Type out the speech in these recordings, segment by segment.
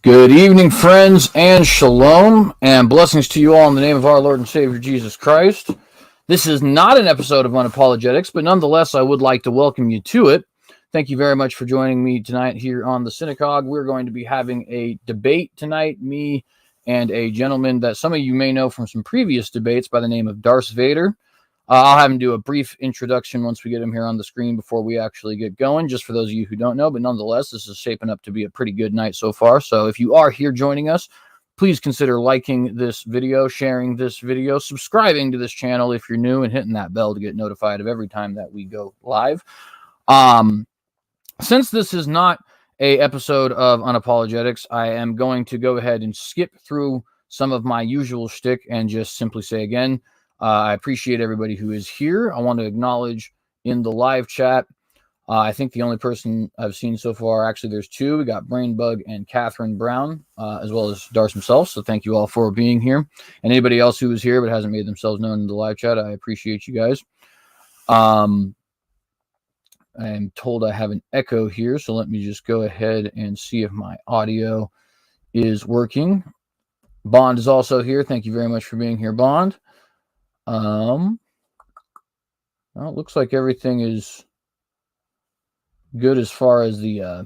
Good evening, friends, and shalom, and blessings to you all in the name of our Lord and Savior Jesus Christ. This is not an episode of Unapologetics, but nonetheless, I would like to welcome you to it. Thank you very much for joining me tonight here on the Synagogue. We're going to be having a debate tonight, me and a gentleman that some of you may know from some previous debates by the name of Darce Vader. I'll have him do a brief introduction once we get him here on the screen before we actually get going, just for those of you who don't know. But nonetheless, this is shaping up to be a pretty good night so far. So if you are here joining us, please consider liking this video, sharing this video, subscribing to this channel if you're new, and hitting that bell to get notified of every time that we go live. Since this is not an episode of Unapologetics, I am going to go ahead and skip through some of my usual shtick and just simply say again, I appreciate everybody who is here. I want to acknowledge in the live chat, I think the only person I've seen so far, actually there's two. We got Brainbug and Catherine Brown, as well as Darce himself. So thank you all for being here. And anybody else who is here but hasn't made themselves known in the live chat, I appreciate you guys. I am told I have an echo here, so let me just go ahead and see if my audio is working. Bond is also here. Thank you very much for being here, Bond. Well, it looks like everything is good as far as the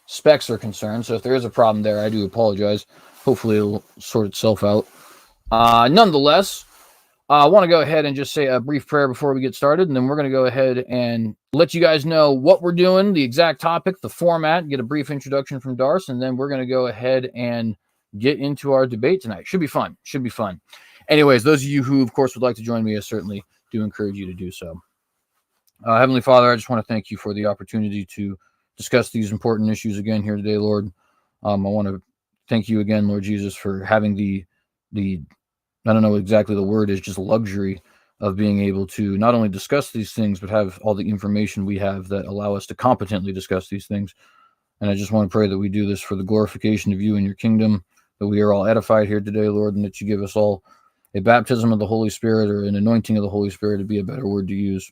specs are concerned. So if there is a problem there, I do apologize. Hopefully it'll sort itself out. Nonetheless, I want to go ahead and just say a brief prayer before we get started, and then we're going to go ahead and let you guys know what we're doing, the exact topic, the format, get a brief introduction from Darce, and then we're going to go ahead and get into our debate tonight. Should be fun. Should be fun. Anyways, those of you who, of course, would like to join me, I certainly do encourage you to do so. Heavenly Father, I just want to thank you for the opportunity to discuss these important issues again here today, Lord. I want to thank you again, Lord Jesus, for having the I don't know exactly the word is, just luxury of being able to not only discuss these things, but have all the information we have that allow us to competently discuss these things. And I just want to pray that we do this for the glorification of you and your kingdom, that we are all edified here today, Lord, and that you give us all a baptism of the Holy Spirit, or an anointing of the Holy Spirit, to be a better word to use,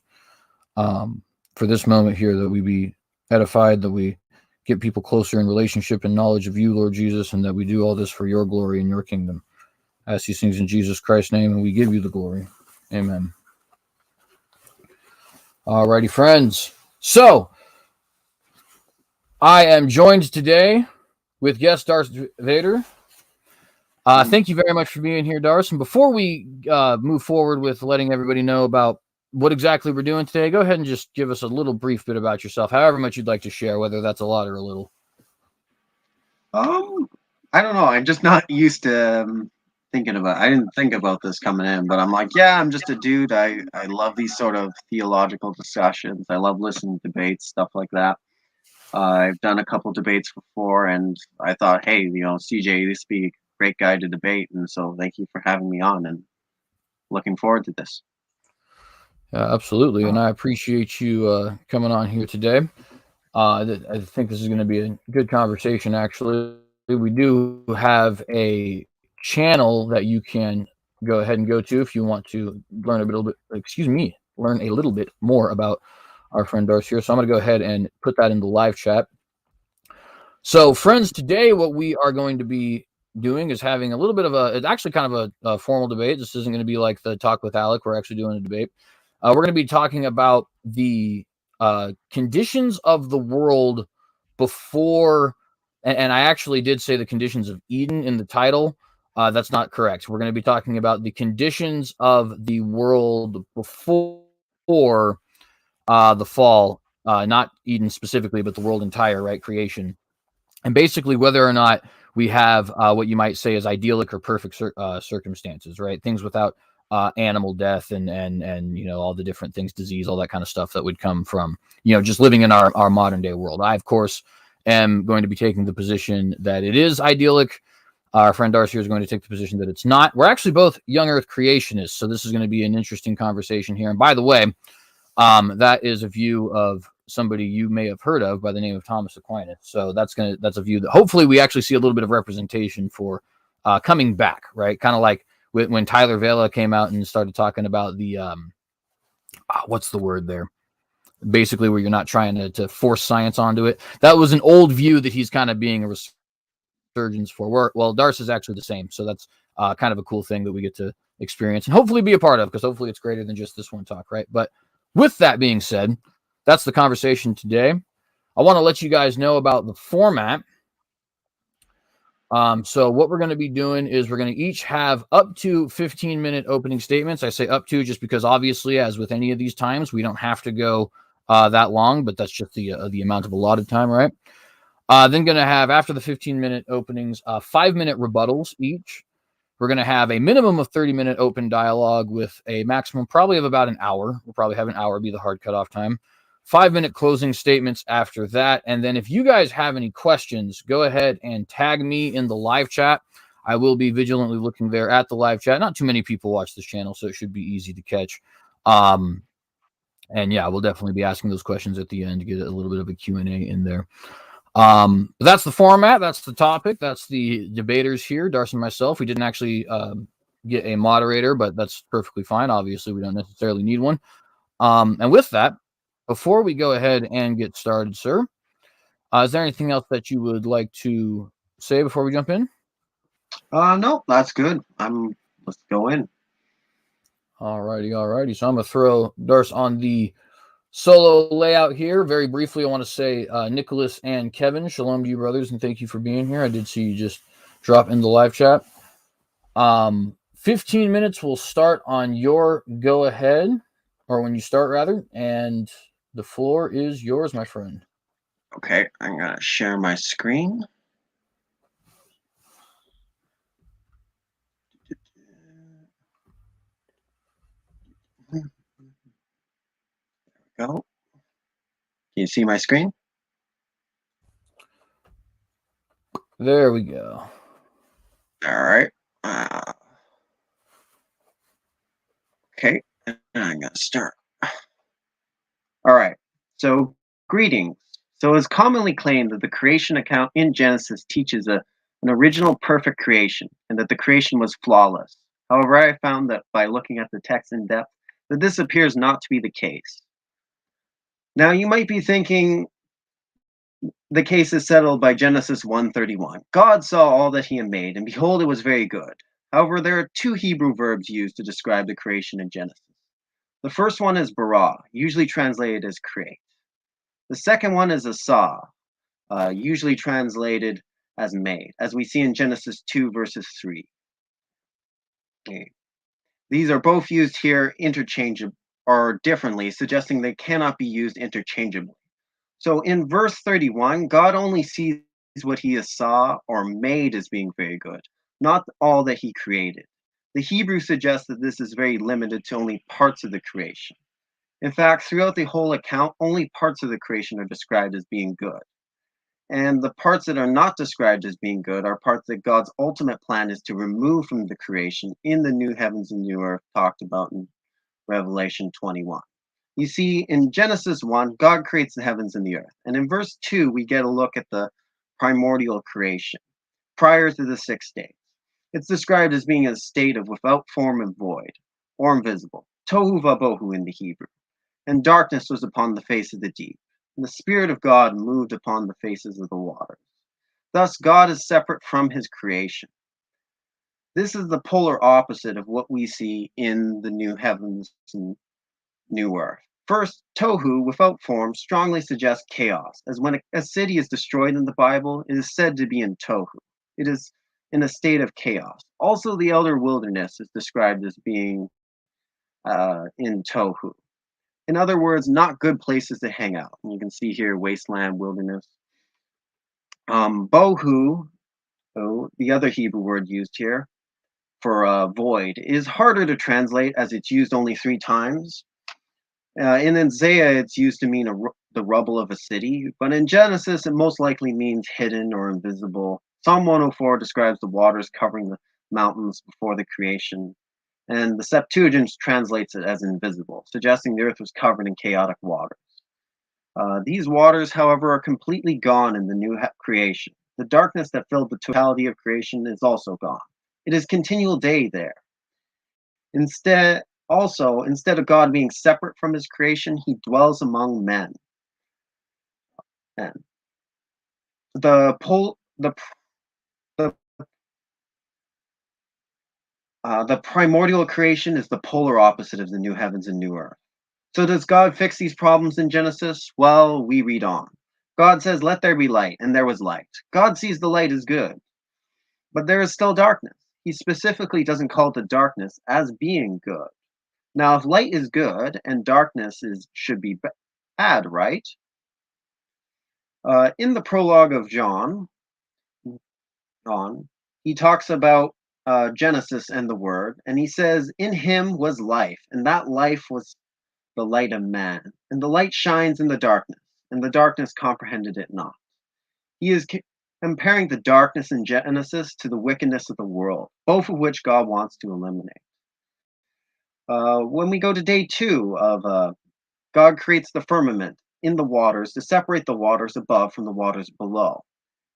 for this moment here, that we be edified, that we get people closer in relationship and knowledge of you, Lord Jesus, and that we do all this for your glory and your kingdom. I ask these things in Jesus Christ's name, and we give you the glory. Amen. Alrighty, friends. So, I am joined today with guest Darce Vader. Thank you very much for being here, Darce. And before we move forward with letting everybody know about what exactly we're doing today, go ahead and just give us a little brief bit about yourself, however much you'd like to share, whether that's a lot or a little. I don't know. I'm just not used to thinking about. I didn't think about this coming in, but I'm like, yeah, I'm just a dude. I love these sort of theological discussions. I love listening to debates, stuff like that. I've done a couple debates before, and I thought, hey, CJ, this be a great guy to debate, and so thank you for having me on, and looking forward to this. Absolutely, and I appreciate you coming on here today. I think this is going to be a good conversation, actually. We do have a channel that you can go ahead and go to if you want to learn a little bit more about our friend Darce here. So I'm going to go ahead and put that in the live chat. So, friends, today what we are going to be doing is having a little bit of it's actually kind of a formal debate. This isn't going to be like the talk with Alec. We're actually doing a debate. We're going to be talking about the conditions of the world before, and I actually did say the conditions of Eden in the title. That's not correct. We're going to be talking about the conditions of the world before the fall, not Eden specifically, but the world entire, right? Creation. And basically whether or not we have what you might say is idyllic or perfect circumstances, right? Things without animal death and all the different things, disease, all that kind of stuff that would come from just living in our modern day world. I, of course, am going to be taking the position that it is idyllic. Our friend Darce here is going to take the position that it's not. We're actually both young earth creationists, so this is going to be an interesting conversation here. And by the way, that is a view of somebody you may have heard of by the name of Thomas Aquinas. So that's a view that hopefully we actually see a little bit of representation for coming back, right? Kind of like when Tyler Vela came out and started talking about the what's the word there? Basically, where you're not trying to force science onto it. That was an old view that he's kind of being surgeons for work. Well, Darce is actually the same, so that's kind of a cool thing that we get to experience and hopefully be a part of, because hopefully it's greater than just this one talk, right? But with that being said, that's the conversation today. I want to let you guys know about the format. So what we're going to be doing is we're going to each have up to 15-minute opening statements. I say up to just because obviously, as with any of these times, we don't have to go that long, but that's just the amount of allotted time, right? Then going to have, after the 15-minute openings, 5-minute rebuttals each. We're going to have a minimum of 30-minute open dialogue with a maximum probably of about an hour. We'll probably have an hour be the hard cutoff time. 5-minute closing statements after that. And then if you guys have any questions, go ahead and tag me in the live chat. I will be vigilantly looking there at the live chat. Not too many people watch this channel, so it should be easy to catch. And yeah, we'll definitely be asking those questions at the end to get a little bit of a Q&A in there. That's the format. That's the topic. That's the debaters here, Darce and myself. We didn't actually get a moderator, but that's perfectly fine. Obviously, we don't necessarily need one. And with that, before we go ahead and get started, sir, is there anything else that you would like to say before we jump in? No, that's good. Let's go in. Alrighty. So I'm gonna throw Darce on the solo layout here. Very briefly, I want to say Nicholas and Kevin, shalom to you, brothers, and thank you for being here. I did see you just drop in the live chat. 15 minutes will start on your go ahead, or when you start rather, and the floor is yours, my friend. Okay, I'm gonna share my screen. There we go. Can you see my screen? There we go. All right. Okay, and I'm gonna start. All right. So, greetings. So, it's commonly claimed that the creation account in Genesis teaches an original perfect creation and that the creation was flawless. However, I found that by looking at the text in depth, that this appears not to be the case. Now, you might be thinking the case is settled by Genesis 1:31. God saw all that he had made, and behold, it was very good. However, there are two Hebrew verbs used to describe the creation in Genesis. The first one is bara, usually translated as create. The second one is asa, usually translated as made, as we see in Genesis 2, verses 3. Okay. These are both used here interchangeably or differently, suggesting they cannot be used interchangeably. So in verse 31, God only sees what he saw or made as being very good, not all that he created. The Hebrew suggests that this is very limited to only parts of the creation. In fact, throughout the whole account, only parts of the creation are described as being good. And the parts that are not described as being good are parts that God's ultimate plan is to remove from the creation in the new heavens and new earth talked about in Revelation 21. You see, in Genesis 1, God creates the heavens and the earth. And in verse 2, we get a look at the primordial creation, prior to the 6 days. It's described as being a state of without form and void, or invisible, tohu vabohu in the Hebrew. And darkness was upon the face of the deep, and the Spirit of God moved upon the faces of the waters. Thus, God is separate from his creation. This is the polar opposite of what we see in the new heavens and new earth. First, tohu, without form, strongly suggests chaos, as when a city is destroyed in the Bible, it is said to be in tohu. It is in a state of chaos. Also, the elder wilderness is described as being in tohu. In other words, not good places to hang out. And you can see here wasteland, wilderness. Bohu, the other Hebrew word used here for void, is harder to translate as it's used only 3 times. In Isaiah, it's used to mean the rubble of a city, but in Genesis, it most likely means hidden or invisible. Psalm 104 describes the waters covering the mountains before the creation, and the Septuagint translates it as invisible, suggesting the earth was covered in chaotic waters. These waters, however, are completely gone in the new creation. The darkness that filled the totality of creation is also gone. It is continual day there. Instead of God being separate from his creation, he dwells among men. And the The primordial creation is the polar opposite of the new heavens and new earth. So, does God fix these problems in Genesis? Well, we read on. God says, "Let there be light," and there was light. God sees the light as good, but there is still darkness. He specifically doesn't call the darkness as being good. Now, if light is good and darkness should be bad, right? In the prologue of John, he talks about Genesis and the Word, and he says, "In him was life, and that life was the light of man. And the light shines in the darkness, and the darkness comprehended it not." He is comparing the darkness in Genesis to the wickedness of the world, both of which God wants to eliminate. When we go to day two of God creates the firmament in the waters to separate the waters above from the waters below.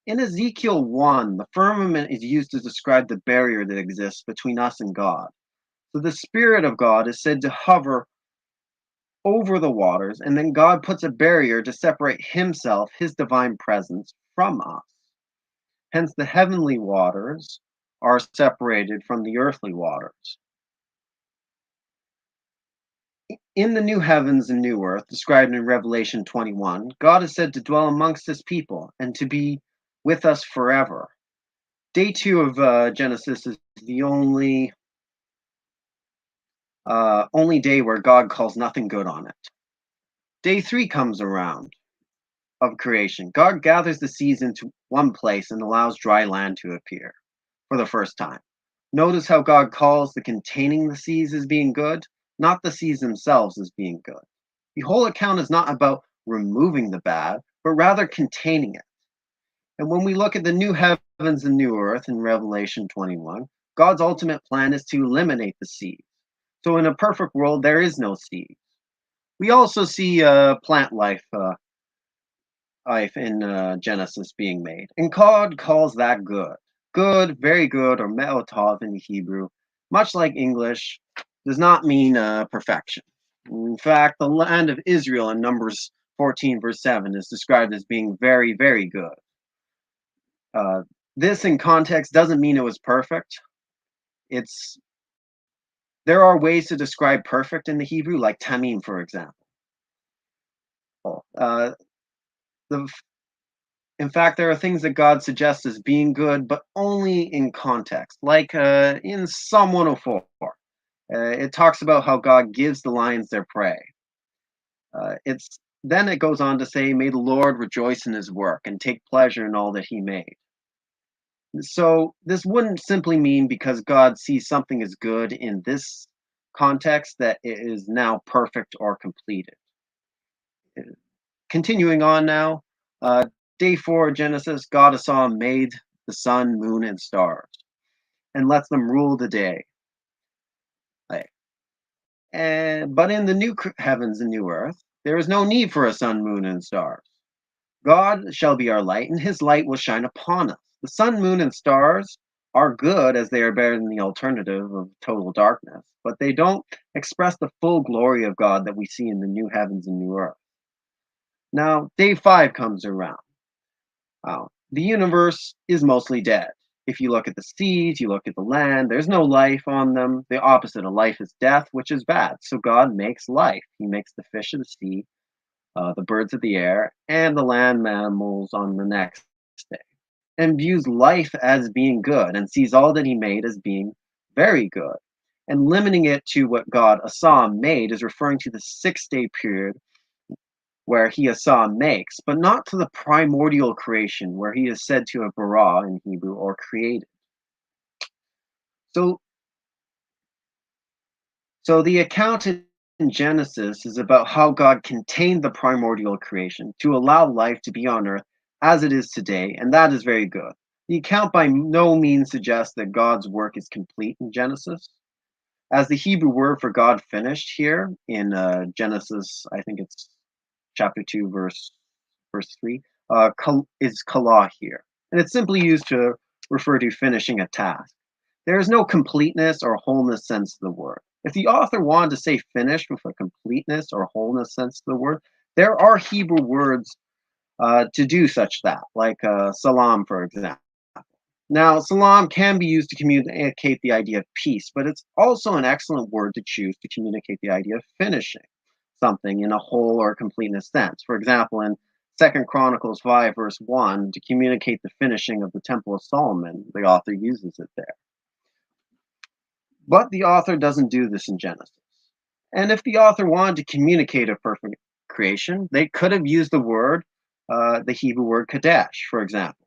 In Ezekiel 1, the firmament is used to describe the barrier that exists between us and God. So the Spirit of God is said to hover over the waters, and then God puts a barrier to separate Himself, His divine presence, from us. Hence, the heavenly waters are separated from the earthly waters. In the new heavens and new earth, described in Revelation 21, God is said to dwell amongst His people and to be with us forever. Day two of Genesis is the only day where God calls nothing good on it. Day three comes around of creation. God gathers the seas into one place and allows dry land to appear for the first time. Notice how God calls the containing the seas as being good, not the seas themselves as being good. The whole account is not about removing the bad, but rather containing it. And when we look at the new heavens and new earth in Revelation 21, God's ultimate plan is to eliminate the seas. So in a perfect world, there is no seas. We also see plant life in Genesis being made, and God calls that good. Good, very good, or me'otov in Hebrew, much like English, does not mean perfection. In fact, the land of Israel in Numbers 14, verse 7 is described as being very, very good. Uh, this in context doesn't mean it was perfect. It's There are ways to describe perfect in the Hebrew, like tamim, for example. Uh, the In fact, there are things that God suggests as being good, but only in context. Like in Psalm 104, it talks about how God gives the lions their prey. Then it goes on to say, "May the Lord rejoice in His work and take pleasure in all that He made." So this wouldn't simply mean because God sees something as good in this context that it is now perfect or completed. Continuing on now, day four of Genesis, God saw made the sun, moon, and stars, and lets them rule the day. Like, but in the new heavens and new earth, there is no need for a sun, moon, and stars. God shall be our light, and His light will shine upon us. The sun, moon, and stars are good as they are better than the alternative of total darkness, but they don't express the full glory of God that we see in the new heavens and new earth. Now, day five comes around. The universe is mostly dead. If you look at the seas, you look at the land, there's no life on them. The opposite of life is death, which is bad. So God makes life. He makes the fish of the sea, the birds of the air, and the land mammals on the next day, and views life as being good and sees all that He made as being very good. And limiting it to what God Asam made is referring to the 6 day period where he Asam makes, but not to the primordial creation where he is said to have bara in Hebrew or created. So, so the account in Genesis is about how God contained the primordial creation to allow life to be on earth as it is today, and that is very good. The account by no means suggests that God's work is complete in Genesis, as the Hebrew word for God finished here in Genesis, I think it's chapter 2, verse 3, is kala here. And it's simply used to refer to finishing a task. There is no completeness or wholeness sense to the word. If the author wanted to say finished with a completeness or wholeness sense to the word, there are Hebrew words to do such that, like salam, for example. Now, salam can be used to communicate the idea of peace, but it's also an excellent word to choose to communicate the idea of finishing something in a whole or completeness sense. For example, in Second Chronicles 5, verse 1, to communicate the finishing of the Temple of Solomon, the author uses it there. But the author doesn't do this in Genesis. And if the author wanted to communicate a perfect creation, they could have used the Hebrew word kadesh, for example.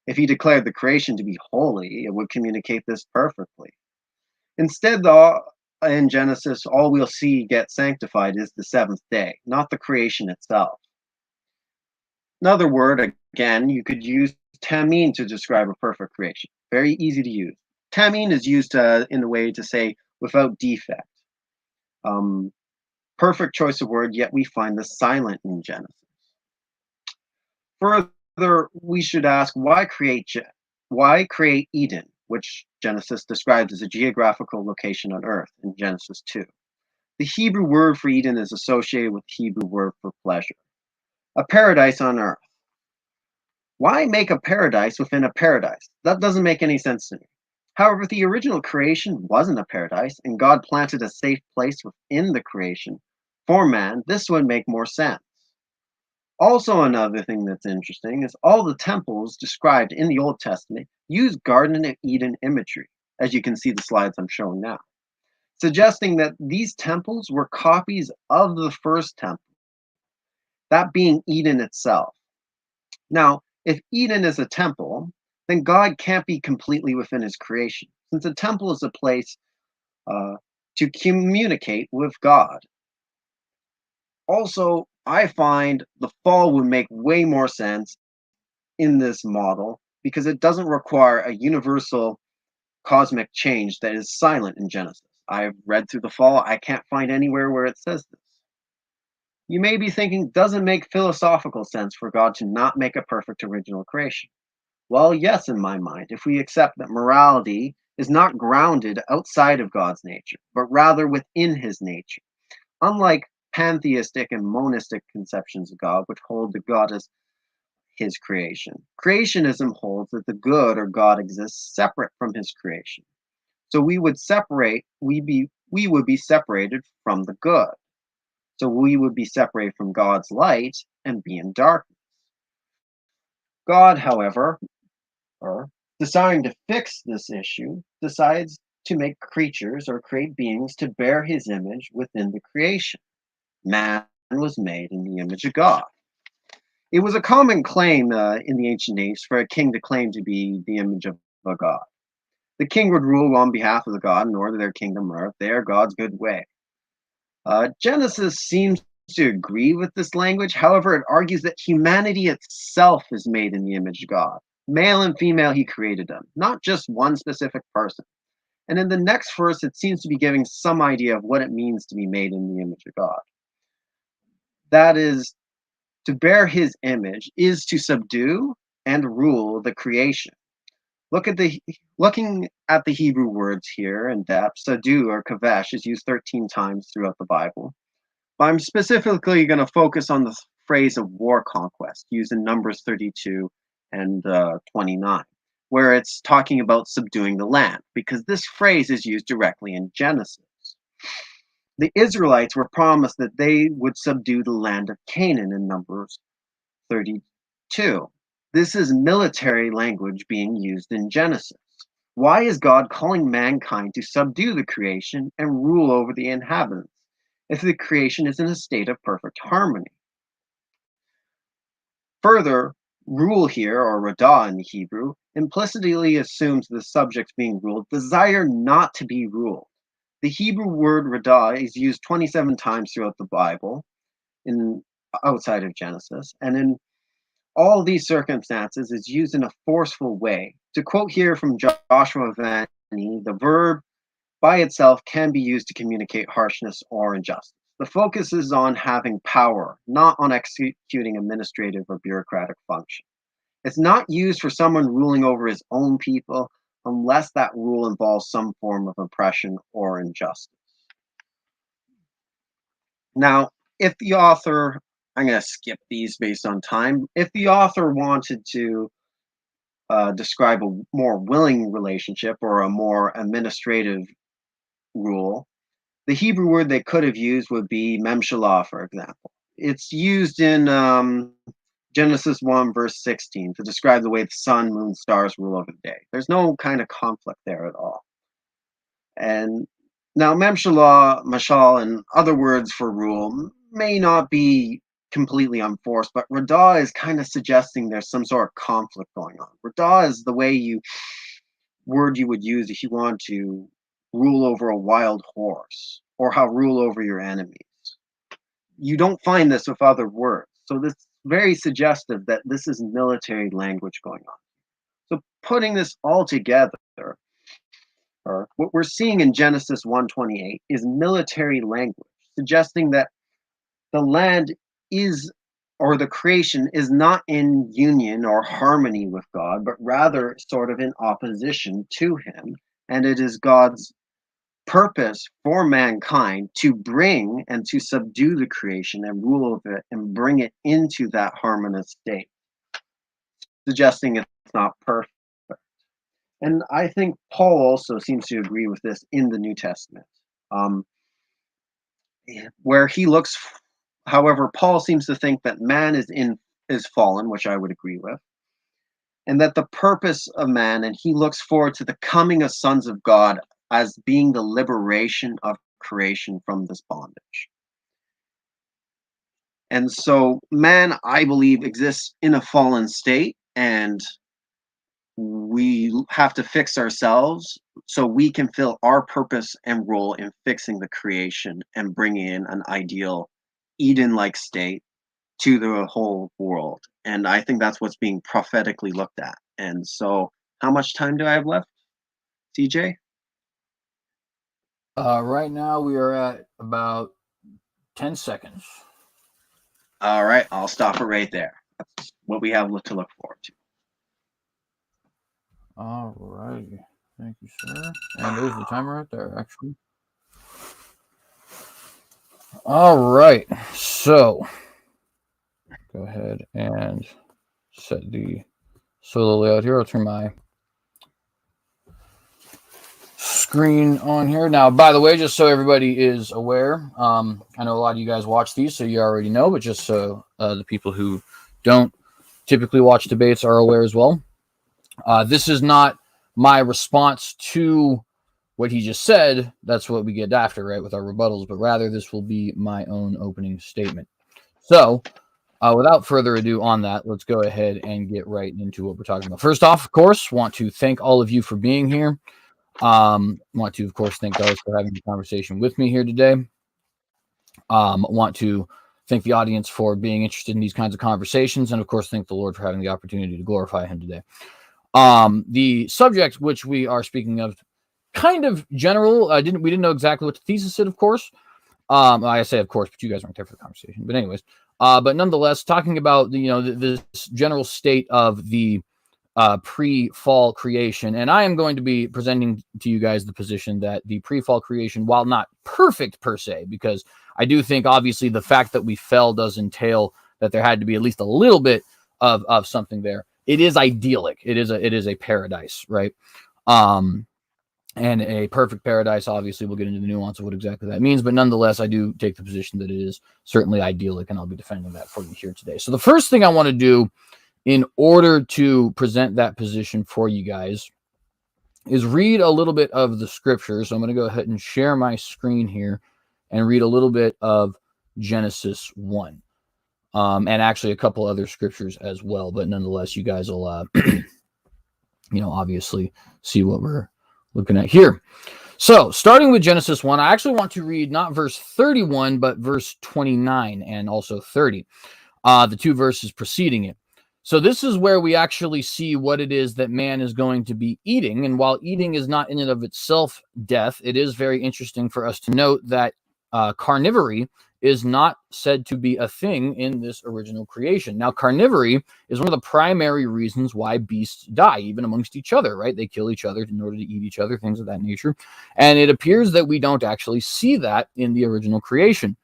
If he declared the creation to be holy, it would communicate this perfectly. Instead, though, in Genesis, all we'll see get sanctified is the seventh day, not the creation itself. Another word, again, you could use tamim to describe a perfect creation. Very easy to use. Tamim is used in a way to say without defect. Um, Perfect choice of word, yet we find the silent in Genesis. Further, we should ask why create Eden, which Genesis describes as a geographical location on earth in Genesis 2. The Hebrew word for Eden is associated with the Hebrew word for pleasure. A paradise on earth. Why make a paradise within a paradise? That doesn't make any sense to me. However, if the original creation wasn't a paradise and God planted a safe place within the creation for man, this would make more sense. Also, another thing that's interesting is all the temples described in the Old Testament use Garden of Eden imagery, as you can see the slides I'm showing now, suggesting that these temples were copies of the first temple, that being Eden itself. Now, if Eden is a temple, then God can't be completely within his creation, since a temple is a place uh, to communicate with God. Also, I find the fall would make way more sense in this model because it doesn't require a universal cosmic change that is silent in Genesis. I've read through the fall, I can't find anywhere where it says this. You may be thinking, does it make philosophical sense for God to not make a perfect original creation? Well, yes, in my mind, if we accept that morality is not grounded outside of God's nature, but rather within his nature. Unlike pantheistic and monistic conceptions of God, which hold the God as his creation. Creationism holds that the good or God exists separate from his creation. So we would be separated from the good. So we would be separated from God's light and be in darkness. God, however, or desiring to fix this issue, decides to make creatures or create beings to bear his image within the creation. Man was made in the image of God. It was a common claim in the ancient days for a king to claim to be the image of a god. The king would rule on behalf of the god in order their kingdom on earth, their God's good way. Genesis seems to agree with this language. However, it argues that humanity itself is made in the image of God. Male and female, he created them, not just one specific person. And in the next verse, it seems to be giving some idea of what it means to be made in the image of God. That is, to bear his image is to subdue and rule the creation. Looking at the Hebrew words here in depth, subdue or kavesh is used 13 times throughout the Bible. But I'm specifically going to focus on the phrase of war conquest used in Numbers 32 and 29, where it's talking about subduing the land, because this phrase is used directly in Genesis. The Israelites were promised that they would subdue the land of Canaan in Numbers 32. This is military language being used in Genesis. Why is God calling mankind to subdue the creation and rule over the inhabitants if the creation is in a state of perfect harmony? Further, rule here, or radah in the Hebrew, implicitly assumes the subjects being ruled desire not to be ruled. The Hebrew word radah is used 27 times throughout the Bible, in outside of Genesis, and in all these circumstances is used in a forceful way. To quote here from Joshua Vanni, the verb by itself can be used to communicate harshness or injustice. The focus is on having power, not on executing administrative or bureaucratic function. It's not used for someone ruling over his own people unless that rule involves some form of oppression or injustice. Now, if the author, I'm going to skip these based on time. If the author wanted to describe a more willing relationship or a more administrative rule, the Hebrew word they could have used would be memshalah, for example. It's used in Genesis 1, verse 16, to describe the way the sun, moon, stars rule over the day. There's no kind of conflict there at all. And now, memshalah, mashal, and other words for rule may not be completely unforced, but radah is kind of suggesting there's some sort of conflict going on. Radah is the word you would use if you want to rule over a wild horse or how rule over your enemies. You don't find this with other words. So this is very suggestive that this is military language going on. So putting this all together, or what we're seeing in Genesis 1:28 is military language, suggesting that the land is, or the creation is not in union or harmony with God, but rather sort of in opposition to him. And it is God's purpose for mankind to bring and to subdue the creation and rule over it and bring it into that harmonious state, suggesting it's not perfect. And I think Paul also seems to agree with this in the New Testament, um, where he looks. However, Paul seems to think that man is fallen, which I would agree with, and that the purpose of man, and he looks forward to the coming of sons of God as being the liberation of creation from this bondage. And so, man, I believe, exists in a fallen state, and we have to fix ourselves so we can fill our purpose and role in fixing the creation and bringing in an ideal Eden-like state to the whole world. And I think that's what's being prophetically looked at. And so, how much time do I have left, CJ? Right now we are at about 10 seconds. All right, I'll stop it right there. That's what we have to look forward to. All righty. Thank you, sir. And there's the timer right there, actually. All right. So go ahead and set the solo layout here. I'll turn my screen on here. Now, by the way, just so everybody is aware, I know a lot of you guys watch these, so you already know, but just so the people who don't typically watch debates are aware as well. This is not my response to what he just said. That's what we get after, right, with our rebuttals, but rather this will be my own opening statement. So without further ado on that, let's go ahead and get right into what we're talking about. First off, of course, want to thank all of you for being here. Want to, of course, thank Darce for having the conversation with me here today. Want to thank the audience for being interested in these kinds of conversations, and of course, thank the Lord for having the opportunity to glorify him today. The subject which we are speaking of, kind of general. We didn't know exactly what the thesis is, of course. I say of course, but you guys weren't there for the conversation. But anyways, but nonetheless, talking about this general state of the pre-fall creation, and I am going to be presenting to you guys the position that the pre-fall creation, while not perfect per se, because I do think obviously the fact that we fell does entail that there had to be at least a little bit of something there. It is idyllic. It is a paradise, right? And a perfect paradise, obviously, we'll get into the nuance of what exactly that means. But nonetheless, I do take the position that it is certainly idyllic, and I'll be defending that for you here today. So the first thing I want to do in order to present that position for you guys is read a little bit of the scripture. So I'm going to go ahead and share my screen here and read a little bit of Genesis 1. And actually a couple other scriptures as well. But nonetheless, you guys will, obviously see what we're looking at here. So starting with Genesis 1, I actually want to read not verse 31, but verse 29 and also 30, the two verses preceding it. So this is where we actually see what it is that man is going to be eating. And while eating is not in and of itself death, it is very interesting for us to note that carnivory is not said to be a thing in this original creation. Now, carnivory is one of the primary reasons why beasts die, even amongst each other, right? They kill each other in order to eat each other, things of that nature. And it appears that we don't actually see that in the original creation.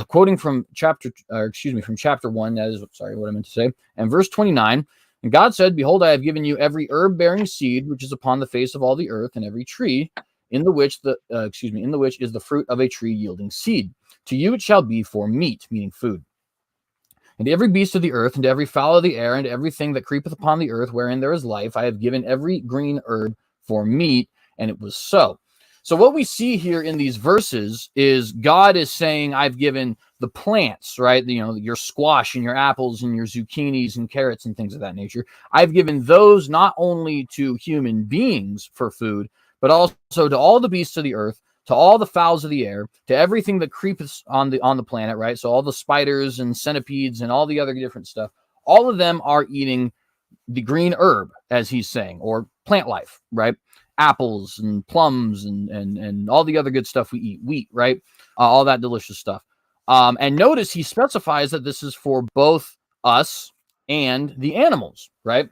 Quoting from chapter 1, that is, sorry, what I meant to say, and verse 29, And God said, behold, I have given you every herb bearing seed, which is upon the face of all the earth, and every tree in the which in the which is the fruit of a tree yielding seed. To you it shall be for meat, meaning food. And to every beast of the earth, and to every fowl of the air, and to everything that creepeth upon the earth, wherein there is life, I have given every green herb for meat, and it was so. So what we see here in these verses is God is saying, I've given the plants, right? Your squash and your apples and your zucchinis and carrots and things of that nature. I've given those not only to human beings for food, but also to all the beasts of the earth, to all the fowls of the air, to everything that creeps on the planet, right? So all the spiders and centipedes and all the other different stuff, all of them are eating the green herb, as he's saying, or plant life, right? Apples and plums and all the other good stuff we eat, wheat, right? All that delicious stuff. And notice he specifies that this is for both us and the animals, right?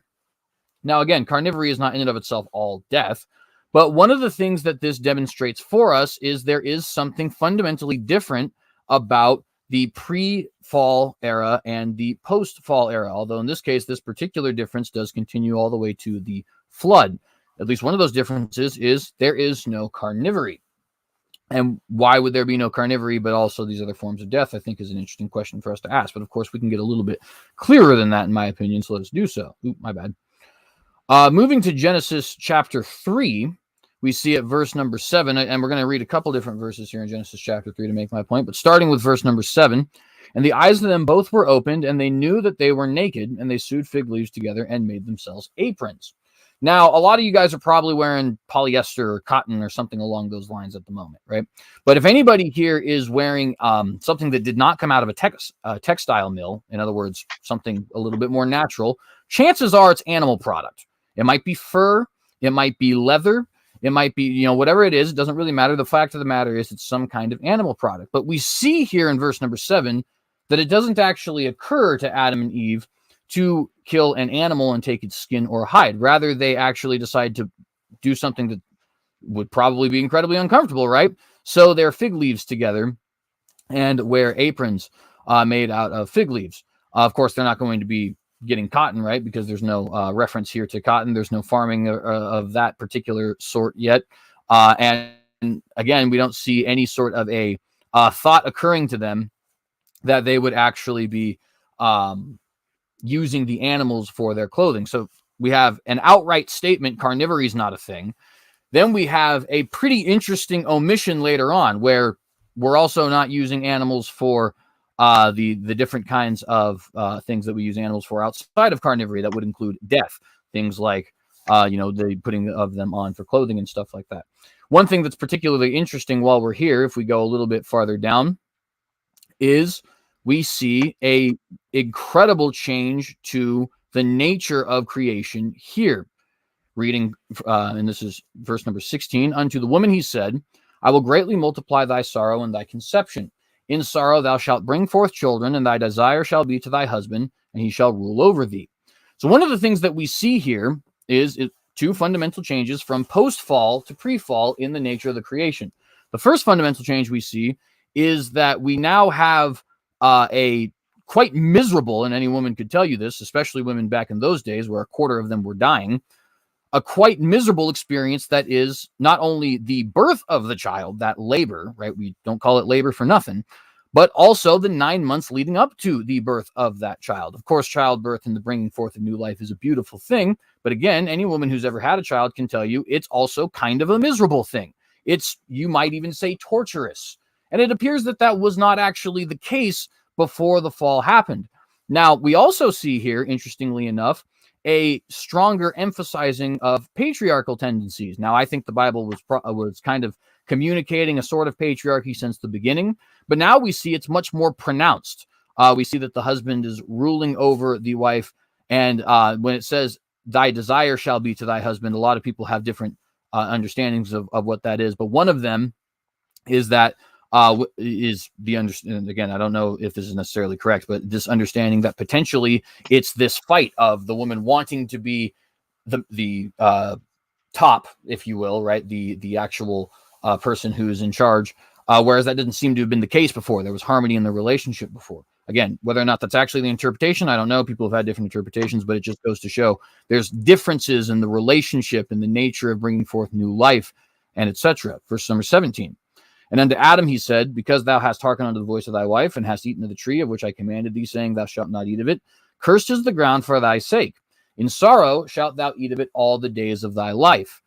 Now, again, carnivory is not in and of itself all death, but one of the things that this demonstrates for us is there is something fundamentally different about the pre-fall era and the post-fall era, although in this case, this particular difference does continue all the way to the flood. At least one of those differences is there is no carnivory. And why would there be no carnivory, but also these other forms of death, I think is an interesting question for us to ask. But of course, we can get a little bit clearer than that, in my opinion, so let us do so. Oop, my bad. Moving to Genesis chapter 3, we see at verse number 7, and we're going to read a couple different verses here in Genesis chapter 3 to make my point, but starting with verse number 7, and the eyes of them both were opened, and they knew that they were naked, and they sewed fig leaves together and made themselves aprons. Now, a lot of you guys are probably wearing polyester or cotton or something along those lines at the moment, right? But if anybody here is wearing something that did not come out of a textile mill, in other words, something a little bit more natural, chances are it's animal product. It might be fur, it might be leather, it might be, whatever it is, it doesn't really matter. The fact of the matter is it's some kind of animal product. But we see here in verse number 7 that it doesn't actually occur to Adam and Eve to kill an animal and take its skin or hide. Rather, they actually decide to do something that would probably be incredibly uncomfortable, right? So they're fig leaves together and wear aprons made out of fig leaves. Of course, they're not going to be getting cotton, right? Because there's no reference here to cotton. There's no farming of that particular sort yet. And again, we don't see any sort of a thought occurring to them that they would actually be using the animals for their clothing. So we have an outright statement, carnivory is not a thing. Then we have a pretty interesting omission later on where we're also not using animals for the different kinds of things that we use animals for outside of carnivory. That would include death, things like the putting of them on for clothing and stuff like that. One thing that's particularly interesting while we're here, if we go a little bit farther down, is we see a incredible change to the nature of creation here. Reading, and this is verse number 16, unto the woman he said, I will greatly multiply thy sorrow and thy conception. In sorrow thou shalt bring forth children, and thy desire shall be to thy husband, and he shall rule over thee. So one of the things that we see here is two fundamental changes from post-fall to pre-fall in the nature of the creation. The first fundamental change we see is that we now have a quite miserable, and any woman could tell you this, especially women back in those days where a quarter of them were dying, a quite miserable experience that is not only the birth of the child, that labor, right? We don't call it labor for nothing, but also the 9 months leading up to the birth of that child. Of course, childbirth and the bringing forth of new life is a beautiful thing. But again, any woman who's ever had a child can tell you it's also kind of a miserable thing. It's, you might even say, torturous. And it appears that that was not actually the case before the fall happened. Now, we also see here, interestingly enough, a stronger emphasizing of patriarchal tendencies. Now, I think the Bible was kind of communicating a sort of patriarchy since the beginning, but now we see it's much more pronounced. We see that the husband is ruling over the wife, and when it says, thy desire shall be to thy husband, a lot of people have different understandings of what that is, but one of them is that is the understanding. Again, I don't know if this is necessarily correct, but this understanding that potentially it's this fight of the woman wanting to be the top, if you will, right? The actual person who is in charge, whereas that didn't seem to have been the case before. There was harmony in the relationship before. Again, whether or not that's actually the interpretation, I don't know. People have had different interpretations, but it just goes to show there's differences in the relationship and the nature of bringing forth new life, and etc. Verse number 17. And unto Adam he said, because thou hast hearkened unto the voice of thy wife, and hast eaten of the tree of which I commanded thee, saying, thou shalt not eat of it, cursed is the ground for thy sake. In sorrow shalt thou eat of it all the days of thy life.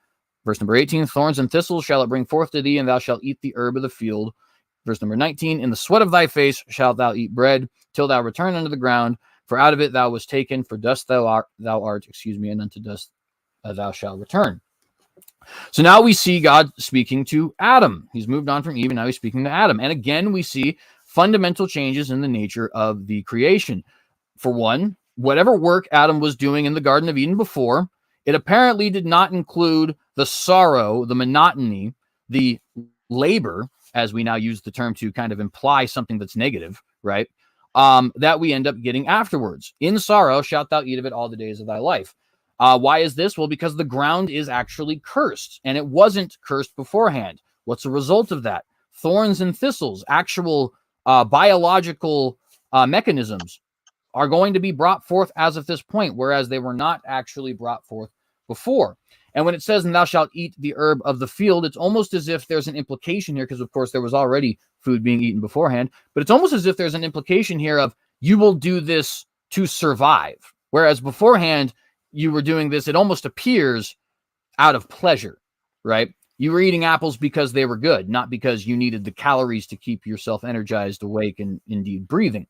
Verse number 18, thorns and thistles shall it bring forth to thee, and thou shalt eat the herb of the field. Verse number 19, in the sweat of thy face shalt thou eat bread, till thou return unto the ground, for out of it thou wast taken, for dust thou art, and unto dust thou shalt return. So now we see God speaking to Adam. He's moved on from Eve, and now he's speaking to Adam. And again, we see fundamental changes in the nature of the creation. For one, whatever work Adam was doing in the Garden of Eden before, it apparently did not include the sorrow, the monotony, the labor, as we now use the term to kind of imply something that's negative, right? That we end up getting afterwards. In sorrow shalt thou eat of it all the days of thy life. Why is this? Well, because the ground is actually cursed, and it wasn't cursed beforehand. What's the result of that? Thorns and thistles, actual biological mechanisms, are going to be brought forth as of this point, whereas they were not actually brought forth before. And when it says, and thou shalt eat the herb of the field, it's almost as if there's an implication here, because of course there was already food being eaten beforehand, but it's almost as if there's an implication here of you will do this to survive. Whereas beforehand, you were doing this, it almost appears out of pleasure, right? You were eating apples because they were good, not because you needed the calories to keep yourself energized, awake, and indeed breathing.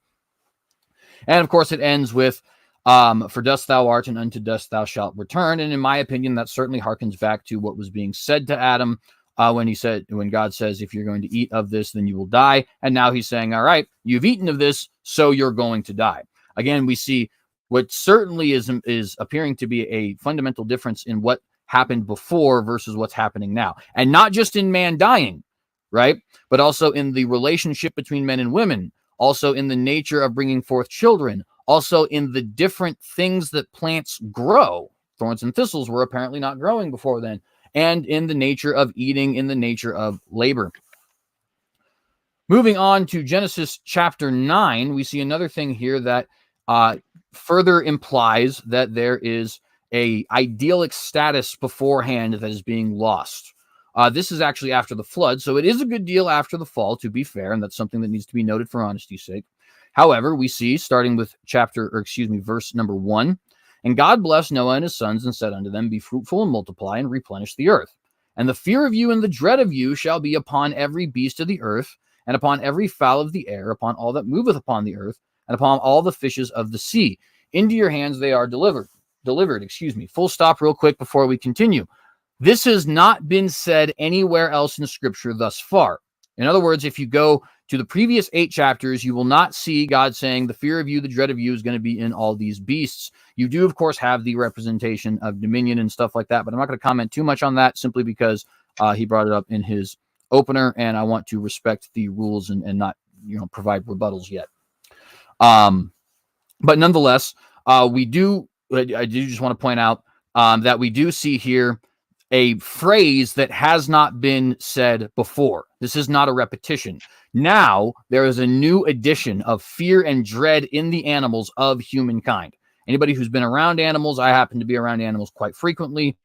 And of course, it ends with, for dust thou art, and unto dust thou shalt return. And in my opinion, that certainly harkens back to what was being said to Adam when God says, if you're going to eat of this, then you will die. And now he's saying, all right, you've eaten of this, so you're going to die. Again, we see what certainly is appearing to be a fundamental difference in what happened before versus what's happening now. And not just in man dying, right? But also in the relationship between men and women, also in the nature of bringing forth children, also in the different things that plants grow. Thorns and thistles were apparently not growing before then. And in the nature of eating, in the nature of labor. Moving on to Genesis chapter 9, we see another thing here that further implies that there is a idyllic status beforehand that is being lost. This is actually after the flood, so it is a good deal after the fall, to be fair, and that's something that needs to be noted for honesty's sake. However, we see, starting with verse number 1, and God blessed Noah and his sons and said unto them, be fruitful and multiply and replenish the earth. And the fear of you and the dread of you shall be upon every beast of the earth, and upon every fowl of the air, upon all that moveth upon the earth, and upon all the fishes of the sea. Into your hands they are delivered. Full stop real quick before we continue. This has not been said anywhere else in Scripture thus far. In other words, if you go to the previous 8 chapters, you will not see God saying the fear of you, the dread of you is going to be in all these beasts. You do, of course, have the representation of dominion and stuff like that, but I'm not going to comment too much on that simply because he brought it up in his opener, and I want to respect the rules and not provide rebuttals yet. But nonetheless, I do just want to point out that we do see here a phrase that has not been said before. This is not a repetition. Now there is a new addition of fear and dread in the animals of humankind. Anybody who's been around animals, I happen to be around animals quite frequently,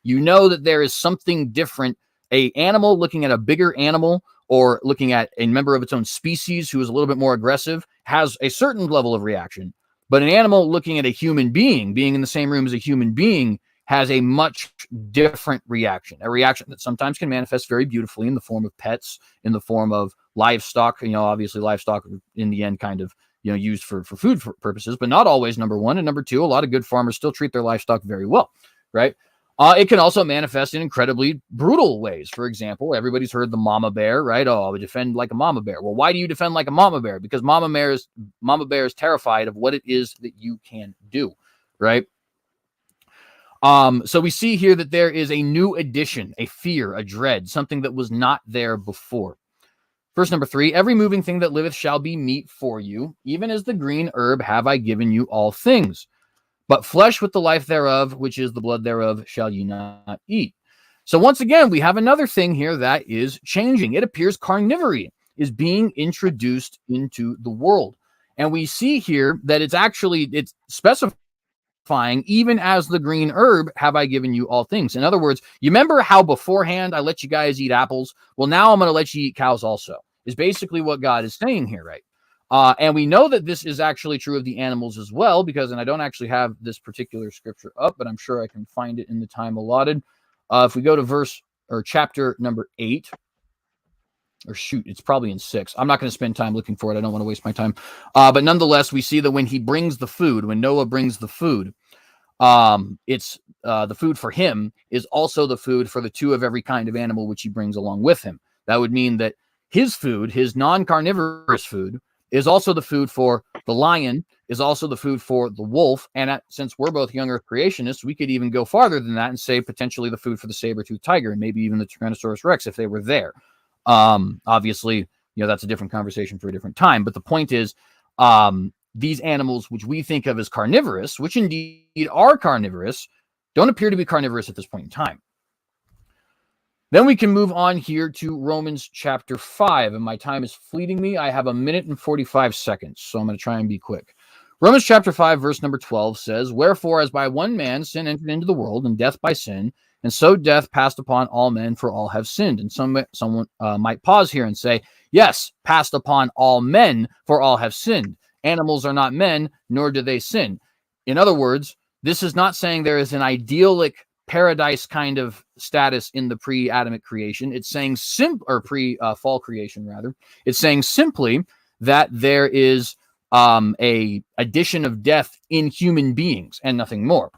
you know that there is something different. An animal looking at a bigger animal or looking at a member of its own species who is a little bit more aggressive has a certain level of reaction. But an animal looking at a human being in the same room as a human being has a much different reaction, a reaction that sometimes can manifest very beautifully in the form of pets, in the form of livestock. Obviously livestock in the end kind of, used for food purposes, but not always, number one. And number two, a lot of good farmers still treat their livestock very well, right? It can also manifest in incredibly brutal ways. For example, everybody's heard the mama bear, right? Oh, I would defend like a mama bear. Well, why do you defend like a mama bear? Because mama bear is terrified of what it is that you can do, right? So we see here that there is a new addition, a fear, a dread, something that was not there before. Verse number 3, every moving thing that liveth shall be meat for you, even as the green herb have I given you all things. But flesh with the life thereof, which is the blood thereof, shall ye not eat. So once again, we have another thing here that is changing. It appears carnivory is being introduced into the world. And we see here that it's specifying, even as the green herb have I given you all things. In other words, you remember how beforehand I let you guys eat apples? Well, now I'm going to let you eat cows also, is basically what God is saying here, right? And we know that this is actually true of the animals as well, because, and I don't actually have this particular scripture up, but I'm sure I can find it in the time allotted. If we go to verse or chapter number 8, or shoot, it's probably in 6. I'm not going to spend time looking for it. I don't want to waste my time. But nonetheless, we see that when he brings the food, when Noah brings the food, it's the food for him is also the food for the 2 of every kind of animal which he brings along with him. That would mean that his food, his non-carnivorous food, is also the food for the lion, is also the food for the wolf. And since we're both young earth creationists, we could even go farther than that and say potentially the food for the saber-toothed tiger, and maybe even the Tyrannosaurus Rex if they were there. Obviously, that's a different conversation for a different time. But the point is, these animals, which we think of as carnivorous, which indeed are carnivorous, don't appear to be carnivorous at this point in time. Then we can move on here to Romans chapter 5, and my time is fleeting me. I have 1 minute and 45 seconds, so I'm going to try and be quick. Romans chapter 5, verse number 12 says, "Wherefore, as by one man sin entered into the world, and death by sin, and so death passed upon all men, for all have sinned." And someone might pause here and say, yes, passed upon all men, for all have sinned. Animals are not men, nor do they sin. In other words, this is not saying there is an idyllic paradise kind of status in the pre-Adamic creation. It's saying or pre-fall creation, rather. It's saying simply that there is a addition of death in human beings and nothing more.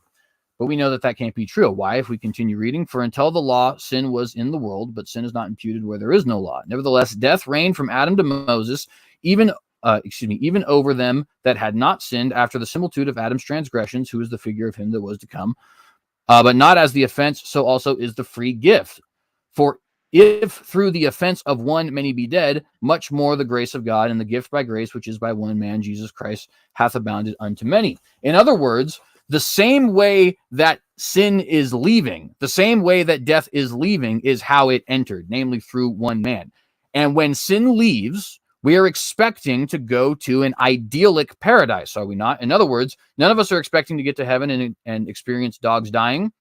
But we know that that can't be true. Why? If we continue reading, "For until the law, sin was in the world, but sin is not imputed where there is no law. Nevertheless, death reigned from Adam to Moses, even over them that had not sinned, after the similitude of Adam's transgressions, who is the figure of him that was to come. But not as the offense, so also is the free gift. For if through the offense of one many be dead, much more the grace of God and the gift by grace, which is by one man, Jesus Christ, hath abounded unto many." In other words, the same way that sin is leaving, the same way that death is leaving, is how it entered, namely through one man. And when sin leaves, we are expecting to go to an idyllic paradise, are we not? In other words, none of us are expecting to get to heaven and experience dogs dying,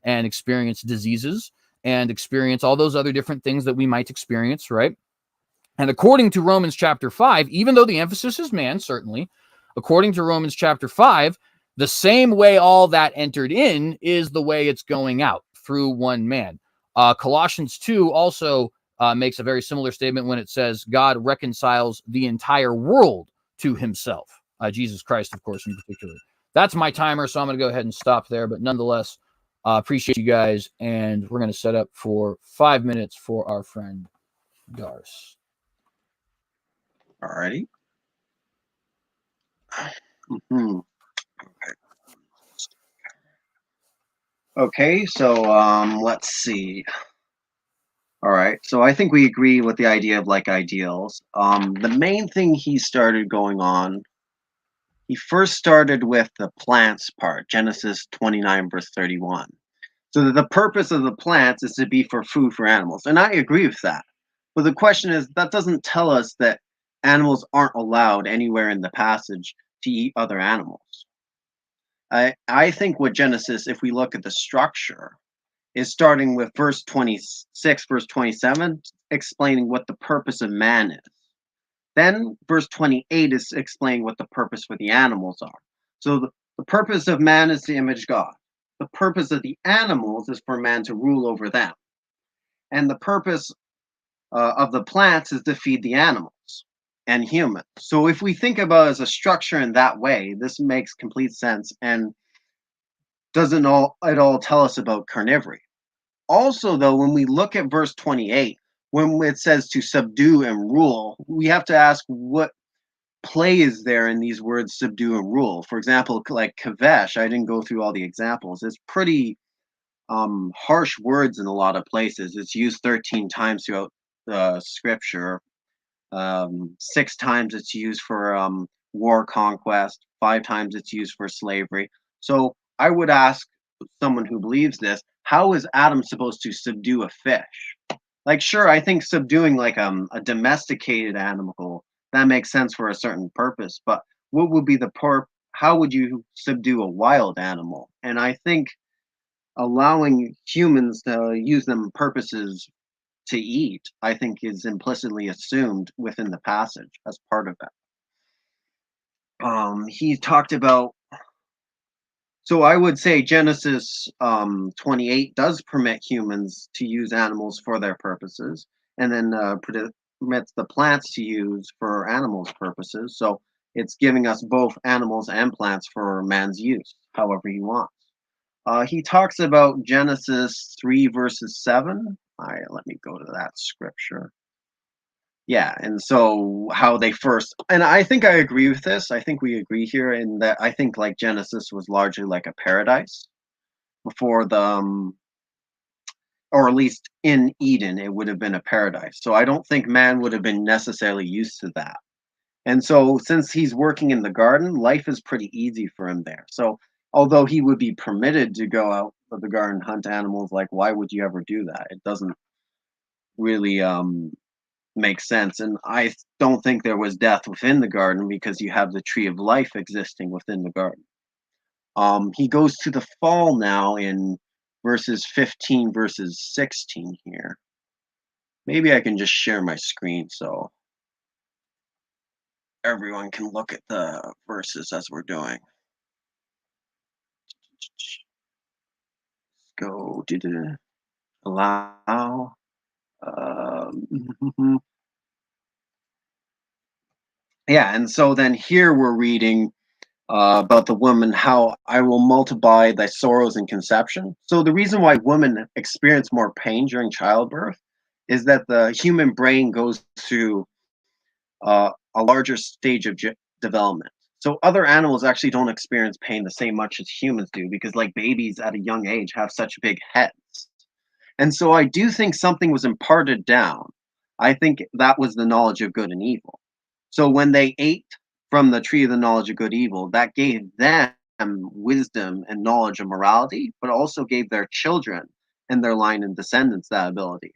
and experience diseases, and experience all those other different things that we might experience, right? And according to Romans chapter 5, even though the emphasis is man, certainly, according to Romans chapter 5, the same way all that entered in is the way it's going out, through one man. Colossians 2 also makes a very similar statement when it says God reconciles the entire world to himself. Jesus Christ, of course, in particular. That's my timer, so I'm going to go ahead and stop there. But nonetheless, appreciate you guys, and we're going to set up for 5 minutes for our friend Darce. Alrighty. Mm-hmm. Okay, so let's see. All right, so I think we agree with the idea of like ideals. The main thing he started going on, he first started with the plants part, Genesis 29 verse 31. So that the purpose of the plants is to be for food for animals, and I agree with that. But the question is, that doesn't tell us that animals aren't allowed anywhere in the passage to eat other animals. I think what Genesis, if we look at the structure, is starting with verse 26, verse 27, explaining what the purpose of man is. Then verse 28 is explaining what the purpose for the animals are. So the purpose of man is to image God. The purpose of the animals is for man to rule over them. And the purpose of the plants is to feed the animals and humans. So if we think about it as a structure in that way, this makes complete sense and doesn't at all tell us about carnivory. Also, though, when we look at verse 28, when it says to subdue and rule, we have to ask what play is there in these words subdue and rule. For example, like kavesh, I didn't go through all the examples. It's pretty harsh words in a lot of places. It's used 13 times throughout the scripture. 6 times it's used for war conquest. 5 times it's used for slavery. So I would ask someone who believes this, how is Adam supposed to subdue a fish? Like, sure, I think subduing like a domesticated animal that makes sense for a certain purpose. But what would be the how would you subdue a wild animal? And I think allowing humans to use them purposes to eat, I think is implicitly assumed within the passage as part of that. He talked about, so I would say Genesis 28 does permit humans to use animals for their purposes, and then permits the plants to use for animals' purposes. So it's giving us both animals and plants for man's use, however he wants. He talks about Genesis 3 verses 7. All right, let me go to that scripture. Yeah, and so how they first, and I think I agree with this. I think we agree here in that I think like Genesis was largely like a paradise before the or at least in Eden it would have been a paradise. So I don't think man would have been necessarily used to that. And so since he's working in the garden, life is pretty easy for him there. So although he would be permitted to go out of the garden hunt animals, like why would you ever do that? It doesn't really makes sense. And I don't think there was death within the garden because you have the tree of life existing within the garden. He goes to the fall now in verses 15, verses 16 here. Maybe I can just share my screen so everyone can look at the verses as we're doing. Go to allow. Yeah, and so then here we're reading about the woman, how I will multiply thy sorrows in conception. So the reason why women experience more pain during childbirth is that the human brain goes through a larger stage of development. So other animals actually don't experience pain the same much as humans do because like babies at a young age have such big heads. And so I do think something was imparted down. I think that was the knowledge of good and evil. So when they ate from the tree of the knowledge of good and evil, that gave them wisdom and knowledge of morality, but also gave their children and their line and descendants that ability.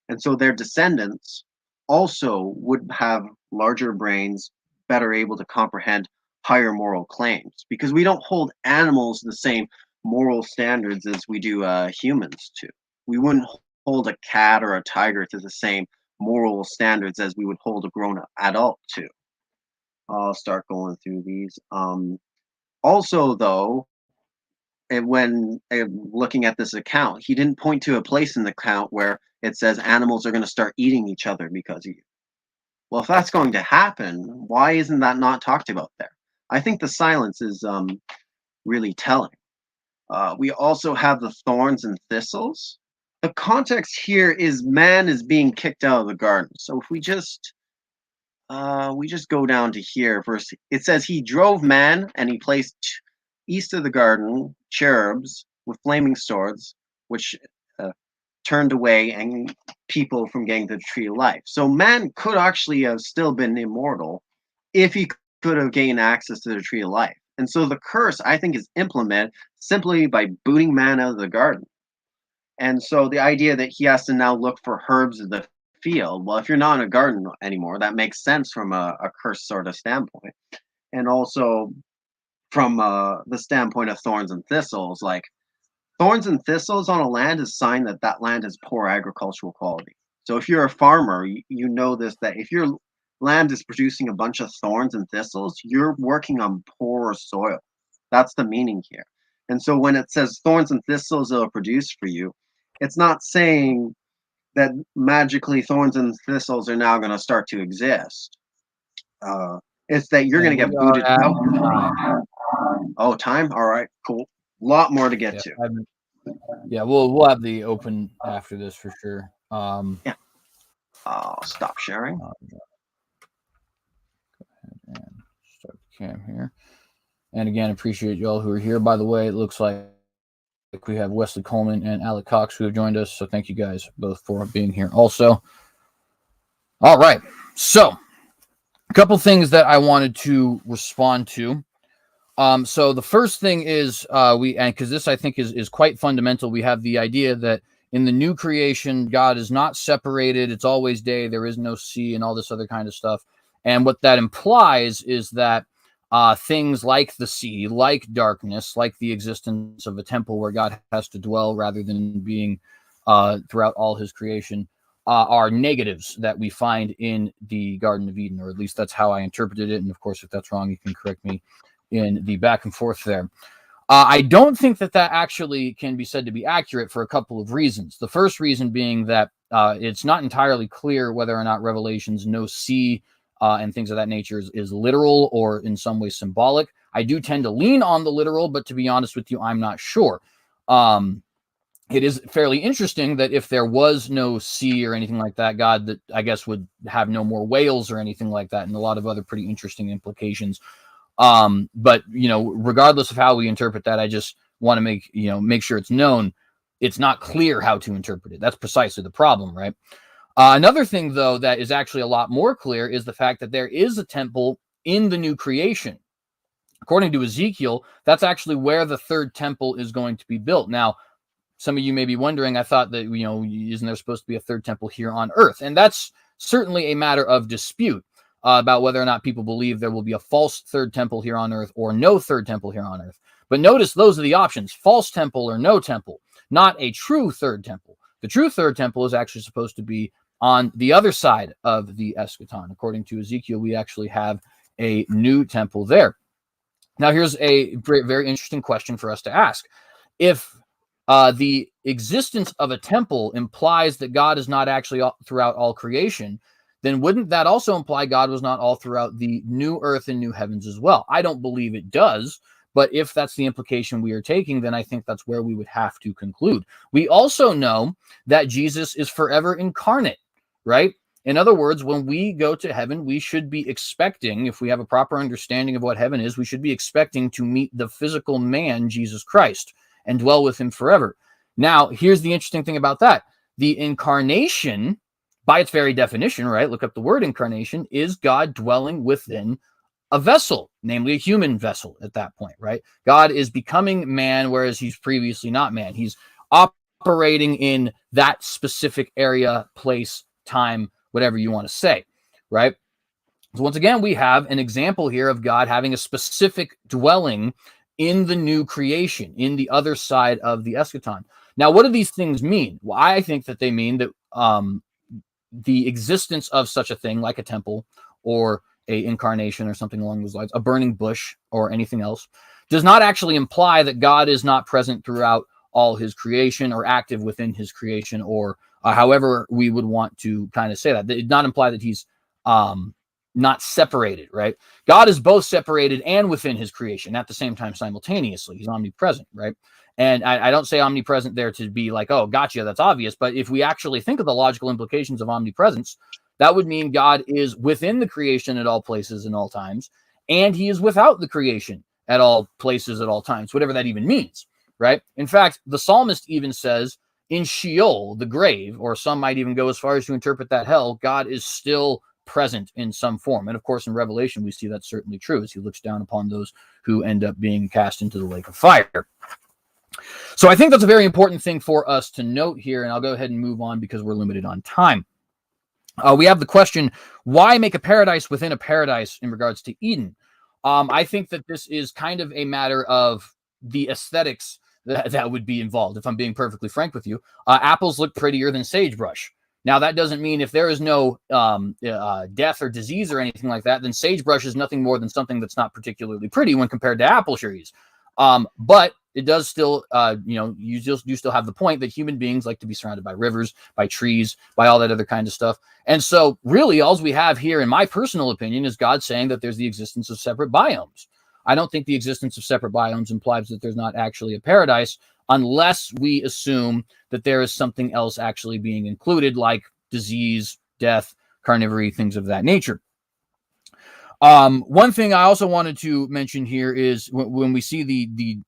And so their descendants also would have larger brains, better able to comprehend higher moral claims, because we don't hold animals the same moral standards as we do humans to. We wouldn't hold a cat or a tiger to the same moral standards as we would hold a grown adult to. I'll start going through these. Also, though, and when looking at this account, he didn't point to a place in the account where it says animals are going to start eating each other because of you. Well, if that's going to happen, why isn't that not talked about there? I think the silence is really telling. We also have the thorns and thistles. The context here is man is being kicked out of the garden. So if we just go down to here first. It says he drove man and he placed east of the garden cherubs with flaming swords, which turned away and people from getting to the tree of life. So man could actually have still been immortal if he could have gained access to the tree of life. And so the curse, I think, is implemented simply by booting man out of the garden. And so the idea that he has to now look for herbs of the field, well, if you're not in a garden anymore, that makes sense from a curse sort of standpoint. And also from the standpoint of thorns and thistles, like thorns and thistles on a land is a sign that that land has poor agricultural quality. So if you're a farmer, you know this, that if your land is producing a bunch of thorns and thistles, you're working on poor soil. That's the meaning here. And so when it says thorns and thistles will produce for you, it's not saying that magically thorns and thistles are now going to start to exist. Uh, it's that you're going And to we get are booted at time. out. Oh, time? All right, cool. A lot more to get Yeah, to. yeah, we'll have the open after this for sure. Yeah, I'll stop sharing. And start the cam here. And again, appreciate y'all who are here. By the way, it looks like we have Wesley Coleman and Alec Cox who have joined us. So thank you guys both for being here also. All right. So a couple things that I wanted to respond to. So the first thing is and because this I think is quite fundamental. We have the idea that in the new creation, God is not separated. It's always day. There is no sea and all this other kind of stuff. And what that implies is that things like the sea, like darkness, like the existence of a temple where God has to dwell rather than being throughout all his creation, are negatives that we find in the Garden of Eden, or at least that's how I interpreted it. And of course, if that's wrong, you can correct me in the back and forth there. I don't think that actually can be said to be accurate for a couple of reasons. The first reason being that it's not entirely clear whether or not Revelation's no sea and things of that nature is literal or in some way symbolic. I do tend to lean on the literal, but to be honest with you, I'm not sure. It is fairly interesting that if there was no sea or anything like that, God, that I guess would have no more whales or anything like that, and a lot of other pretty interesting implications. But regardless of how we interpret that, I just want to make sure it's known. It's not clear how to interpret it. That's precisely the problem, right? Another thing, though, that is actually a lot more clear is the fact that there is a temple in the new creation. According to Ezekiel, that's actually where the third temple is going to be built. Now, some of you may be wondering, I thought that, isn't there supposed to be a third temple here on earth? And that's certainly a matter of dispute about whether or not people believe there will be a false third temple here on earth or no third temple here on earth. But notice those are the options: false temple or no temple, not a true third temple. The true third temple is actually supposed to be on the other side of the eschaton. According to Ezekiel, we actually have a new temple there. Now, here's a very interesting question for us to ask. If the existence of a temple implies that God is not actually all throughout all creation, then wouldn't that also imply God was not all throughout the new earth and new heavens as well? I don't believe it does, but if that's the implication we are taking, then I think that's where we would have to conclude. We also know that Jesus is forever incarnate, right? In other words, when we go to heaven, we should be expecting, if we have a proper understanding of what heaven is, we should be expecting to meet the physical man, Jesus Christ, and dwell with him forever. Now, here's the interesting thing about that. The incarnation, by its very definition, right? Look up the word incarnation, is God dwelling within a vessel, namely a human vessel at that point, right? God is becoming man, whereas he's previously not man. He's operating in that specific area, place, time, whatever you want to say, right? So once again, we have an example here of God having a specific dwelling in the new creation, in the other side of the eschaton. Now, what do these things mean? Well, I think that they mean that the existence of such a thing, like a temple or a incarnation or something along those lines, a burning bush or anything else, does not actually imply that God is not present throughout all his creation or active within his creation, or however we would want to kind of say that. It does not imply that he's not separated, right? God is both separated and within his creation at the same time simultaneously. He's omnipresent, right? And I don't say omnipresent there to be like, oh, gotcha, that's obvious. But if we actually think of the logical implications of omnipresence, that would mean God is within the creation at all places and all times, and he is without the creation at all places at all times, whatever that even means, right? In fact, the psalmist even says in Sheol, the grave, or some might even go as far as to interpret that hell, God is still present in some form. And of course, in Revelation, we see that's certainly true as he looks down upon those who end up being cast into the lake of fire. So I think that's a very important thing for us to note here, and I'll go ahead and move on because we're limited on time. We have the question, why make a paradise within a paradise in regards to Eden? I think that this is kind of a matter of the aesthetics that would be involved, if I'm being perfectly frank with you. Apples look prettier than sagebrush. Now, that doesn't mean if there is no death or disease or anything like that, then sagebrush is nothing more than something that's not particularly pretty when compared to apple trees. But it does still, you still have the point that human beings like to be surrounded by rivers, by trees, by all that other kind of stuff. And so really all we have here, in my personal opinion, is God saying that there's the existence of separate biomes. I don't think the existence of separate biomes implies that there's not actually a paradise, unless we assume that there is something else actually being included, like disease, death, carnivory, things of that nature. One thing I also wanted to mention here is when we see the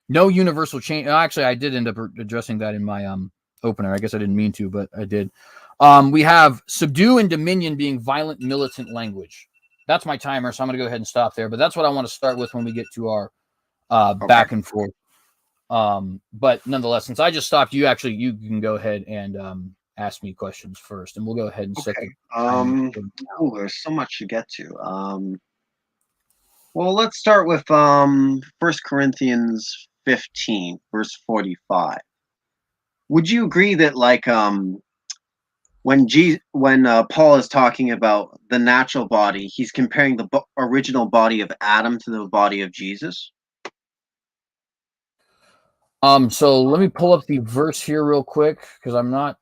no universal change. Actually, I did end up addressing that in my opener. I guess I didn't mean to, but I did. We have subdue and dominion being violent militant language. That's my timer, so I'm going to go ahead and stop there. But that's what I want to start with when we get to our back and forth. But nonetheless, since I just stopped, you can go ahead and ask me questions first, and we'll go ahead and set Okay. the timer. Oh, there's so much to get to. Well, let's start with 1 Corinthians 15, verse 45. Would you agree that like when Paul is talking about the natural body, he's comparing the original body of Adam to the body of Jesus? So let me pull up the verse here real quick because I'm not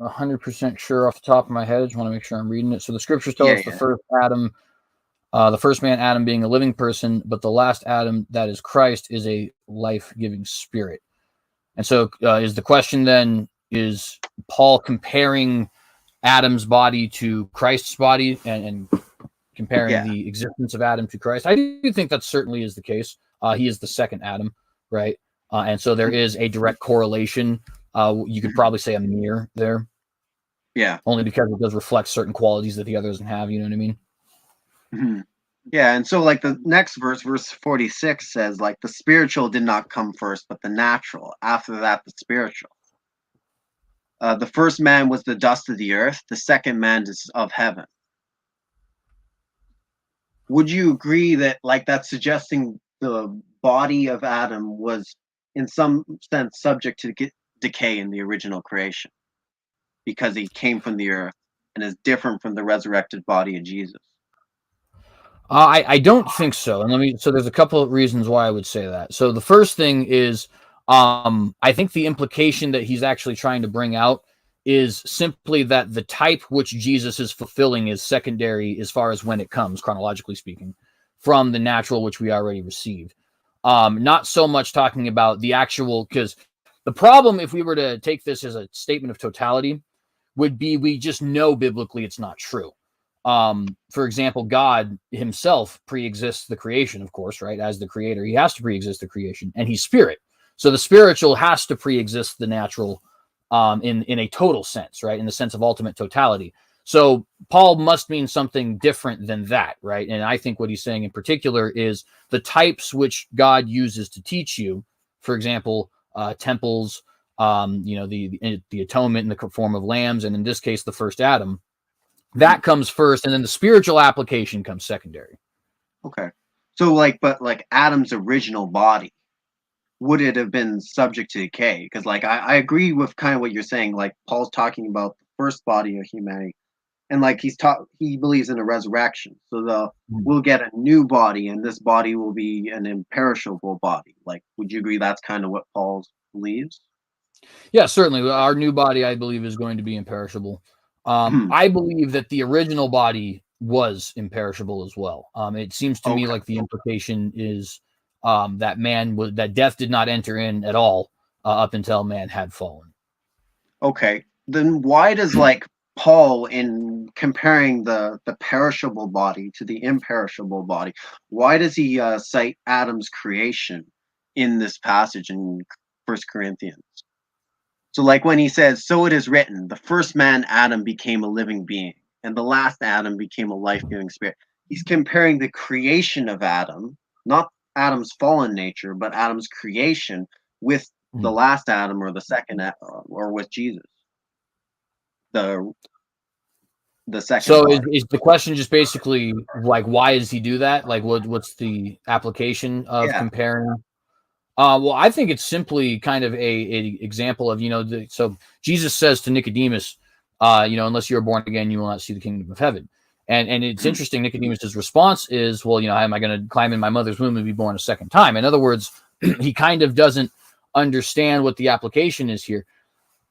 100% sure off the top of my head. I just want to make sure I'm reading it. So the scriptures tell Yeah, us yeah, the first man Adam being a living person, but the last Adam, that is Christ, is a life-giving spirit. And so is the question then, is Paul comparing Adam's body to Christ's body and comparing yeah. the existence of Adam to Christ? I do think that certainly is the case. He is the second Adam, right? And so there is a direct correlation. You could Mhm. probably say a mirror there, Yeah. only because it does reflect certain qualities that the other doesn't have. You know what I mean? Mhm. Yeah, and so like the next verse, verse 46 says like the spiritual did not come first, but the natural. After that, the spiritual. The first man was the dust of the earth. The second man is of heaven. Would you agree that like that's suggesting the body of Adam was in some sense subject to decay in the original creation because he came from the earth and is different from the resurrected body of Jesus? I don't think so. And so there's a couple of reasons why I would say that. So the first thing is, I think the implication that he's actually trying to bring out is simply that the type which Jesus is fulfilling is secondary as far as when it comes, chronologically speaking, from the natural which we already received. Not so much talking about the actual, because the problem, if we were to take this as a statement of totality, would be we just know biblically it's not true. For example, God himself pre-exists the creation, of course, right? As the creator, he has to pre-exist the creation, and he's spirit. So the spiritual has to pre-exist the natural in a total sense, right? In the sense of ultimate totality. So Paul must mean something different than that, right? And I think what he's saying in particular is the types which God uses to teach you, for example, temples, the atonement in the form of lambs, and in this case, the first Adam, Mhm. that comes first, and then the spiritual application comes secondary. Okay. So like but like Adam's original body, would it have been subject to decay? Because like I agree with kind of what you're saying. Like Paul's talking about the first body of humanity, and like he believes in a resurrection. So the we'll get a new body, and this body will be an imperishable body. Like, would you agree that's kind of what Paul believes? Yeah, certainly. Our new body, I believe, is going to be imperishable. I believe that the original body was imperishable as well. It seems to me Okay. like the implication is that death did not enter in at all up until man had fallen. Okay. Then why does like Paul in comparing the perishable body to the imperishable body, why does he cite Adam's creation in this passage in First Corinthians? So like when he says, "So it is written, the first man Adam became a living being, and the last Adam became a life-giving spirit." He's comparing the creation of Adam, not Adam's fallen nature, but Adam's creation with the Mhm. last Adam or the second or with Jesus, the the second So body. is the question just basically like why does he do that? Like what's the application of Yeah. comparing? Well, I think it's simply kind of a example of, so Jesus says to Nicodemus, unless you're born again, you will not see the kingdom of heaven. And it's Mhm. interesting. Nicodemus's response is, well, am I going to climb in my mother's womb and be born a second time? In other words, he kind of doesn't understand what the application is here.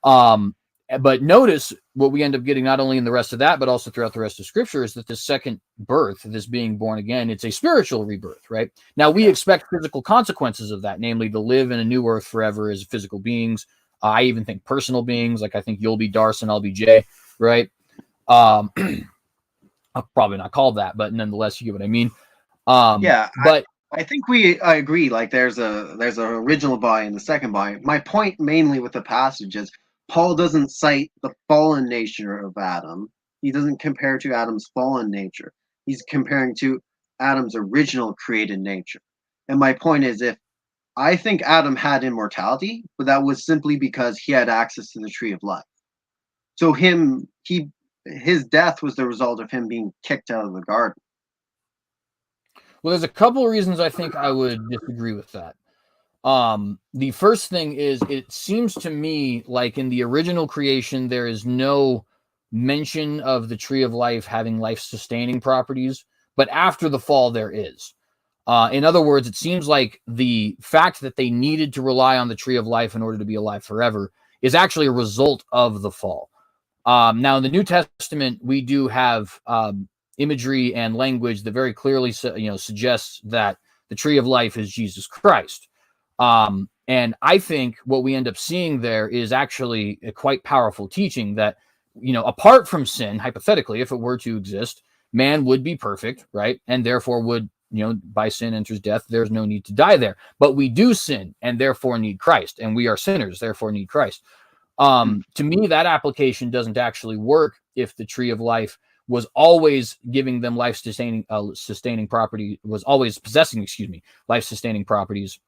Um, but notice what we end up getting not only in the rest of that, but also throughout the rest of Scripture is that this second birth, this being born again, it's a spiritual rebirth, right? Now we Yeah. expect physical consequences of that, namely to live in a new earth forever as physical beings. I even think personal beings, like I think you'll be Darce and I'll be Jay, right? Um, I'll probably not call that, but nonetheless, you get what I mean. Yeah. But I think I agree. Like there's a original body and the second body. My point mainly with the passage is Paul doesn't cite the fallen nature of Adam. He doesn't compare to Adam's fallen nature. He's comparing to Adam's original created nature. And my point is if I think Adam had immortality, but that was simply because he had access to the tree of life. So his death was the result of him being kicked out of the garden. Well, there's a couple of reasons I think I would disagree with that. The first thing is, it seems to me like in the original creation, there is no mention of the tree of life having life-sustaining properties, but after the fall, there is. In other words, it seems like the fact that they needed to rely on the tree of life in order to be alive forever is actually a result of the fall. Now, in the New Testament, we do have imagery and language that very clearly, suggests that the tree of life is Jesus Christ. And I think what we end up seeing there is actually a quite powerful teaching that, apart from sin, hypothetically, if it were to exist, man would be perfect, right? And therefore would, by sin enters death. There's no need to die there. But we do sin and therefore need Christ. And we are sinners, therefore need Christ. To me, that application doesn't actually work if the tree of life was always giving them life-sustaining property, was always possessing, life-sustaining properties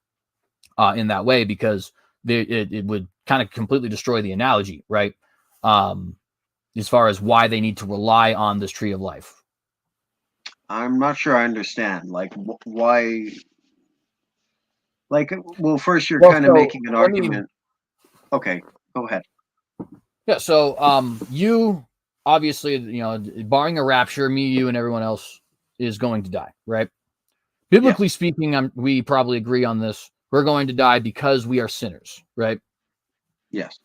in that way, because it would kind of completely destroy the analogy, right? As far as why they need to rely on this tree of life. I'm not sure I understand. Like, why? Like, well, first you're kind of making an argument. Okay, go ahead. Yeah. So, you obviously, barring a rapture, me, you, and everyone else is going to die, right? Biblically speaking, we probably agree on this. We're going to die because we are sinners, right? Yes.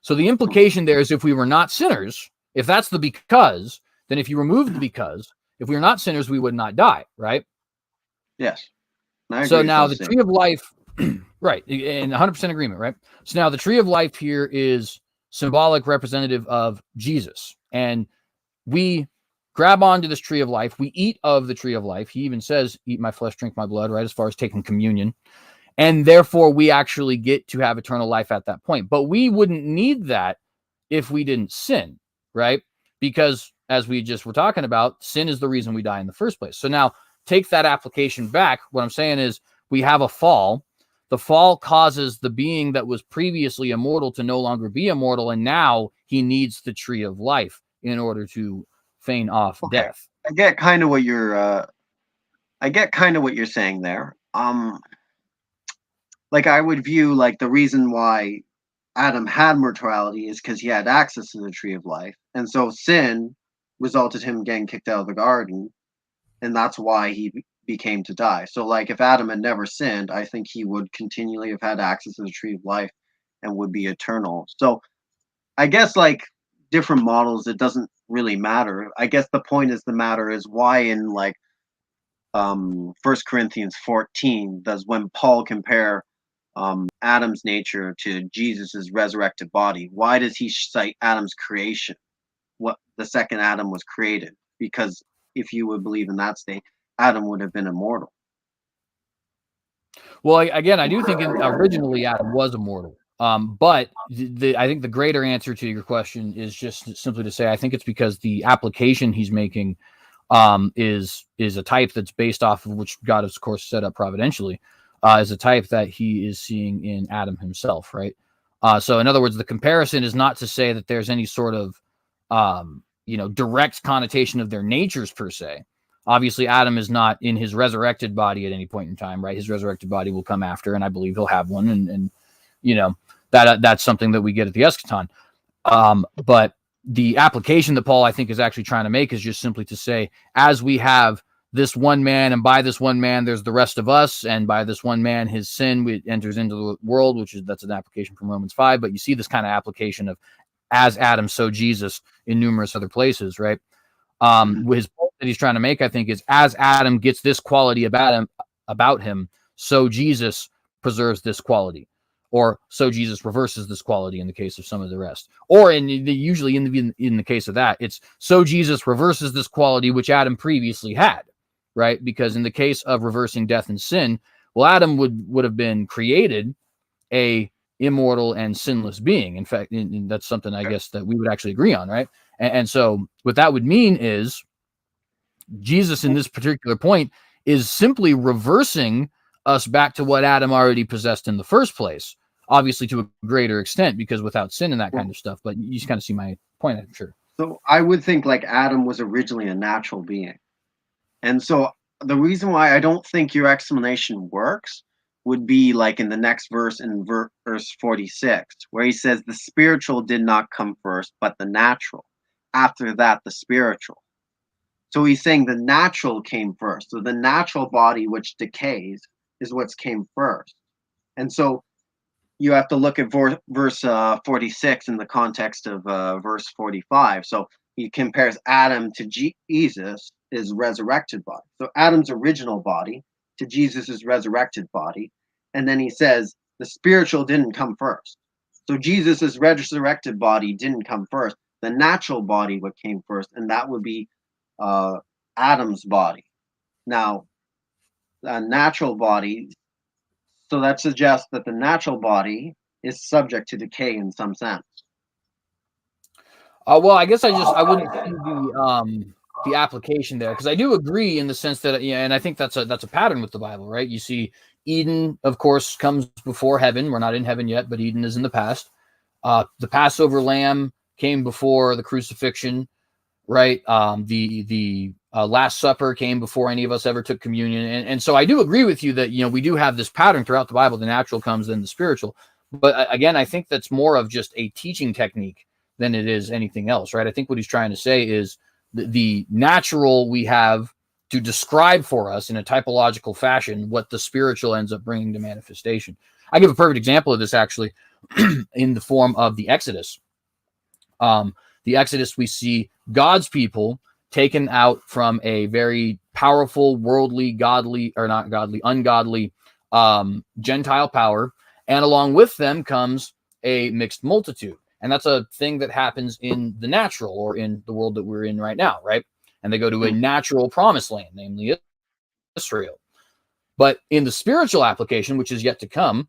So the implication there is, if we were not sinners, if that's the because, then if you remove the because, if we were not sinners, we would not die, right? Yes. So now the tree of life, right, in 100% agreement, right? So now the tree of life here is symbolic, representative of Jesus. And we grab onto this tree of life. We eat of the tree of life. He even says, eat my flesh, drink my blood, right? As far as taking communion. And therefore, we actually get to have eternal life at that point. But we wouldn't need that if we didn't sin, right? Because as we just were talking about, sin is the reason we die in the first place. So now take that application back. What I'm saying is, we have a fall. The fall causes the being that was previously immortal to no longer be immortal. And now he needs the tree of life in order to feign off death. I get kind of what you're saying there. Like, I would view, like, the reason why Adam had mortality is because he had access to the tree of life. And so sin resulted him getting kicked out of the garden, and that's why he became to die. So, like, if Adam had never sinned, I think he would continually have had access to the tree of life and would be eternal. So I guess, like, different models, it doesn't really matter. I guess the point is, the matter is why in, like, 1 Corinthians 14 does, when Paul compare Adam's nature to Jesus's resurrected body, why does he cite Adam's creation? What the second Adam was created? Because if you would believe in that state, Adam would have been immortal. Well, again, I do think originally Adam was immortal. But I think the greater answer to your question is just simply to say, I think it's because the application he's making is a type that's based off of which God, of course, set up providentially, is a type that he is seeing in Adam himself, right? So in other words, the comparison is not to say that there's any sort of direct connotation of their natures per se. Obviously, Adam is not in his resurrected body at any point in time, right? His resurrected body will come after, and I believe he'll have one, and that's something that we get at the eschaton. But the application that Paul, I think, is actually trying to make is just simply to say, as we have this one man, and by this one man, there's the rest of us, and by this one man, his sin enters into the world, that's an application from Romans 5. But you see this kind of application of as Adam, so Jesus in numerous other places, right? His point that he's trying to make, I think, is as Adam gets this quality about him, so Jesus preserves this quality, or so Jesus reverses this quality in the case of some of the rest, or usually in the case of that, it's so Jesus reverses this quality which Adam previously had, right? Because in the case of reversing death and sin, well, Adam would have been created a immortal and sinless being. In fact, and that's something I guess that we would actually agree on, right? And so what that would mean is Jesus in this particular point is simply reversing us back to what Adam already possessed in the first place, obviously to a greater extent because without sin and that kind of stuff. But you kind of see my point, I'm sure. So I would think like Adam was originally a natural being. And so the reason why I don't think your explanation works would be like in the next verse, in verse 46, where he says, the spiritual did not come first, but the natural. After that, the spiritual. So he's saying the natural came first. So the natural body, which decays, is what's came first. And so you have to look at verse 46 in the context of verse 45. So he compares Adam to Jesus, his resurrected body. So Adam's original body to Jesus's resurrected body. And then he says the spiritual didn't come first. So Jesus's resurrected body didn't come first. The natural body what came first, and that would be Adam's body. Now, a natural body, so that suggests that the natural body is subject to decay in some sense. Well, I guess I wouldn't see the application there because I do agree in the sense that and I think that's a pattern with the Bible, right? You see, Eden, of course, comes before heaven. We're not in heaven yet, but Eden is in the past. The Passover lamb came before the crucifixion, right? The Last Supper came before any of us ever took communion, and so I do agree with you that we do have this pattern throughout the Bible. The natural comes, then the spiritual. But again, I think that's more of just a teaching technique than it is anything else, right? I think what he's trying to say is the natural we have to describe for us in a typological fashion what the spiritual ends up bringing to manifestation. I give a perfect example of this actually in the form of the Exodus. The Exodus, we see God's people taken out from a very powerful, worldly, godly, or not godly, ungodly Gentile power. And along with them comes a mixed multitude. And that's a thing that happens in the natural or in the world that we're in right now, right? And they go to a natural promised land, namely Israel. But in the spiritual application, which is yet to come,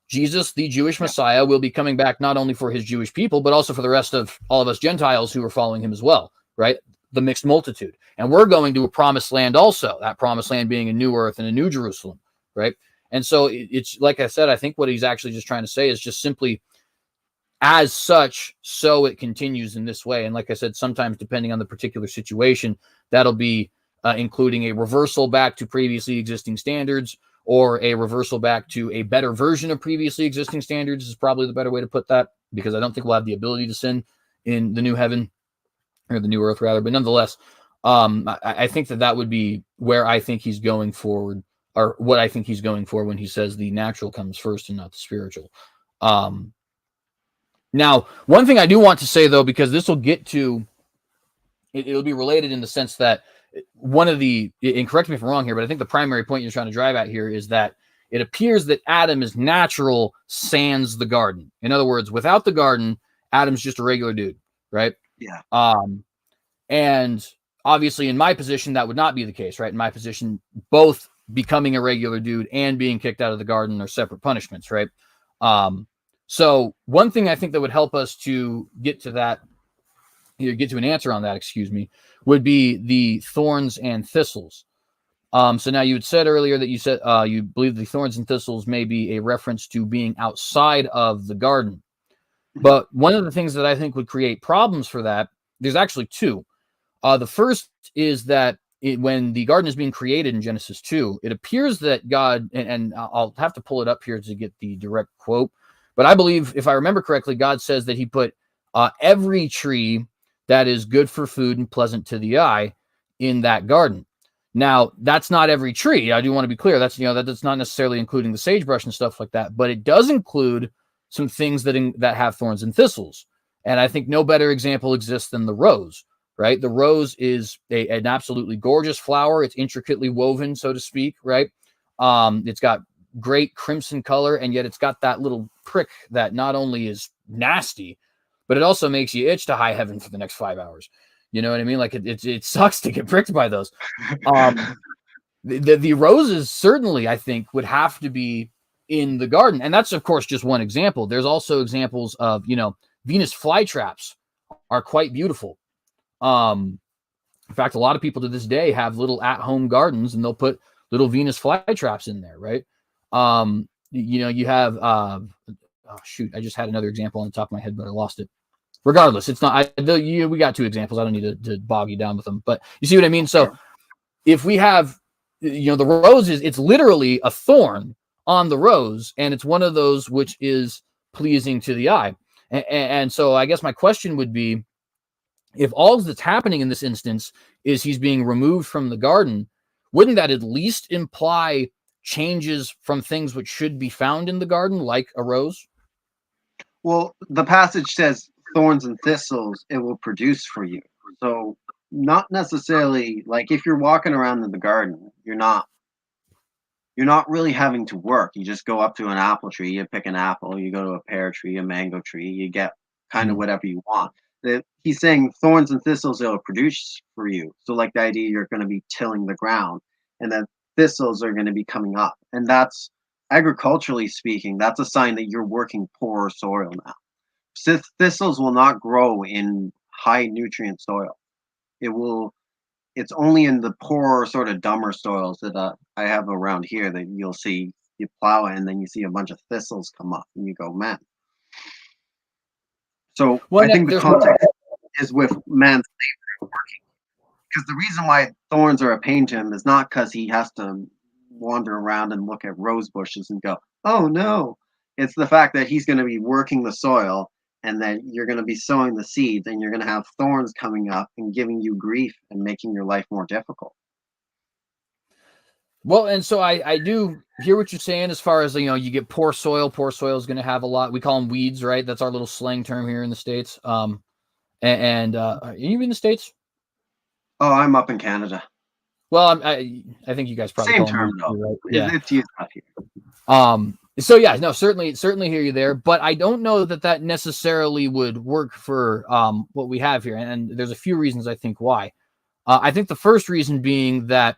Jesus, the Jewish Messiah, will be coming back not only for his Jewish people, but also for the rest of all of us Gentiles who are following him as well, right? The mixed multitude. And we're going to a promised land also, that promised land being a new earth and a new Jerusalem, right? And so it's like I said, I think what he's actually just trying to say is just simply as such, so it continues in this way. And like I said, sometimes depending on the particular situation, that'll be including a reversal back to previously existing standards or a reversal back to a better version of previously existing standards is probably the better way to put that, because I don't think we'll have the ability to sin in the new heaven or the new earth rather. But nonetheless, I think that would be where I think he's going forward, or what I think he's going for when he says the natural comes first and not the spiritual. Now, one thing I do want to say, though, because this will get to, it'll be related in the sense that one of the, and correct me if I'm wrong here, but I think the primary point you're trying to drive at here is that it appears that Adam is natural sans the garden. In other words, without the garden, Adam's just a regular dude, right? Yeah. And obviously in my position, that would not be the case, right? In my position, both becoming a regular dude and being kicked out of the garden are separate punishments, right? So one thing I think that would help us to get to that, get to an answer on that, would be the thorns and thistles. So now you had said earlier that you said you believe the thorns and thistles may be a reference to being outside of the garden. But one of the things that I think would create problems for that, there's actually two. The first is that when the garden is being created in Genesis 2, it appears that God, and I'll have to pull it up here to get the direct quote, but I believe, if I remember correctly, God says that he put every tree that is good for food and pleasant to the eye in that garden. Now, that's not every tree. I do want to be clear. That's not necessarily including the sagebrush and stuff like that, but it does include some things that have thorns and thistles. And I think no better example exists than the rose, right? The rose is an absolutely gorgeous flower. It's intricately woven, so to speak, right? It's got great crimson color, and yet it's got that little prick that not only is nasty, but it also makes you itch to high heaven for the next 5 hours. You know what I mean? Like it sucks to get pricked by those. The roses certainly, I think, would have to be in the garden. And that's, of course, just one example. There's also examples of, Venus flytraps are quite beautiful. In fact, a lot of people to this day have little at-home gardens, and they'll put little Venus flytraps in there, right? You have oh shoot, I just had another example on the top of my head, but I lost it. Regardless, it's not. We got 2 examples. I don't need to bog you down with them, but you see what I mean. So if we have, the rose it's literally a thorn on the rose, and it's one of those which is pleasing to the eye. And so I guess my question would be, if all that's happening in this instance is he's being removed from the garden, wouldn't that at least imply changes from things which should be found in the garden, like a rose? Well, the passage says thorns and thistles it will produce for you. So not necessarily like if you're walking around in the garden, you're not really having to work. You just go up to an apple tree, you pick an apple, you go to a pear tree, a mango tree, you get kind of whatever you want. He's saying thorns and thistles it'll produce for you. So like the idea you're going to be tilling the ground, and then thistles are going to be coming up. And that's agriculturally speaking, that's a sign that you're working poor soil now. Thistles will not grow in high nutrient soil. It will it's only in the poorer, sort of dumber soils that I have around here that you'll see you plow it and then you see a bunch of thistles come up and you go, man. So Well, I think the there's context is with man's labor working. Because the reason why thorns are a pain to him is not because he has to wander around and look at rose bushes and go, oh no. It's the fact that he's going to be working the soil and that you're going to be sowing the seeds and you're going to have thorns coming up and giving you grief and making your life more difficult. Well, and so I do hear what you're saying as far as, you get poor soil. Poor soil is going to have a lot. We call them weeds, right? That's our little slang term here in the States. Are you in the States? Oh, I'm up in Canada. Well, I think you guys probably Same call them term weeds though. too, right? Yeah. It's used up here. So yeah, no, certainly hear you there, but I don't know that necessarily would work for what we have here, and there's a few reasons I think why. I think the first reason being that,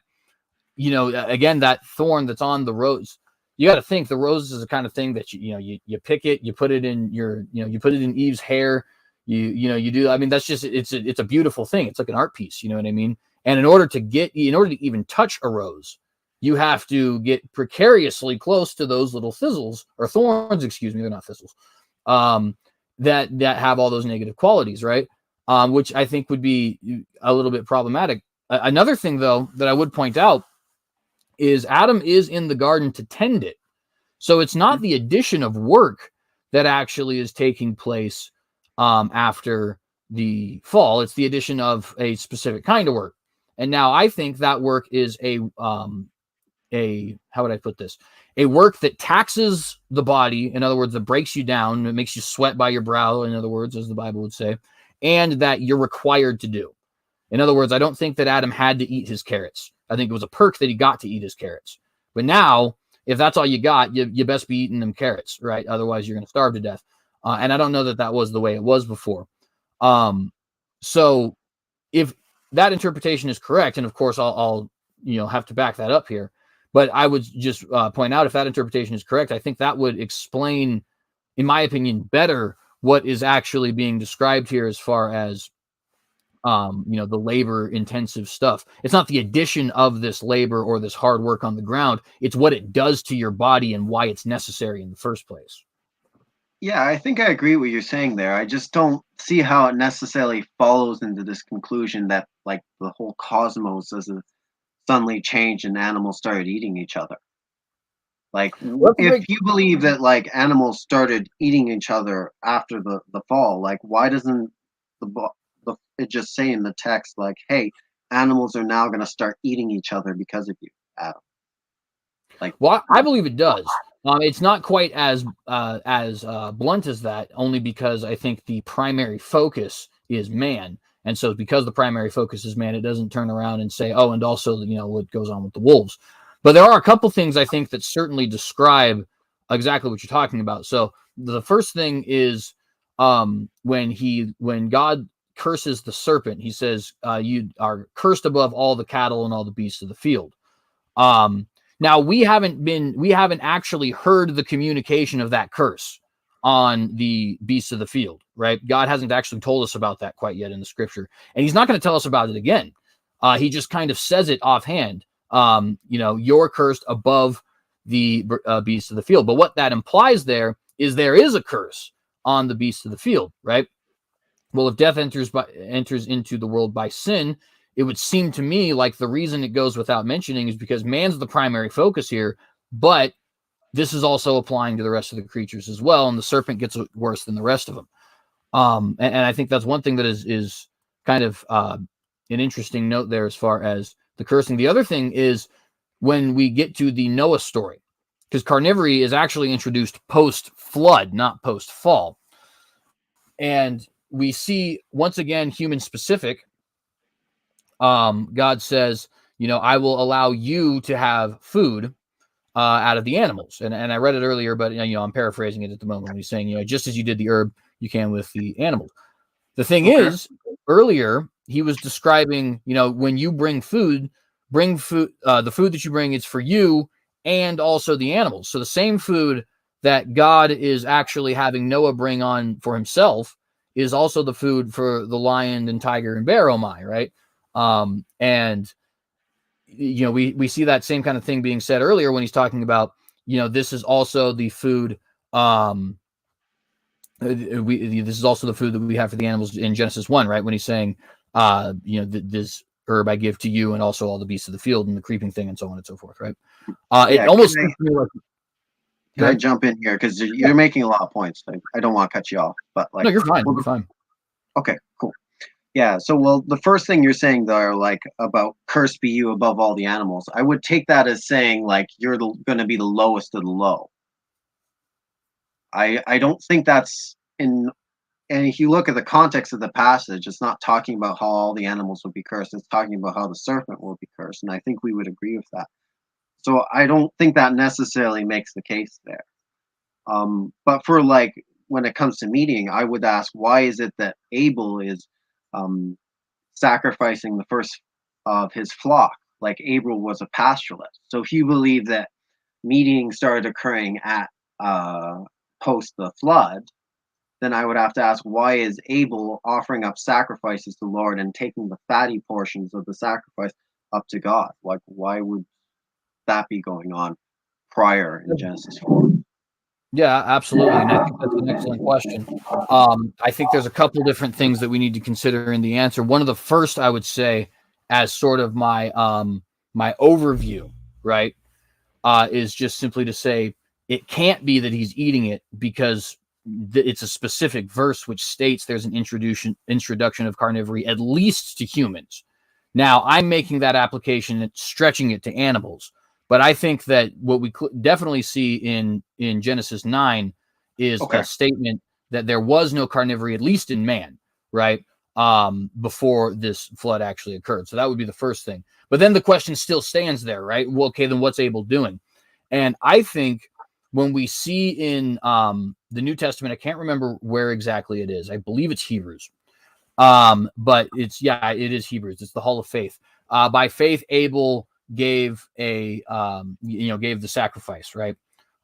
again, that thorn that's on the rose, you got to think the rose is the kind of thing that you pick it, you put it in you put it in Eve's hair, you do. I mean, that's just it's a beautiful thing. It's like an art piece, you know what I mean? And in order to even touch a rose, you have to get precariously close to those little thorns, excuse me, they're not thistles, that have all those negative qualities, right? Which I think would be a little bit problematic. Another thing, though, that I would point out is Adam is in the garden to tend it. So it's not the addition of work that actually is taking place after the fall. It's the addition of a specific kind of work. And now I think that work is how would I put this? A work that taxes the body. In other words, that breaks you down. It makes you sweat by your brow, in other words, as the Bible would say, and that you're required to do. In other words, I don't think that Adam had to eat his carrots. I think it was a perk that he got to eat his carrots. But now, if that's all you got, you best be eating them carrots, right? Otherwise, you're going to starve to death. And I don't know that was the way it was before. So if that interpretation is correct, and of course I'll have to back that up here, but I would just point out, if that interpretation is correct, I think that would explain, in my opinion, better what is actually being described here as far as the labor intensive stuff. It's not the addition of this labor or this hard work on the ground. It's what it does to your body and why it's necessary in the first place. Yeah, I think I agree with what you're saying there. I just don't see how it necessarily follows into this conclusion that like the whole cosmos has suddenly changed and animals started eating each other. Like if you believe that like animals started eating each other after the fall, like why doesn't it just say in the text like, hey, animals are now going to start eating each other because of you, Adam? Like, well, I believe it does. It's not quite as blunt as that, only because I think the primary focus is man. And so because the primary focus is man, it doesn't turn around and say, oh, and also, what goes on with the wolves. But there are a couple things I think that certainly describe exactly what you're talking about. So the first thing is when God curses the serpent, he says, you are cursed above all the cattle and all the beasts of the field. Now we haven't actually heard the communication of that curse on the beasts of the field, right? God hasn't actually told us about that quite yet in the scripture. And he's not going to tell us about it again. He just kind of says it offhand. You're cursed above the beasts of the field. But what that implies there is there is a curse on the beasts of the field, right? Well, if death enters into the world by sin, it would seem to me like the reason it goes without mentioning is because man's the primary focus here, but this is also applying to the rest of the creatures as well, and the serpent gets worse than the rest of them. And I think that's one thing that is kind of an interesting note there as far as the cursing. The other thing is when we get to the Noah story, because carnivory is actually introduced post-flood, not post-fall. And we see, once again, human-specific. God says, I will allow you to have food out of the animals. And I read it earlier, but I'm paraphrasing it at the moment when he's saying, just as you did the herb, you can with the animals. The thing is, earlier he was describing, when you bring food, the food that you bring is for you and also the animals. So the same food that God is actually having Noah bring on for himself is also the food for the lion and tiger and bear, oh my, right? And we see that same kind of thing being said earlier when he's talking about, this is also the food. This is also the food that we have for the animals in Genesis 1, right? When he's saying, this herb I give to you and also all the beasts of the field and the creeping thing and so on and so forth, right? It almost seems to me like. Can I jump in here? Because you're making a lot of points. I don't want to cut you off, but no, you're fine. You're fine. Okay, cool. Yeah. So, the first thing you're saying there, like about curse be you above all the animals, I would take that as saying like you're going to be the lowest of the low. I don't think that's in. And if you look at the context of the passage, it's not talking about how all the animals will be cursed. It's talking about how the serpent will be cursed, and I think we would agree with that. So I don't think that necessarily makes the case there. But for like when it comes to meeting, I would ask, why is it that Abel is sacrificing the first of his flock? Like Abel was a pastoralist. So if you believe that meeting started occurring at post the flood, then I would have to ask, why is Abel offering up sacrifices to the Lord and taking the fatty portions of the sacrifice up to God? Like, why would that be going on prior in Genesis 4? Yeah, absolutely. And I think that's an excellent question. I think there's a couple different things that we need to consider in the answer. One of the first, I would say, as sort of my my overview, right, is just simply to say it can't be that he's eating it because it's a specific verse which states there's an introduction of carnivory, at least to humans. Now, I'm making that application and stretching it to animals. But I think that what we definitely see in Genesis 9 is a statement that there was no carnivory, at least in man, right, before this flood actually occurred. So that would be the first thing. But then the question still stands there, right? Well, okay, then what's Abel doing? And I think when we see in the New Testament, I can't remember where exactly it is. I believe it's Hebrews. But it is Hebrews. It's the Hall of Faith. By faith, Abel gave gave the sacrifice, right?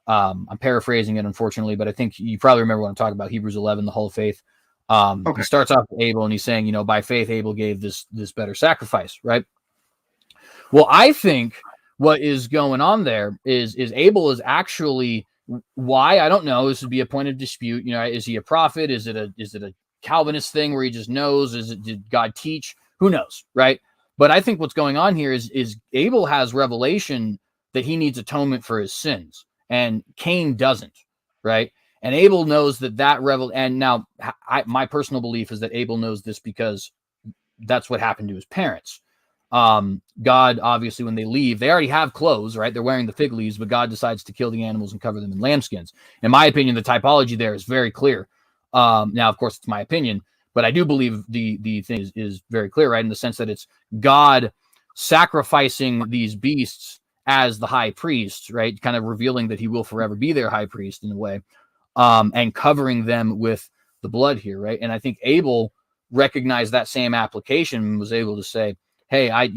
I'm paraphrasing it, unfortunately, but I think you probably remember what I'm talking about. Hebrews 11, the Hall of Faith. He starts off with Abel, and he's saying, by faith, Abel gave this better sacrifice, right? Well, I think what is going on there is Abel is actually, why, I don't know. This would be a point of dispute. Is he a prophet? Is it a Calvinist thing where he just knows? Did God teach? Who knows, right? But I think what's going on here is Abel has revelation that he needs atonement for his sins, and Cain doesn't, right? And Abel knows that and now my personal belief is that Abel knows this because that's what happened to his parents. God, obviously, when they leave, they already have clothes, right? They're wearing the fig leaves, but God decides to kill the animals and cover them in lambskins. In my opinion, the typology there is very clear. Now, of course, it's my opinion, but I do believe the thing is very clear, right? In the sense that it's God sacrificing these beasts as the high priest, right? Kind of revealing that he will forever be their high priest in a way, and covering them with the blood here, right? And I think Abel recognized that same application and was able to say, hey, I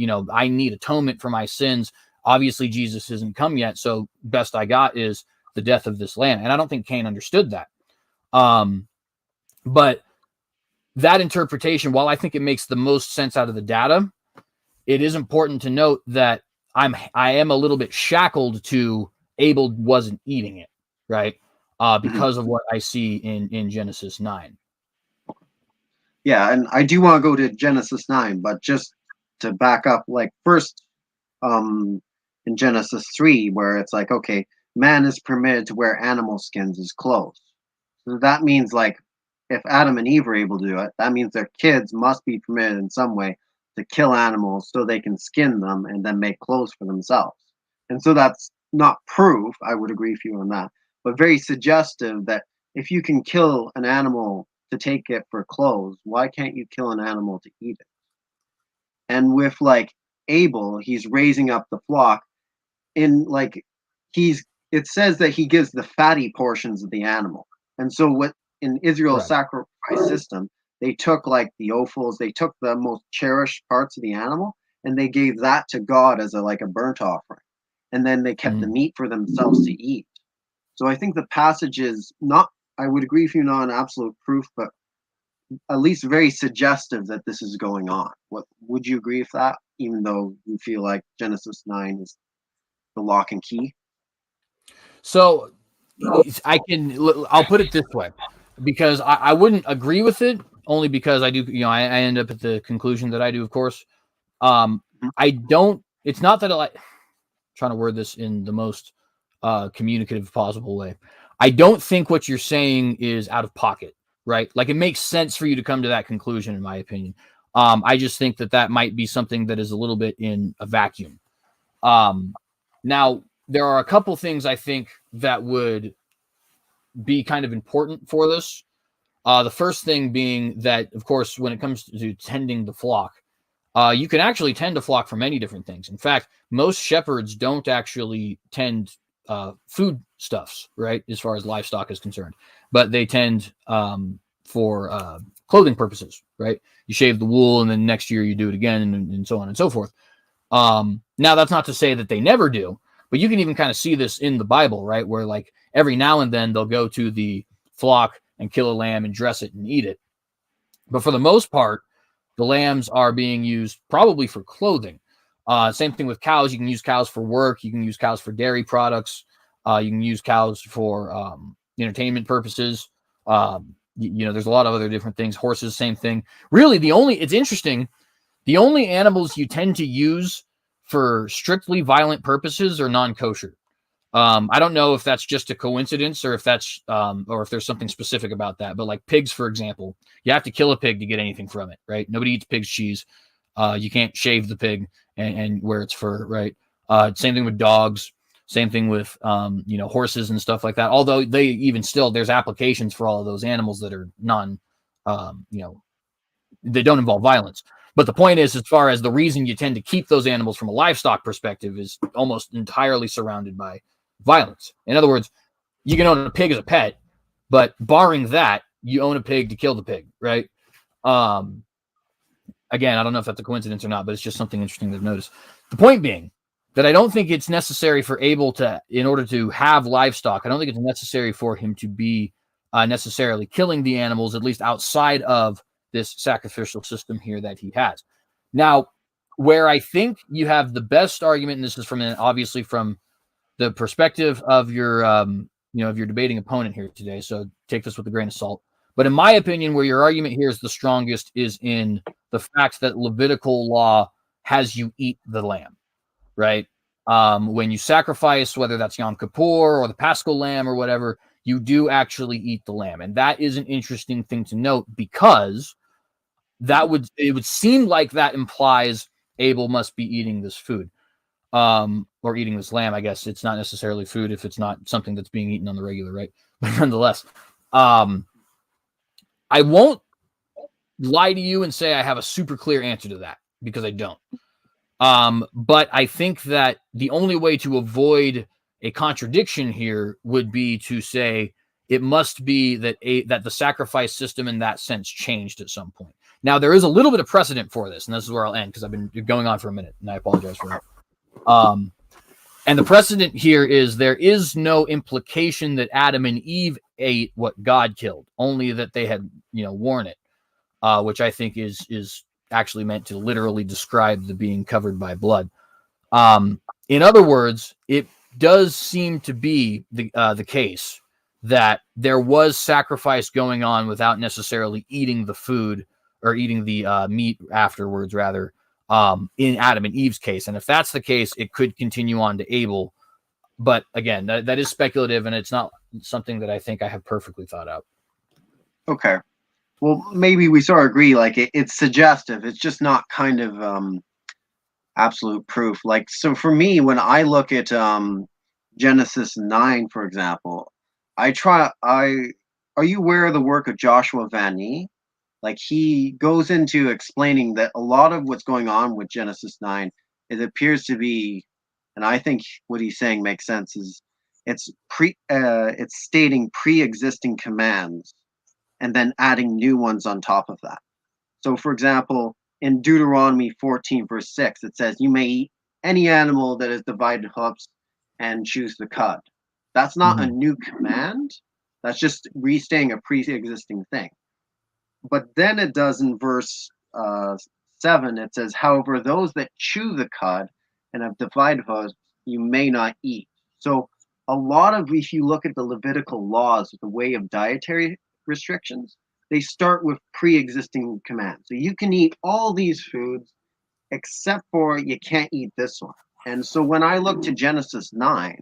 need atonement for my sins. Obviously, Jesus hasn't come yet, so best I got is the death of this lamb. And I don't think Cain understood that. But that interpretation, while I think it makes the most sense out of the data, it is important to note that I am a little bit shackled to Abel wasn't eating it, right? Mhm. because of what I see in Genesis 9. Yeah, and I do want to go to Genesis 9, but just to back up, like first, um, in Genesis 3, where it's like, okay, man is permitted to wear animal skins as clothes. So that means like, if Adam and Eve are able to do it, that means their kids must be permitted in some way to kill animals so they can skin them and then make clothes for themselves. And so that's not proof. I would agree with you on that, but very suggestive that if you can kill an animal to take it for clothes, why can't you kill an animal to eat it? And with like Abel, he's raising up the flock in like he's it says that he gives the fatty portions of the animal. And so what in Israel's Correct. sacrifice system, they took like the offals, they took the most cherished parts of the animal and they gave that to God as a like a burnt offering. And then they kept the Mhm. meat for themselves to eat. So I think the passage is not, I would agree with you, not an absolute proof, but at least very suggestive that this is going on. What would you agree with that? Even though you feel like Genesis 9 is the lock and key? So I'll put it this way, because I wouldn't agree with it only because I do, I end up at the conclusion that I do, of course. Um, Mhm. I don't, it's not that I, trying to word this in the most communicative possible way. I don't think what you're saying is out of pocket, right? Like, it makes sense for you to come to that conclusion, in my opinion. I just think that that might be something that is a little bit in a vacuum. Um, Now, there are a couple things I think that would be kind of important for this. The first thing being that, of course, when it comes to tending the flock, you can actually tend a flock for many different things. In fact, most shepherds don't actually tend food stuffs, right, as far as livestock is concerned, but they tend for clothing purposes, right? You shave the wool, and then next year you do it again, and so on and so forth. Now, that's not to say that they never do, but you can even kind of see this in the Bible, right? Where like every now and then they'll go to the flock and kill a lamb and dress it and eat it. But for the most part, the lambs are being used probably for clothing. Same thing with cows. You can use cows for work. You can use cows for dairy products. You can use cows for entertainment purposes. There's a lot of other different things. Horses, same thing. Really, it's interesting. The only animals you tend to use for strictly violent purposes are non-kosher. I don't know if that's just a coincidence or if that's or if there's something specific about that. But like pigs, for example, you have to kill a pig to get anything from it, right? Nobody eats pig's cheese. You can't shave the pig and wear its fur, right? Same thing with dogs. Same thing with horses and stuff like that. Although they even still there's applications for all of those animals that are non, um, you know, they don't involve violence. But the point is, as far as the reason you tend to keep those animals from a livestock perspective, is almost entirely surrounded by violence. In other words, you can own a pig as a pet, but barring that, you own a pig to kill the pig, right? Um, Again, I don't know if that's a coincidence or not, but it's just something interesting to notice. The point being that I don't think it's necessary for Abel to, in order to have livestock, I don't think it's necessary for him to be necessarily killing the animals, at least outside of this sacrificial system here that he has. Now, where I think you have the best argument, and this is obviously from the perspective of your debating opponent here today. So take this with a grain of salt. But in my opinion, where your argument here is the strongest is in the fact that Levitical law has you eat the lamb, right? When you sacrifice, whether that's Yom Kippur or the Paschal lamb or whatever, you do actually eat the lamb, and that is an interesting thing to note because it would seem like that implies Abel must be eating this food, or eating this lamb. I guess it's not necessarily food if it's not something that's being eaten on the regular, right? But nonetheless, um, I won't lie to you and say I have a super clear answer to that because I don't. But I think that the only way to avoid a contradiction here would be to say it must be that the sacrifice system in that sense changed at some point. Now, there is a little bit of precedent for this, and this is where I'll end because I've been going on for a minute, and I apologize for that. And the precedent here is there is no implication that Adam and Eve ate what God killed, only that they had, worn it, which I think is actually meant to literally describe the being covered by blood. In other words, it does seem to be the case that there was sacrifice going on without necessarily eating the food or eating the meat afterwards, rather, in Adam and Eve's case. And if that's the case, it could continue on to Abel. But again, that is speculative, and it's not something that I think I have perfectly thought out. Okay. Well, maybe we sort of agree. Like it's suggestive. It's just not kind of absolute proof. Like so, for me, when I look at Genesis 9, for example, I try. I Are you aware of the work of Joshua Van Nee? Like he goes into explaining that a lot of what's going on with Genesis 9, it appears to be, and I think what he's saying makes sense, is it's stating pre-existing commands and then adding new ones on top of that. So for example, in Deuteronomy 14 verse 6, it says, "You may eat any animal that has divided hooves and choose the cud." That's not a new command. That's just restating a pre-existing thing. But then it does in verse 7, it says, "However, those that chew the cud and have divided hooves, you may not eat." So a lot of, if you look at the Levitical laws, the way of dietary restrictions, they start with pre-existing commands. So you can eat all these foods except for you can't eat this one. And so when I look to Genesis 9, let's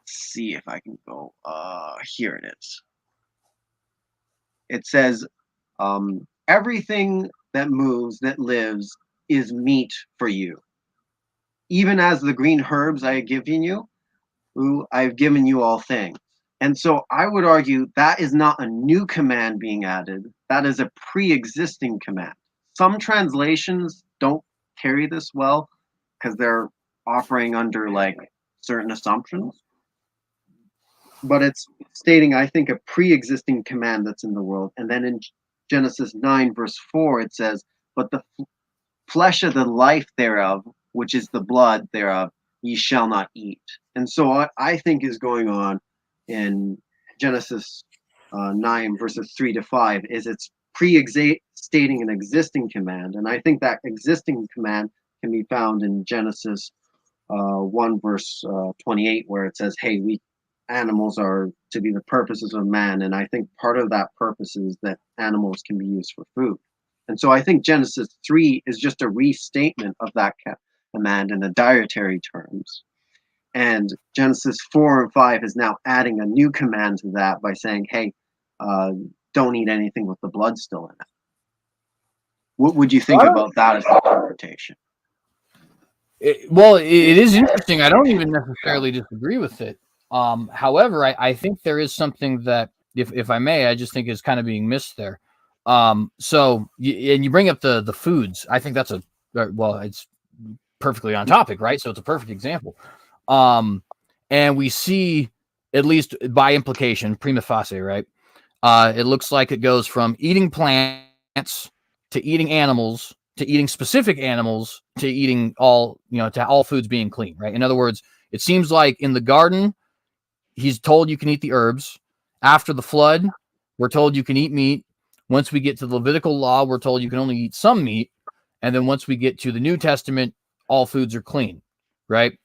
see if I can go, here it is. It says, everything that moves, that lives, is meat for you. Even as the green herbs I have given you, I've given you all things. And so I would argue that is not a new command being added. That is a pre-existing command. Some translations don't carry this well because they're operating under like certain assumptions. But it's stating, I think, a pre-existing command that's in the world. And then in Genesis 9, verse 4, it says, "But the flesh of the life thereof, which is the blood thereof, ye shall not eat." And so I think is going on in Genesis 9, verses 3 to 5, is it's pre-stating an existing command. And I think that existing command can be found in Genesis 1, verse 28, where it says, "Hey, animals are to be the purposes of man." And I think part of that purpose is that animals can be used for food. And so I think Genesis 3 is just a restatement of that command in the dietary terms. And Genesis 4 and 5 is now adding a new command to that by saying, "Hey, don't eat anything with the blood still in it." What would you think about that as an interpretation? It is interesting. I don't even necessarily disagree with it. However, I think there is something that, if I may, I just think is kind of being missed there. So, and you bring up the foods. I think that's it's perfectly on topic, right? So it's a perfect example. And we see, at least by implication, prima facie, right? It looks like it goes from eating plants to eating animals to eating specific animals to eating to all foods being clean, right? In other words, it seems like in the garden, he's told you can eat the herbs. After the flood, we're told you can eat meat. Once we get to the Levitical law, we're told you can only eat some meat. And then once we get to the New Testament, all foods are clean, right?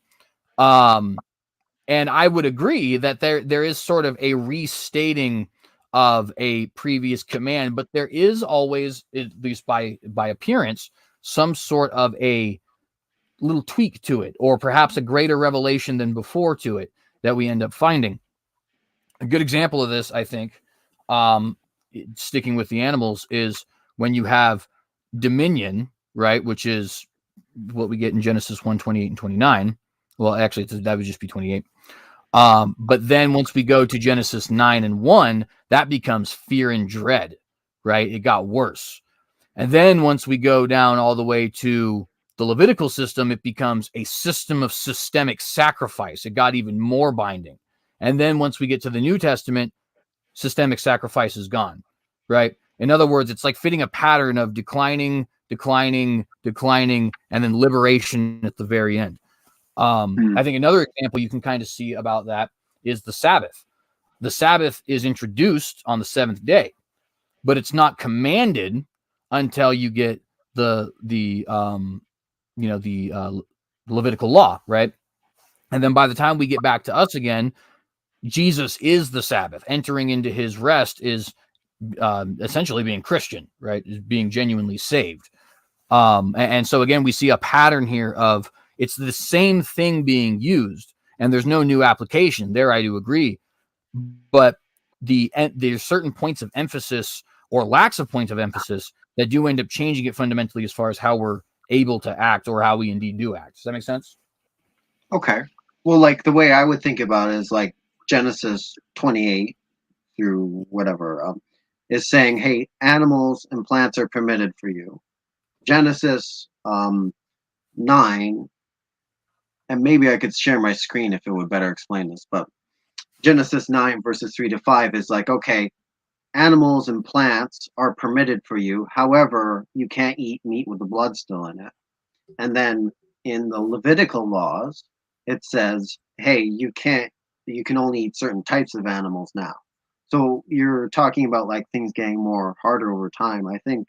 And I would agree that there is sort of a restating of a previous command, but there is always, at least by appearance, some sort of a little tweak to it, or perhaps a greater revelation than before to it that we end up finding. A good example of this, I think, sticking with the animals, is when you have dominion, right, which is what we get in Genesis 1, 28 and 29. Well, actually, that would just be 28. But then once we go to Genesis 9 and 1, that becomes fear and dread, right? It got worse. And then once we go down all the way to the Levitical system, it becomes a system of systemic sacrifice. It got even more binding. And then once we get to the New Testament, systemic sacrifice is gone, right? In other words, it's like fitting a pattern of declining, declining, declining, and then liberation at the very end. I think another example you can kind of see about that is the Sabbath. The Sabbath is introduced on the seventh day, but it's not commanded until you get the Levitical law, right? And then by the time we get back to us again, Jesus is the Sabbath. Entering into his rest is essentially being Christian, right? Is being genuinely saved. And so again, we see a pattern here of it's the same thing being used, and there's no new application there. I do agree, but there's certain points of emphasis or lacks of points of emphasis that do end up changing it fundamentally as far as how we're able to act or how we indeed do act. Does that make sense? Okay. Well, like the way I would think about it is like Genesis 28 through whatever is saying, hey, animals and plants are permitted for you. Genesis 9, and maybe I could share my screen if it would better explain this, but Genesis 9 verses 3 to 5 is like, okay, animals and plants are permitted for you. However, you can't eat meat with the blood still in it. And then in the Levitical laws, it says, hey, you can only eat certain types of animals now. So you're talking about like things getting more harder over time. I think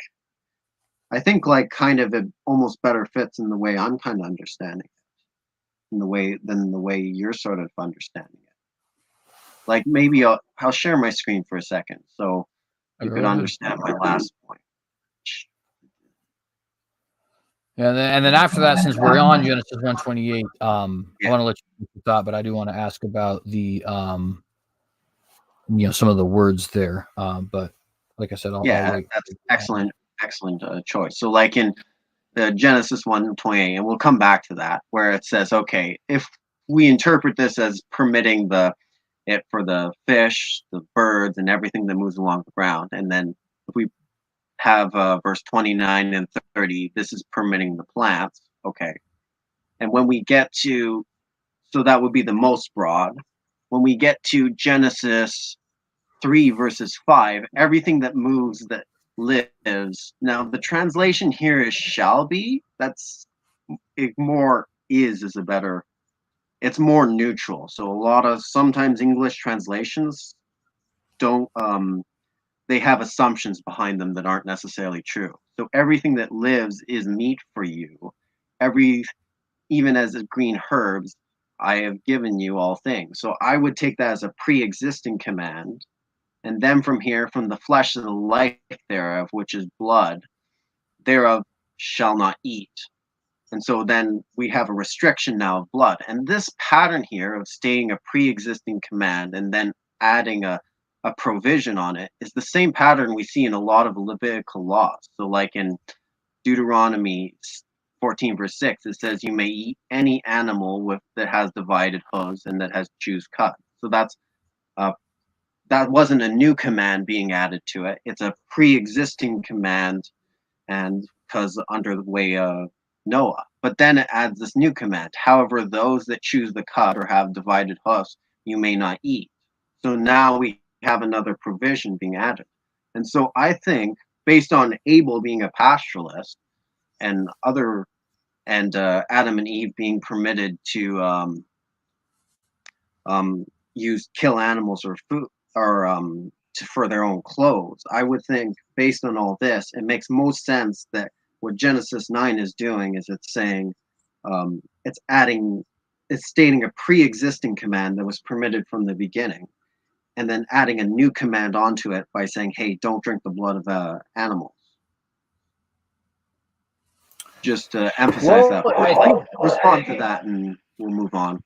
like kind of it almost better fits in the way I'm kind of understanding it, in the way you're sort of understanding it. Like maybe I'll share my screen for a second so you could understand my last point. And then after that, since we're on Genesis 128, I want to let you thought, but I do want to ask about the some of the words there. But like I said, I'll wait. That's excellent choice. So like in the Genesis 1:28, and we'll come back to that, where it says, okay, if we interpret this as permitting it for the fish, the birds, and everything that moves along the ground, and then if we have verse 29 and 30, this is permitting the plants, okay. And when we get to, so that would be the most broad. When we get to Genesis 3 verses 5, everything that moves that lives. Now the translation here is shall be. That's it, more is a better, it's more neutral. So sometimes English translations don't they have assumptions behind them that aren't necessarily true. So everything that lives is meat for you. Even as green herbs, I have given you all things. So I would take that as a pre-existing command. And then from here, from the flesh of the life thereof, which is blood, thereof shall not eat. And so then we have a restriction now of blood. And this pattern here of stating a pre-existing command and then adding a provision on it is the same pattern we see in a lot of Levitical laws. So like in Deuteronomy 14 verse 6, it says you may eat any animal that has divided hooves and that has juice cut. So that wasn't a new command being added to it. It's a pre-existing command, and because under the way of Noah. But then it adds this new command. However, those that choose the cut or have divided hooves, you may not eat. So now we have another provision being added. And so I think, based on Abel being a pastoralist and Adam and Eve being permitted to kill animals or food or for their own clothes, I would think, based on all this, it makes most sense that what Genesis 9 is doing is it's saying it's stating a pre-existing command that was permitted from the beginning, and then adding a new command onto it by saying, hey, don't drink the blood of animals. Just to emphasize that. I think respond to that and we'll move on.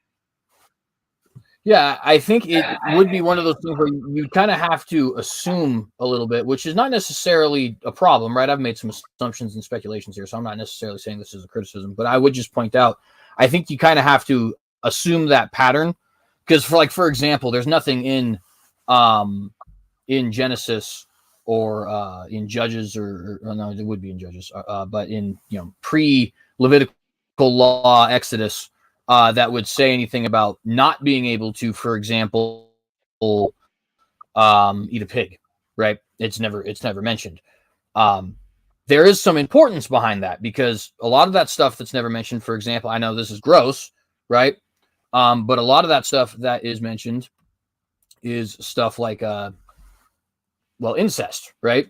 Yeah, I think it would be one of those things where you kind of have to assume a little bit, which is not necessarily a problem, right? I've made some assumptions and speculations here, so I'm not necessarily saying this is a criticism, but I would just point out, I think you kind of have to assume that pattern, because for example, there's nothing in Genesis or in Judges or no, it would be in Judges, but in pre-Levitical law, Exodus, that would say anything about not being able to, for example, eat a pig, right? It's never mentioned. There is some importance behind that, because a lot of that stuff that's never mentioned, for example, I know this is gross, right? But a lot of that stuff that is mentioned is stuff like, incest, right?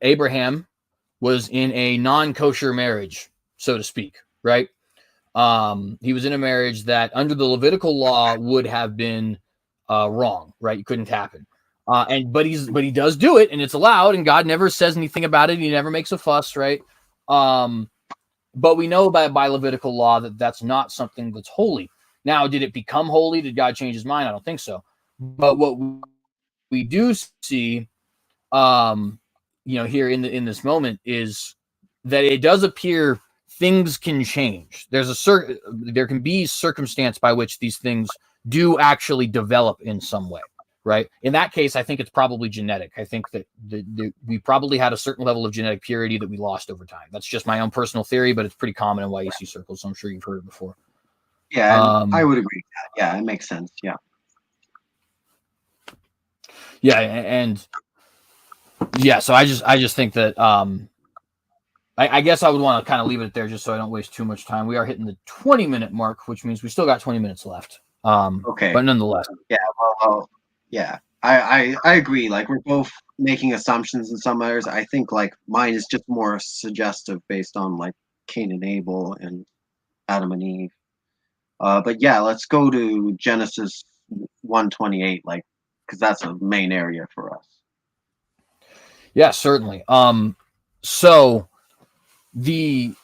Abraham was in a non-kosher marriage, so to speak, right? He was in a marriage that under the Levitical law would have been wrong, right? You couldn't happen. But he does do it, and it's allowed, and God never says anything about it. He never makes a fuss, right? But we know by Levitical law that that's not something that's holy. Now, did it become holy? Did God change his mind? I don't think so. But what we do see, here in this moment is that it does appear things can change. There can be circumstance by which these things do actually develop in some way, right? In that case, I think it's probably genetic. I think that we probably had a certain level of genetic purity that we lost over time. That's just my own personal theory, but it's pretty common in YEC circles, so I'm sure you've heard it before. Yeah, I would agree with that. Yeah, it makes sense. Yeah. Yeah, and yeah, so I just think that I guess I would want to kind of leave it there just so I don't waste too much time. We are hitting the 20-minute mark, which means we still got 20 minutes left. Okay. But nonetheless. Yeah, well, yeah. I agree. Like, we're both making assumptions in some areas. I think, like, mine is just more suggestive based on, like, Cain and Abel and Adam and Eve. But yeah, let's go to Genesis 1:28, like, because that's a main area for us. Yeah, certainly. So the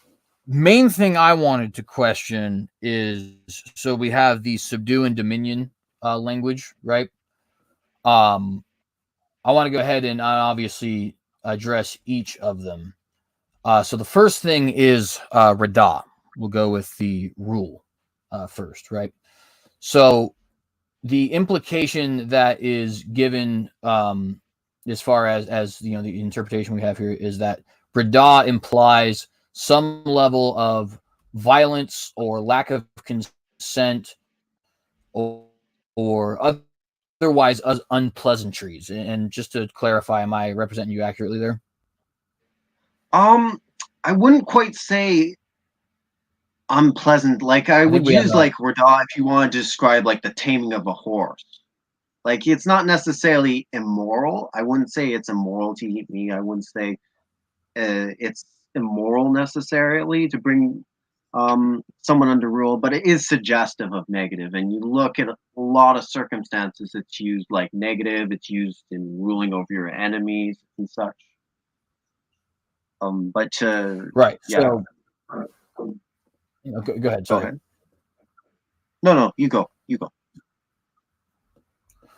main thing I wanted to question is, so we have the subdue and dominion language, right? I want to go ahead and obviously address each of them. So the first thing is radah. We'll go with the rule first, right? So the implication that is given as far as the interpretation we have here is that radah implies some level of violence or lack of consent or otherwise unpleasantries. And just to clarify, am I representing you accurately there? I wouldn't quite say unpleasant. Like, I would use like radah if you want to describe like the taming of a horse. Like, it's not necessarily immoral. I wouldn't say it's immoral to eat meat. I wouldn't say it's immoral necessarily to bring someone under rule, but it is suggestive of negative. And you look at a lot of circumstances, it's used like negative. It's used in ruling over your enemies and such. But right. Yeah. So go ahead. Sorry. Go ahead. No, you go. You go.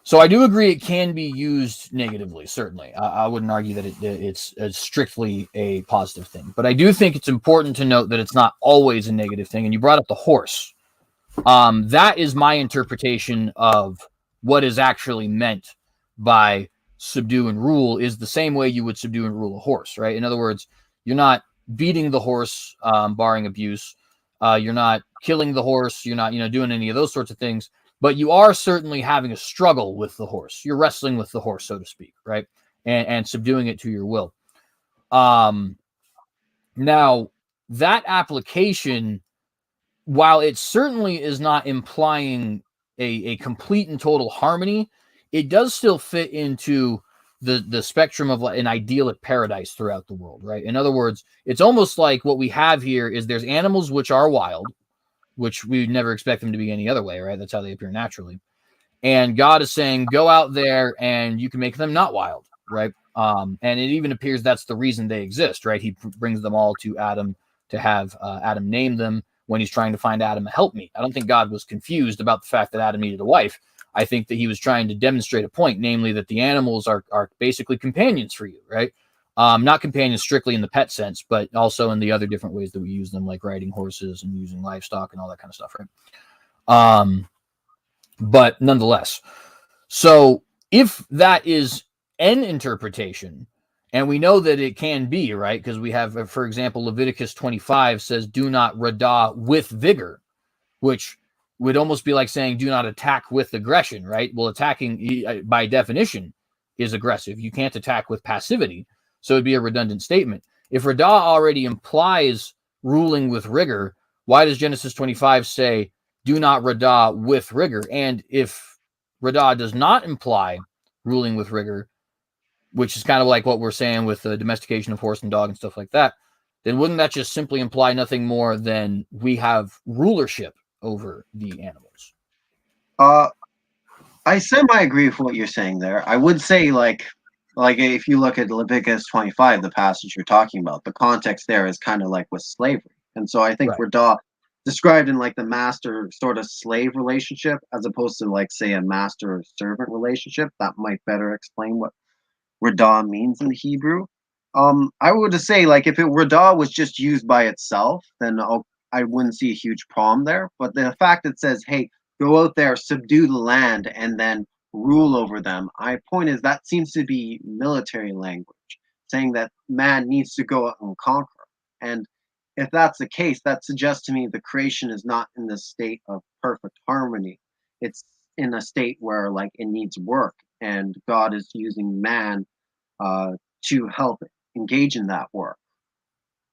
So I do agree it can be used negatively, certainly. I wouldn't argue that it's strictly a positive thing. But I do think it's important to note that it's not always a negative thing. And you brought up the horse. That is my interpretation of what is actually meant by subdue and rule, is the same way you would subdue and rule a horse, right? In other words, you're not beating the horse, barring abuse. You're not killing the horse. You're not, doing any of those sorts of things. But you are certainly having a struggle with the horse. You're wrestling with the horse, so to speak, right? And subduing it to your will. Now, that application, while it certainly is not implying a complete and total harmony, it does still fit into the spectrum of an idyllic paradise throughout the world, right? In other words, it's almost like what we have here is there's animals which are wild, which we would never expect them to be any other way, right? That's how they appear naturally. And God is saying, go out there and you can make them not wild, right? And it even appears that's the reason they exist, right? He brings them all to Adam to have Adam name them when he's trying to find Adam a helpmeet. I don't think God was confused about the fact that Adam needed a wife. I think that he was trying to demonstrate a point, namely that the animals are basically companions for you, right? Not companions strictly in the pet sense, but also in the other different ways that we use them, like riding horses and using livestock and all that kind of stuff, right? But nonetheless, so if that is an interpretation, and we know that it can be, right? Because we have, for example, Leviticus 25 says, do not radah with vigor, which would almost be like saying, do not attack with aggression, right? Well, attacking by definition is aggressive. You can't attack with passivity. So it'd be a redundant statement. If radah already implies ruling with rigor, why does Genesis 25 say, do not radah with rigor? And if radah does not imply ruling with rigor, which is kind of like what we're saying with the domestication of horse and dog and stuff like that, then wouldn't that just simply imply nothing more than we have rulership over the animals? I semi agree with what you're saying there. I would say like if you look at Leviticus 25, the passage you're talking about, the context there is kind of like with slavery. And so I think Right. Radah described in like the master sort of slave relationship as opposed to like say a master servant relationship, that might better explain what Radah means in Hebrew. I would say like if Radah was just used by itself, then I wouldn't see a huge problem there. But the fact it says, "Hey, go out there, subdue the land, and then rule over them," my point is that seems to be military language, saying that man needs to go out and conquer. And if that's the case, that suggests to me the creation is not in the state of perfect harmony. It's in a state where like it needs work, and God is using man uh, to help engage in that work.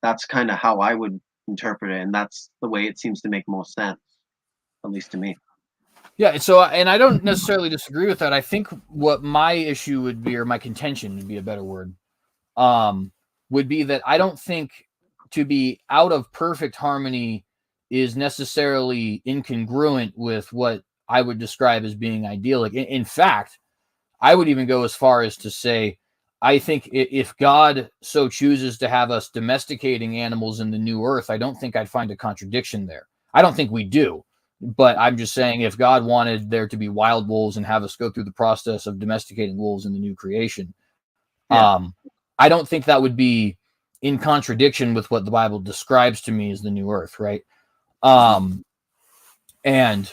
That's kind of how I would interpret it, and that's the way it seems to make most sense, at least to me. Yeah, so and I don't necessarily disagree with that. I think what my issue would be, or my contention would be a better word, um, would be that I don't think to be out of perfect harmony is necessarily incongruent with what I would describe as being idyllic. In fact, I would even go as far as to say, I think if God so chooses to have us domesticating animals in the new earth, I don't think I'd find a contradiction there. I don't think we do. But I'm just saying, if God wanted there to be wild wolves and have us go through the process of domesticating wolves in the new creation, Yeah. um, I don't think that would be in contradiction with what the Bible describes to me as the new earth, right? Hmm. Um, and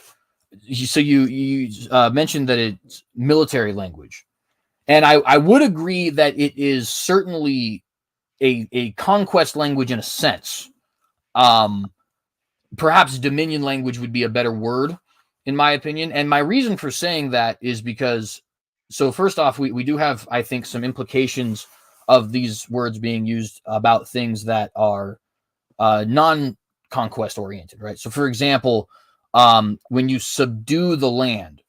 so you mentioned that it's military language, and I would agree that it is certainly a conquest language in a sense. Um, Perhaps dominion language would be a better word, in my opinion. And my reason for saying that is because, so first off, we do have, I think, some implications of these words being used about things that are non conquest oriented, right? So, for example, when you subdue the land,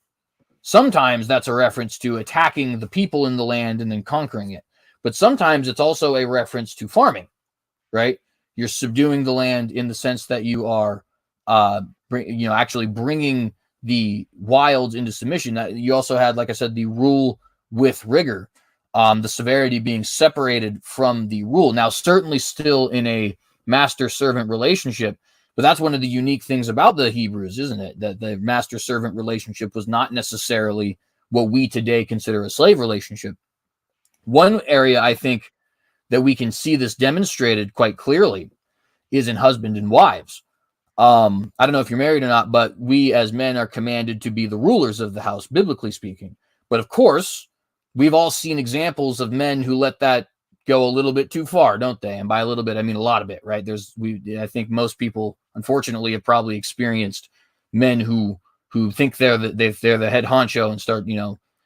sometimes that's a reference to attacking the people in the land and then conquering it. But sometimes it's also a reference to farming, right? You're subduing the land in the sense that you are, actually bringing the wilds into submission. You also had, like I said, the rule with rigor, the severity being separated from the rule. Now, certainly still in a master-servant relationship, but that's one of the unique things about the Hebrews, isn't it? That the master-servant relationship was not necessarily what we today consider a slave relationship. One area I think that we can see this demonstrated quite clearly is in husband and wives. I don't know if you're married or not, but we as men are commanded to be the rulers of the house, biblically speaking. But of course, we've all seen examples of men who let that go a little bit too far, don't they? And by a little bit, I mean a lot of it, right? I think most people, unfortunately, have probably experienced men who think they're the head honcho and start,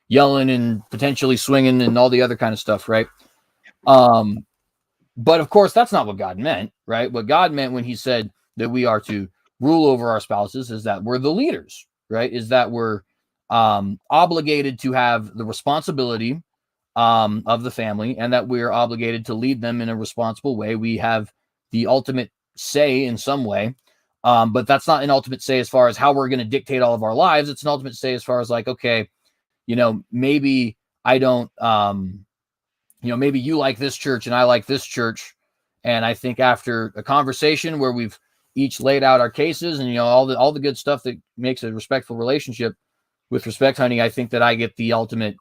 yelling and potentially swinging and all the other kind of stuff, right? Um, but of course, that's not what God meant, right? What God meant when he said that we are to rule over our spouses is that we're the leaders, right? Is that we're obligated to have the responsibility of the family, and that we're obligated to lead them in a responsible way. We have the ultimate say in some way, but that's not an ultimate say as far as how we're going to dictate all of our lives. It's an ultimate say as far as like, okay, maybe I don't maybe you like this church and I like this church. And I think after a conversation where we've each laid out our cases and all the good stuff that makes a respectful relationship with respect, honey, I think that I get the ultimate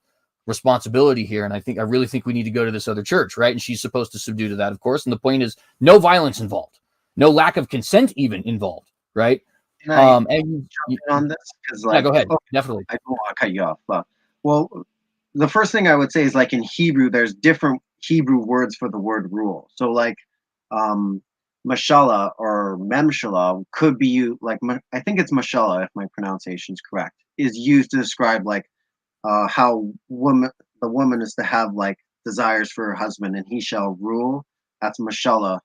responsibility here. And I really think we need to go to this other church, right? And she's supposed to subdue to that, of course. And the point is no violence involved, no lack of consent even involved, right? Can I And jump in on this? Because yeah, like, go ahead. oh, Definitely. I don't want to cut you off, but well, the first thing I would say is like in Hebrew, there's different Hebrew words for the word rule. So like, um, mashallah or memshallah could be you like I think it's mashallah if my pronunciation is correct, is used to describe like how the woman is to have like desires for her husband and he shall rule. That's mashallah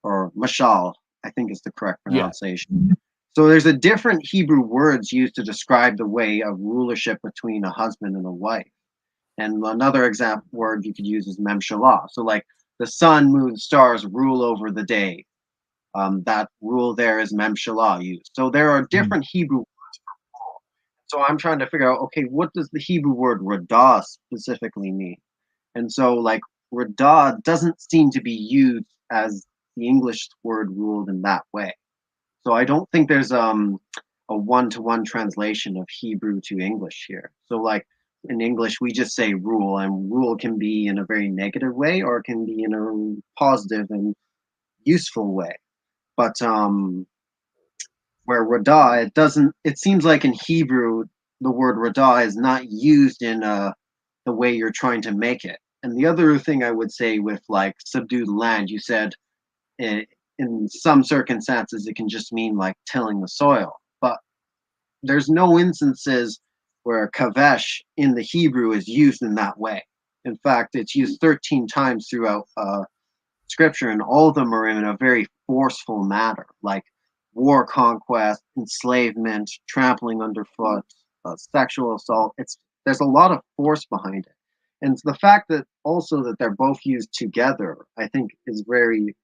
or mashal, I think is the correct Yeah. pronunciation. So there's a different Hebrew words used to describe the way of rulership between a husband and a wife. And another example word you could use is memshalah. So like the sun, moon, stars rule over the day. That rule there is memshalah used. So there are Mhm. different Hebrew. So I'm trying to figure out, okay, what does the Hebrew word radah specifically mean? And so, like, radah doesn't seem to be used as the English word ruled in that way. So I don't think there's a one-to-one translation of Hebrew to English here. So like in English we just say rule, and rule can be in a very negative way or it can be in a positive and useful way. But where radah, it seems like in Hebrew the word radah is not used in the way you're trying to make it. And the other thing I would say with like subdued land, you said it, in some circumstances it can just mean like tilling the soil, but there's no instances where kavesh in the Hebrew is used in that way. In fact, it's used 13 times throughout scripture, and all of them are in a very forceful manner, like war, conquest, enslavement, trampling underfoot, sexual assault. There's a lot of force behind it, and the fact that also that they're both used together, I think, is very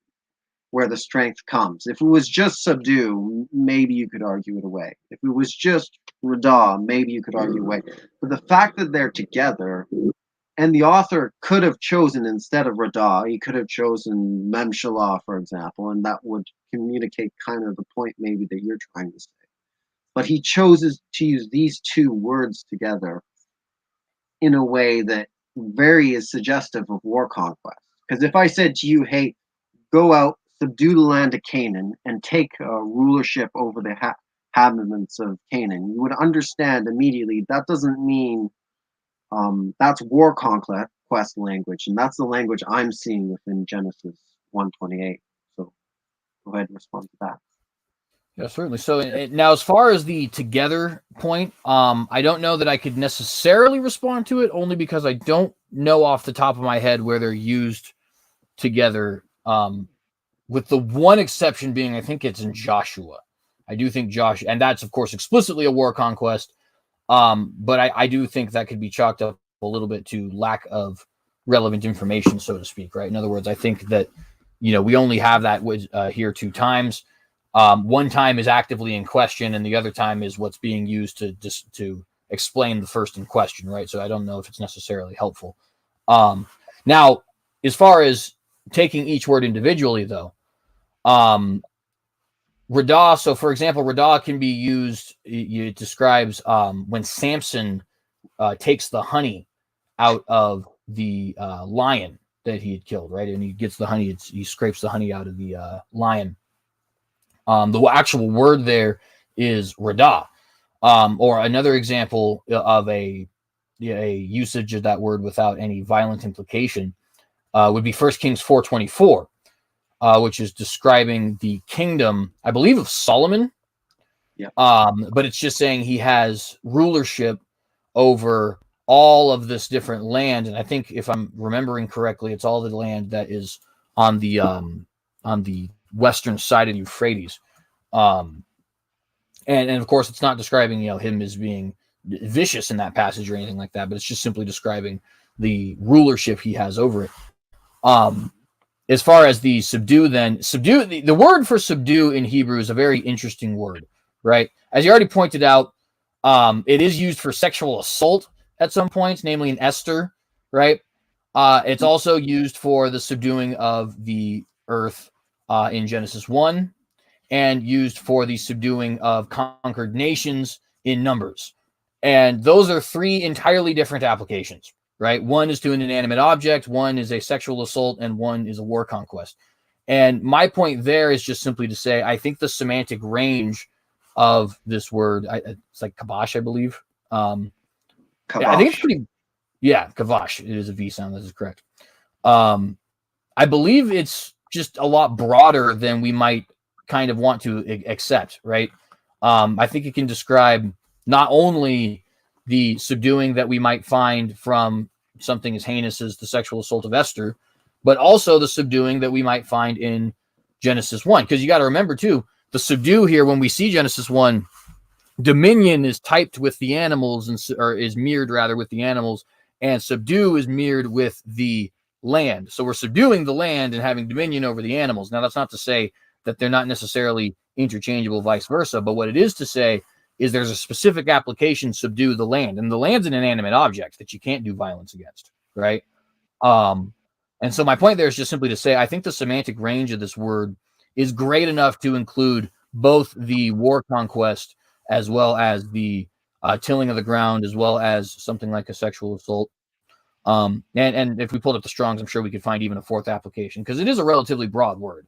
where the strength comes. If it was just subdue, maybe you could argue it away. If it was just radah, maybe you could argue away. But the fact that they're together, and the author could have chosen instead of radah, he could have chosen memshalah, for example, and that would communicate kind of the point maybe that you're trying to say. But he chooses to use these two words together in a way that very is suggestive of war conquest. Because if I said to you, hey, go out, subdue the land of Canaan, and take rulership over the inhabitants of Canaan, you would understand immediately that doesn't mean that's war conquest language, and that's the language I'm seeing within Genesis 1:28. So go ahead and respond to that. Yeah, certainly. So now, as far as the together point, I don't know that I could necessarily respond to it, only because I don't know off the top of my head where they're used together. With the one exception being, I think it's in Joshua. I do think Josh, and that's of course explicitly a war conquest. But I do think that could be chalked up a little bit to lack of relevant information, so to speak. Right. In other words, I think that we only have that here 2 times. One time is actively in question, and the other time is what's being used to explain the first in question. Right. So I don't know if it's necessarily helpful. Now, as far as taking each word individually, though, radah. So, for example, radah can be used. It describes when Samson takes the honey out of the lion that he had killed, right? And he gets the honey. He scrapes the honey out of the lion. The actual word there is radah. Or another example of a usage of that word without any violent implication would be 1 Kings 4:24. Which is describing the kingdom, I believe, of Solomon. Yeah. But it's just saying he has rulership over all of this different land, and I think if I'm remembering correctly, it's all the land that is on the western side of the Euphrates. And of course, it's not describing him as being vicious in that passage or anything like that, but it's just simply describing the rulership he has over it. As far as the subdue, then the word for subdue in Hebrew is a very interesting word, right? As you already pointed out, it is used for sexual assault at some points, namely in Esther, right? It's also used for the subduing of the earth in Genesis 1, and used for the subduing of conquered nations in Numbers. And those are 3 entirely different applications. Right? One is to an inanimate object, one is a sexual assault, and one is a war conquest. And my point there is just simply to say, I think the semantic range of this word, it's like kabosh, I believe. Kavash. I think it's pretty, kavash. It is a V sound. That is correct. I believe it's just a lot broader than we might kind of want to accept, right? I think it can describe not only the subduing that we might find from something as heinous as the sexual assault of Esther, but also the subduing that we might find in Genesis 1. Because you got to remember, too, the subdue here, when we see Genesis 1, dominion is typed with the animals, or is mirrored, rather, with the animals, and subdue is mirrored with the land. So we're subduing the land and having dominion over the animals. Now, that's not to say that they're not necessarily interchangeable, vice versa, but what it is to say is there's a specific application, subdue the land, and the land's an inanimate object that you can't do violence against, right? And so my point there is just simply to say, I think the semantic range of this word is great enough to include both the war conquest as well as the tilling of the ground, as well as something like a sexual assault. And if we pulled up the Strongs, I'm sure we could find even a fourth application, because it is a relatively broad word.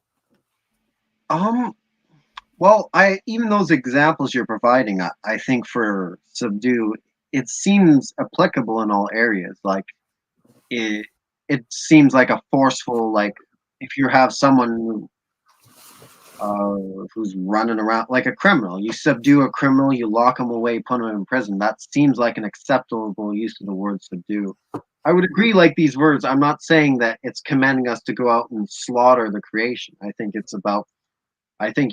Well, even those examples you're providing, I think for subdue, it seems applicable in all areas. Like it seems like a forceful, like if you have someone who's running around like a criminal, you subdue a criminal, you lock him away, put him in prison. That seems like an acceptable use of the word subdue. I would agree, like these words, I'm not saying that it's commanding us to go out and slaughter the creation. I think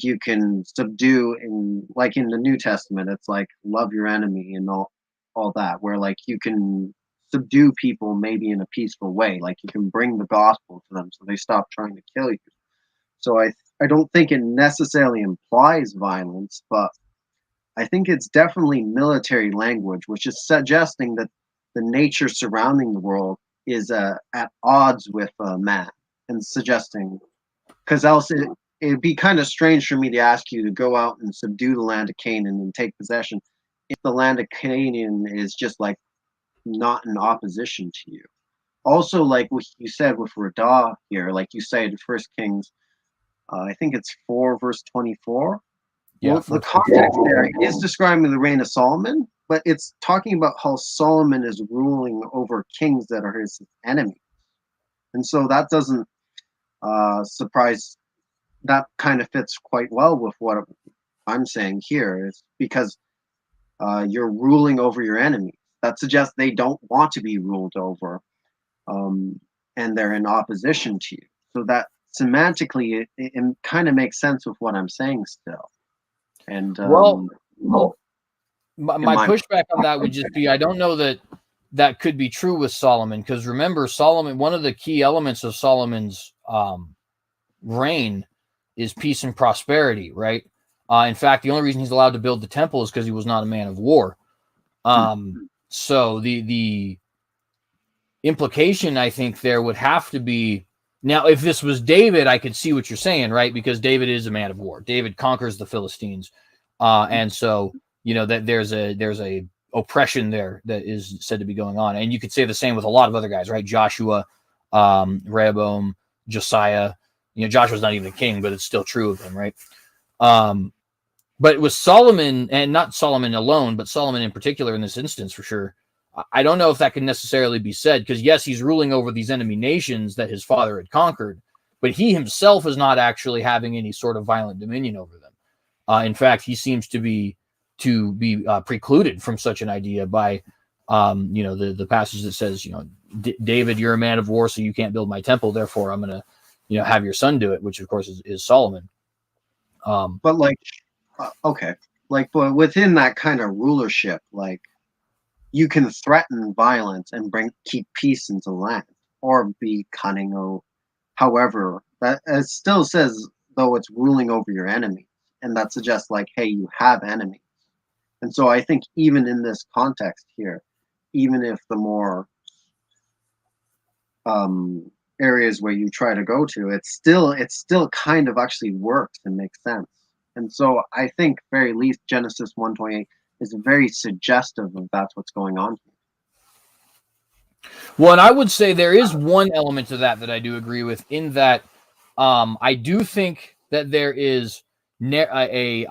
you can subdue in, like in the New Testament, it's like love your enemy and all that, where like you can subdue people maybe in a peaceful way, like you can bring the gospel to them so they stop trying to kill you. So I don't think it necessarily implies violence, but I think it's definitely military language, which is suggesting that the nature surrounding the world is at odds with man, and suggesting, because else it'd be kind of strange for me to ask you to go out and subdue the land of Canaan and take possession if the land of Canaan is just like not in opposition to you. Also, like what you said with Radah here, like you cited First Kings, I think it's 4 verse 24. Yeah, Well, the context there is describing the reign of Solomon, but it's talking about how Solomon is ruling over kings that are his enemies. And so that doesn't surprise, that kind of fits quite well with what I'm saying here. It's because you're ruling over your enemies. That suggests they don't want to be ruled over, and they're in opposition to you. So that semantically, it kind of makes sense with what I'm saying still. And my pushback on that would just be, I don't know that that could be true with Solomon, because remember, Solomon, one of the key elements of Solomon's reign is peace and prosperity, right? In fact, the only reason he's allowed to build the temple is because he was not a man of war. So the implication, I think, there would have to be, now, if this was David, I could see what you're saying, right? Because David is a man of war. David conquers the Philistines. And so, you know, that there's a oppression there that is said to be going on. And you could say the same with a lot of other guys, right? Joshua, Rehoboam, Josiah. You know, Joshua's not even a king, but it's still true of him, right? But with Solomon, and not Solomon alone, but Solomon in particular in this instance, for sure, I don't know if that can necessarily be said, because yes, he's ruling over these enemy nations that his father had conquered, but he himself is not actually having any sort of violent dominion over them. In fact, he seems to be precluded from such an idea by, you know, the passage that says, you know, David, you're a man of war, so you can't build my temple. Therefore, I'm going to, you know, have your son do it, which of course is Solomon. But like, okay, like, but within that kind of rulership, like, you can threaten violence and keep peace into the land, or be cunning, or however. That it still says, though, it's ruling over your enemy, and that suggests like, hey, you have enemies. And so I think even in this context here, even if the more areas where you try to go to, it still kind of actually works and makes sense. And so I think very least Genesis 1:28 is very suggestive of that's what's going on here. Well, and I would say there is one element to that I do agree with, in that I do think that there is a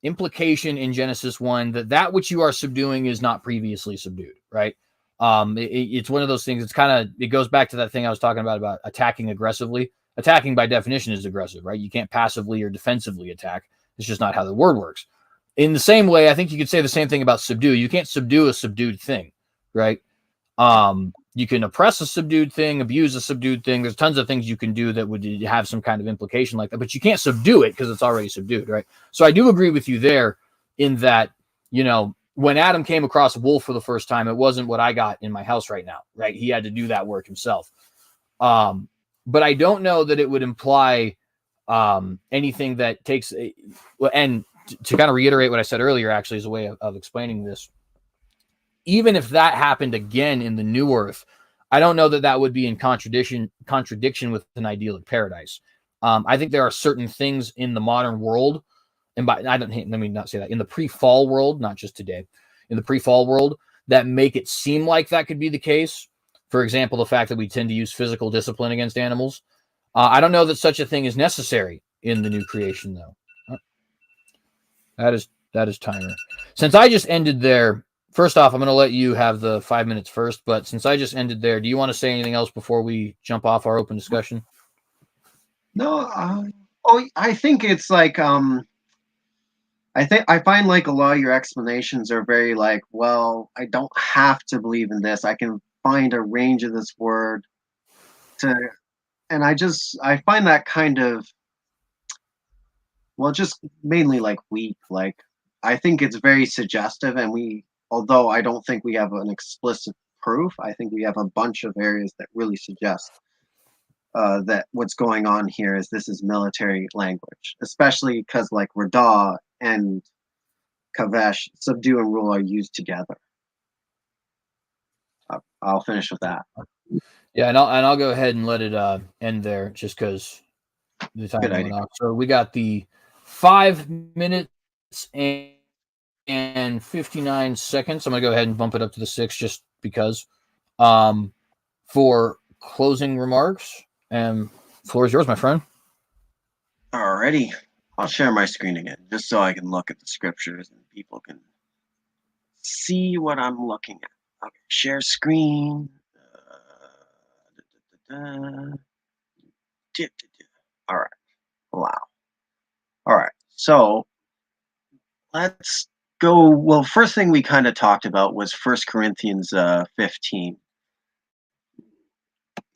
implication in Genesis 1 that which you are subduing is not previously subdued, right? It's one of those things. It's kind of, it goes back to that thing I was talking about attacking aggressively. Attacking by definition is aggressive, right? You can't passively or defensively attack. It's just not how the word works. In the same way, I think you could say the same thing about subdue. You can't subdue a subdued thing, right? You can oppress a subdued thing, abuse a subdued thing. There's tons of things you can do that would have some kind of implication like that, but you can't subdue it because it's already subdued, right? So I do agree with you there, in that, you know, when Adam came across a wolf for the first time, it wasn't what I got in my house right now, right? He had to do that work himself. But I don't know that it would imply anything that takes and to kind of reiterate what I said earlier, actually, as a way of explaining this, even if that happened again in the new Earth, I don't know that that would be in contradiction with an idyllic paradise. I think there are certain things in the modern world, and by I don't let me not say that, in the pre-fall world, not just today, in the pre-fall world, that make it seem like that could be the case. For example, the fact that we tend to use physical discipline against animals. I don't know that such a thing is necessary in the new creation, though. That is timer. Since I just ended there, first off, I'm going to let you have the 5 minutes first. But since I just ended there, do you want to say anything else before we jump off our open discussion? No, I think it's like I find like a lot of your explanations are very like, well, I don't have to believe in this. I can find a range of this word to, and I find that kind of, well, just mainly like weak. Like I think it's very suggestive, and although I don't think we have an explicit proof, I think we have a bunch of areas that really suggest that what's going on here is this is military language, especially because like Radah and Kavesh, subdue and rule are used together. I'll finish with that. Yeah, and I'll go ahead and let it end there, just because the Good timer went idea. off. So we got the 5 minutes and 59 seconds. I'm gonna go ahead and bump it up to the 6, just because. Um, for closing remarks, and floor is yours, my friend. Alrighty. I'll share my screen again, just so I can look at the scriptures and people can see what I'm looking at. Okay, share screen. All right. Wow. All right. So let's go. Well, first thing we kind of talked about was 1 Corinthians 15.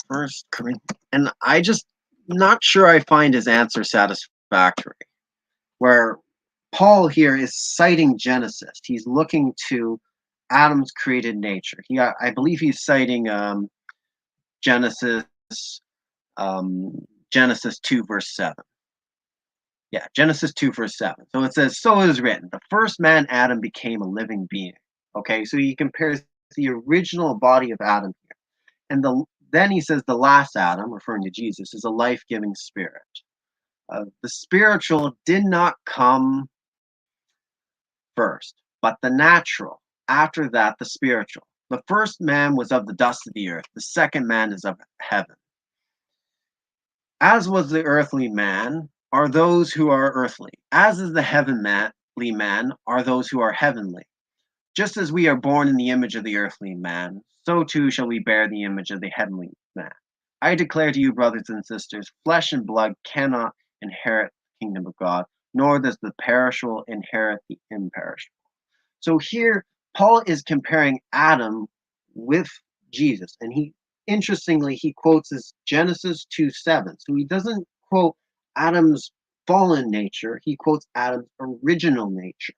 First Corinthians, and I just not sure I find his answer satisfactory. Where Paul here is citing Genesis. He's looking to Adam's created nature. I believe he's citing Genesis Genesis 2 verse 7. Yeah, Genesis 2 verse 7. So it says, "So it is written, the first man Adam became a living being." Okay, so he compares the original body of Adam here, and then he says the last Adam, referring to Jesus, is a life-giving spirit. The spiritual did not come first, but the natural. After that, the spiritual. The first man was of the dust of the earth. The second man is of heaven. As was the earthly man, are those who are earthly. As is the heavenly man, are those who are heavenly. Just as we are born in the image of the earthly man, so too shall we bear the image of the heavenly man. I declare to you, brothers and sisters, flesh and blood cannot inherit the kingdom of God, nor does the perishable inherit the imperishable. So here, Paul is comparing Adam with Jesus, and he quotes his Genesis 2:7. So he doesn't quote Adam's fallen nature; he quotes Adam's original nature.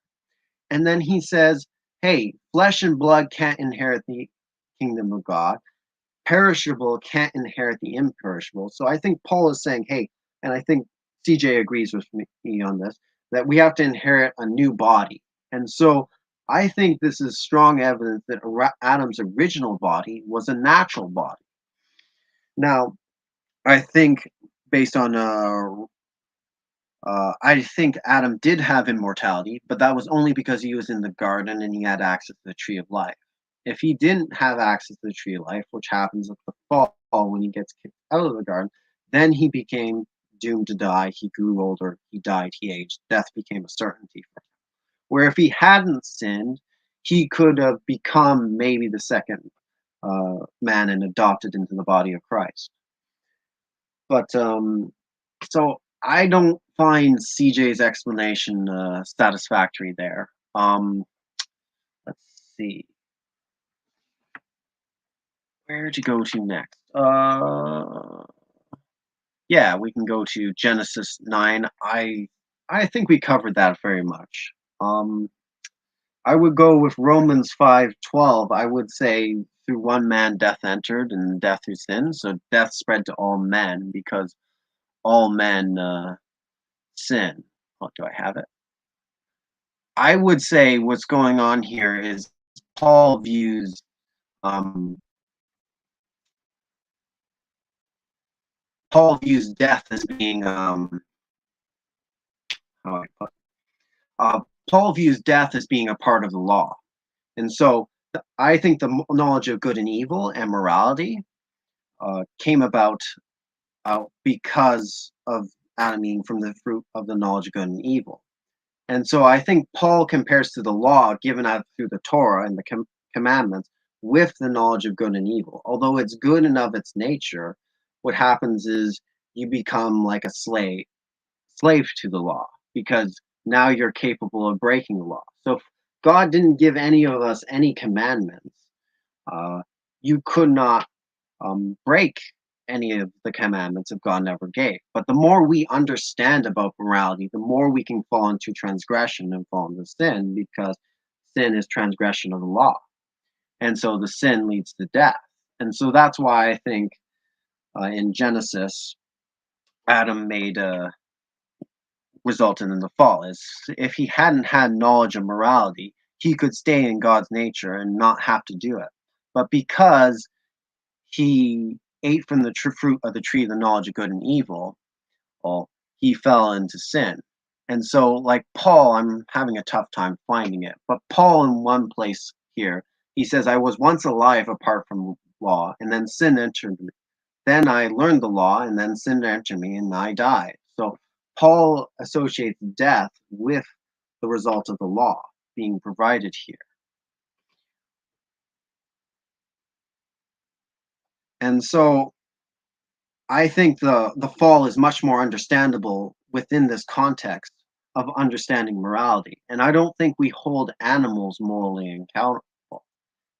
And then he says, "Hey, flesh and blood can't inherit the kingdom of God. Perishable can't inherit the imperishable." So I think Paul is saying, "Hey," and I think CJ agrees with me on this, that we have to inherit a new body. And so I think this is strong evidence that Adam's original body was a natural body. Now, I think based on I think Adam did have immortality, but that was only because he was in the garden and he had access to the tree of life. If he didn't have access to the tree of life, which happens at the fall when he gets kicked out of the garden, then he became doomed to die. He grew older, he died, he aged. Death became a certainty for him. Where if he hadn't sinned, he could have become maybe the second man and adopted into the body of Christ. But so I don't find CJ's explanation satisfactory there. Let's see. Where to go to next? Yeah, we can go to Genesis 9. I think we covered that very much. I would go with Romans 5:12. I would say through one man death entered, and death through sin. So death spread to all men because all men sin. Oh, do I have it? I would say what's going on here is Paul views um, death as being how do I put Paul views death as being a part of the law, and so I think the knowledge of good and evil and morality came about because of Adam eating from the fruit of the knowledge of good and evil. And so I think Paul compares to the law given out through the Torah and the commandments with the knowledge of good and evil. Although it's good and of its nature, what happens is you become like a slave to the law, because now you're capable of breaking the law. So if God didn't give any of us any commandments, uh, you could not break any of the commandments if God never gave. But the more we understand about morality, the more we can fall into transgression and fall into sin, because sin is transgression of the law. And so the sin leads to death. And so that's why I think in Genesis, Adam made resulted in the fall. Is if he hadn't had knowledge of morality, he could stay in God's nature and not have to do it. But because he ate from the fruit of the tree of the knowledge of good and evil, well, he fell into sin. And so, like Paul, I'm having a tough time finding it. But Paul, in one place here, he says, I was once alive apart from law, and then sin entered me. Then I learned the law, and then sin entered me, and I died. So Paul associates death with the result of the law being provided here. And so I think the fall is much more understandable within this context of understanding morality. And I don't think we hold animals morally accountable.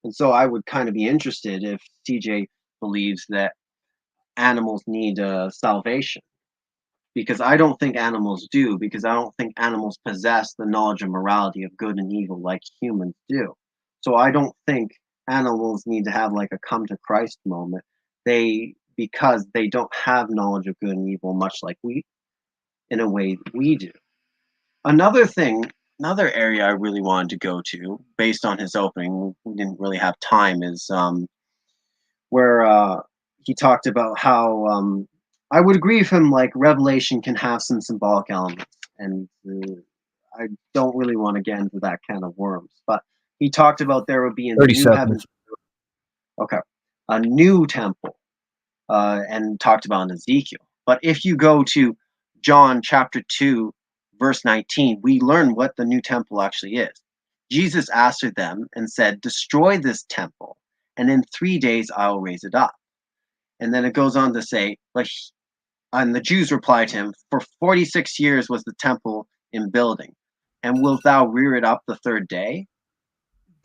And so I would kind of be interested if CJ believes that animals need salvation, because I don't think animals do, because I don't think animals possess the knowledge of morality of good and evil like humans do. So I don't think animals need to have like a come to Christ moment. Because they don't have knowledge of good and evil much like we, in a way we do. Another thing, another area I really wanted to go to based on his opening, we didn't really have time, is where he talked about how I would agree with him, like Revelation can have some symbolic elements, and I don't really want to get into that kind of worms. But he talked about there would be in the 30 new heavens, seconds. okay, a new temple, and talked about in Ezekiel. But if you go to John chapter 2, verse 19, we learn what the new temple actually is. Jesus answered them and said, destroy this temple, and in 3 days I will raise it up. And then it goes on to say, like, and the Jews replied to him, for 46 years was the temple in building, and wilt thou rear it up the third day?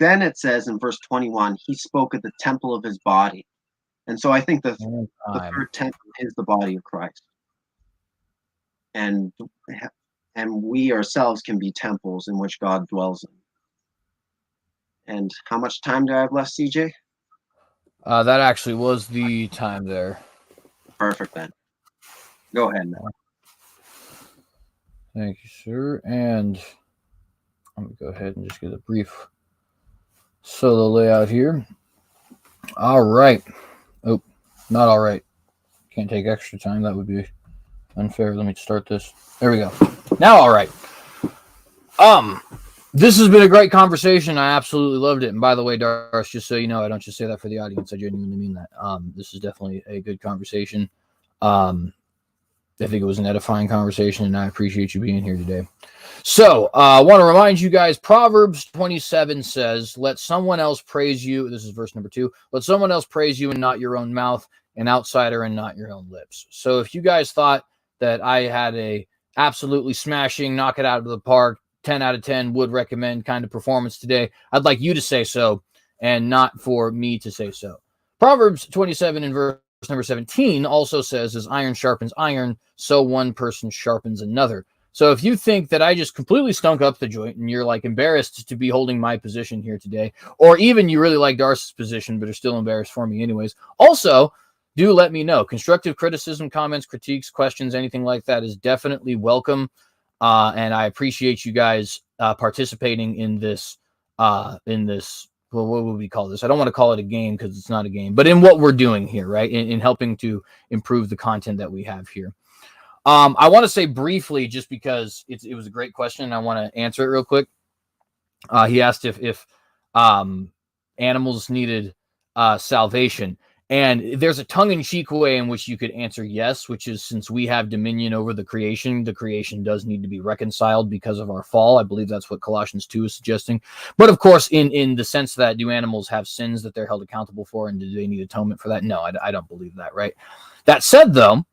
Then it says in verse 21, he spoke of the temple of his body. And so I think the Time. third temple is the body of Christ. And we ourselves can be temples in which God dwells in. And how much time do I have left, CJ? That actually was the time there. Perfect then. Go ahead now. Thank you, sir. And I'm going to go ahead and just get a brief solo layout here. All right. Oh, not all right. Can't take extra time. That would be unfair. Let me start this. There we go. Now, all right. This has been a great conversation. I absolutely loved it. And by the way, Darce, just so you know, I don't just say that for the audience. I genuinely mean that. This is definitely a good conversation. I think it was an edifying conversation, and I appreciate you being here today. So I want to remind you guys, Proverbs 27 says, let someone else praise you. This is verse number 2. Let someone else praise you and not your own mouth, an outsider and not your own lips. So if you guys thought that I had a absolutely smashing, knock it out of the park, 10 out of 10 would recommend kind of performance today, I'd like you to say so and not for me to say so. Proverbs 27 in verse number 17 also says, as iron sharpens iron, so one person sharpens another. So if you think that I just completely stunk up the joint and you're like embarrassed to be holding my position here today, or even you really like Darce's position but are still embarrassed for me anyways, also do let me know. Constructive criticism, comments, critiques, questions, anything like that is definitely welcome. And I appreciate you guys participating in this well, what would we call this? I don't want to call it a game because it's not a game, but in what we're doing here, right? In helping to improve the content that we have here. I want to say briefly, just because it was a great question, and I want to answer it real quick. He asked if animals needed salvation. And there's a tongue-in-cheek way in which you could answer yes, which is since we have dominion over the creation does need to be reconciled because of our fall. I believe that's what Colossians 2 is suggesting. But of course, in the sense that do animals have sins that they're held accountable for, and do they need atonement for that? No, I don't believe that, right? That said, though,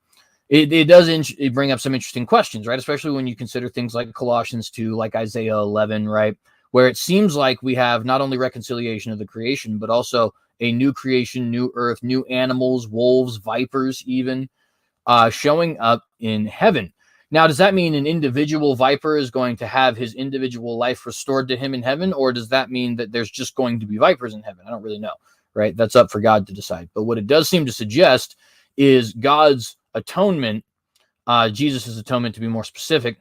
it does bring up some interesting questions, right? Especially when you consider things like Colossians 2, like Isaiah 11, right? Where it seems like we have not only reconciliation of the creation, but also a new creation, new earth, new animals, wolves, vipers, even showing up in heaven. Now, does that mean an individual viper is going to have his individual life restored to him in heaven? Or does that mean that there's just going to be vipers in heaven? I don't really know, right? That's up for God to decide. But what it does seem to suggest is God's atonement, Jesus' atonement to be more specific,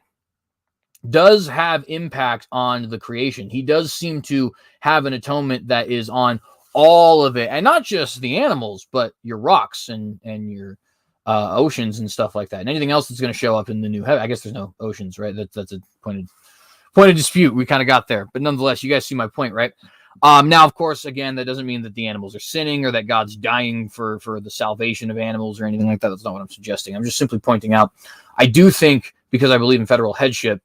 does have impact on the creation. He does seem to have an atonement that is on all of it, and not just the animals, but your rocks and your oceans and stuff like that, and anything else that's going to show up in the new heaven. I guess there's no oceans, right? That's a point of dispute. We kind of got there, but nonetheless, you guys see my point, right? Now, of course, again, that doesn't mean that the animals are sinning or that God's dying for the salvation of animals or anything like that. That's not what I'm suggesting. I'm just simply pointing out, I do think, because I believe in federal headship,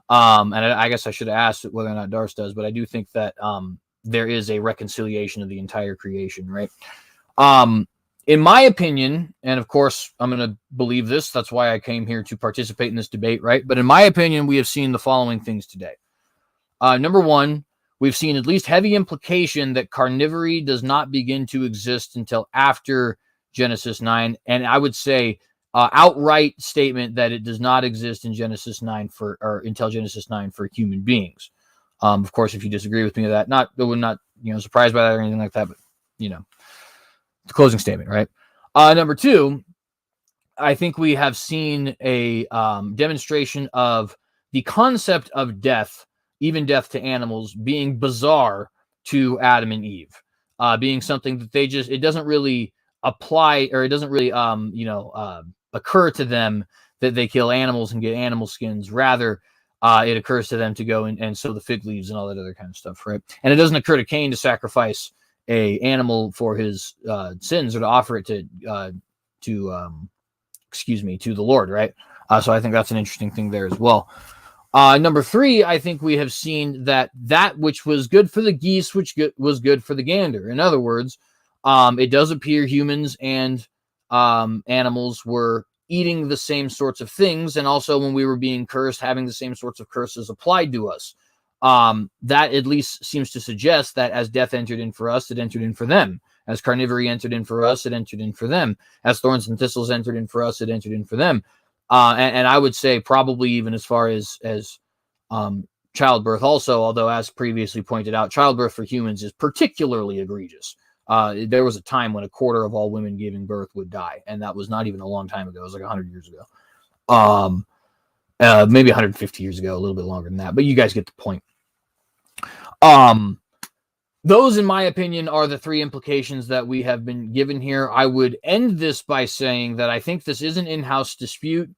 and I guess I should have asked whether or not Darce does, but I do think that there is a reconciliation of the entire creation, right? In my opinion, and of course, I'm going to believe this. That's why I came here to participate in this debate, right? But in my opinion, we have seen the following things today. Number one, we've seen at least heavy implication that carnivory does not begin to exist until after Genesis 9. And I would say outright statement that it does not exist in Genesis 9 until Genesis 9 for human beings. Of course, if you disagree with me of that, we're not surprised by that or anything like that, but the closing statement, right? Number two, I think we have seen a demonstration of the concept of death, even death to animals, being bizarre to Adam and Eve, being something that it doesn't really apply, or it doesn't really occur to them that they kill animals and get animal skins. Rather, it occurs to them to go and sow the fig leaves and all that other kind of stuff, right? And it doesn't occur to Cain to sacrifice a animal for his sins, or to offer it to the Lord, right? So I think that's an interesting thing there as well. Number three, I think we have seen that which was good for the geese, was good for the gander. In other words, it does appear humans and animals were eating the same sorts of things, and also when we were being cursed, having the same sorts of curses applied to us. That at least seems to suggest that as death entered in for us, it entered in for them. As carnivory entered in for us, it entered in for them. As thorns and thistles entered in for us, it entered in for them. And I would say probably even as far as childbirth also, although as previously pointed out, childbirth for humans is particularly egregious. There was a time when a quarter of all women giving birth would die, and that was not even a long time ago. It was like 100 years ago. Maybe 150 years ago, a little bit longer than that, but you guys get the point. Those, in my opinion, are the three implications that we have been given here. I would end this by saying that I think this is an in-house dispute.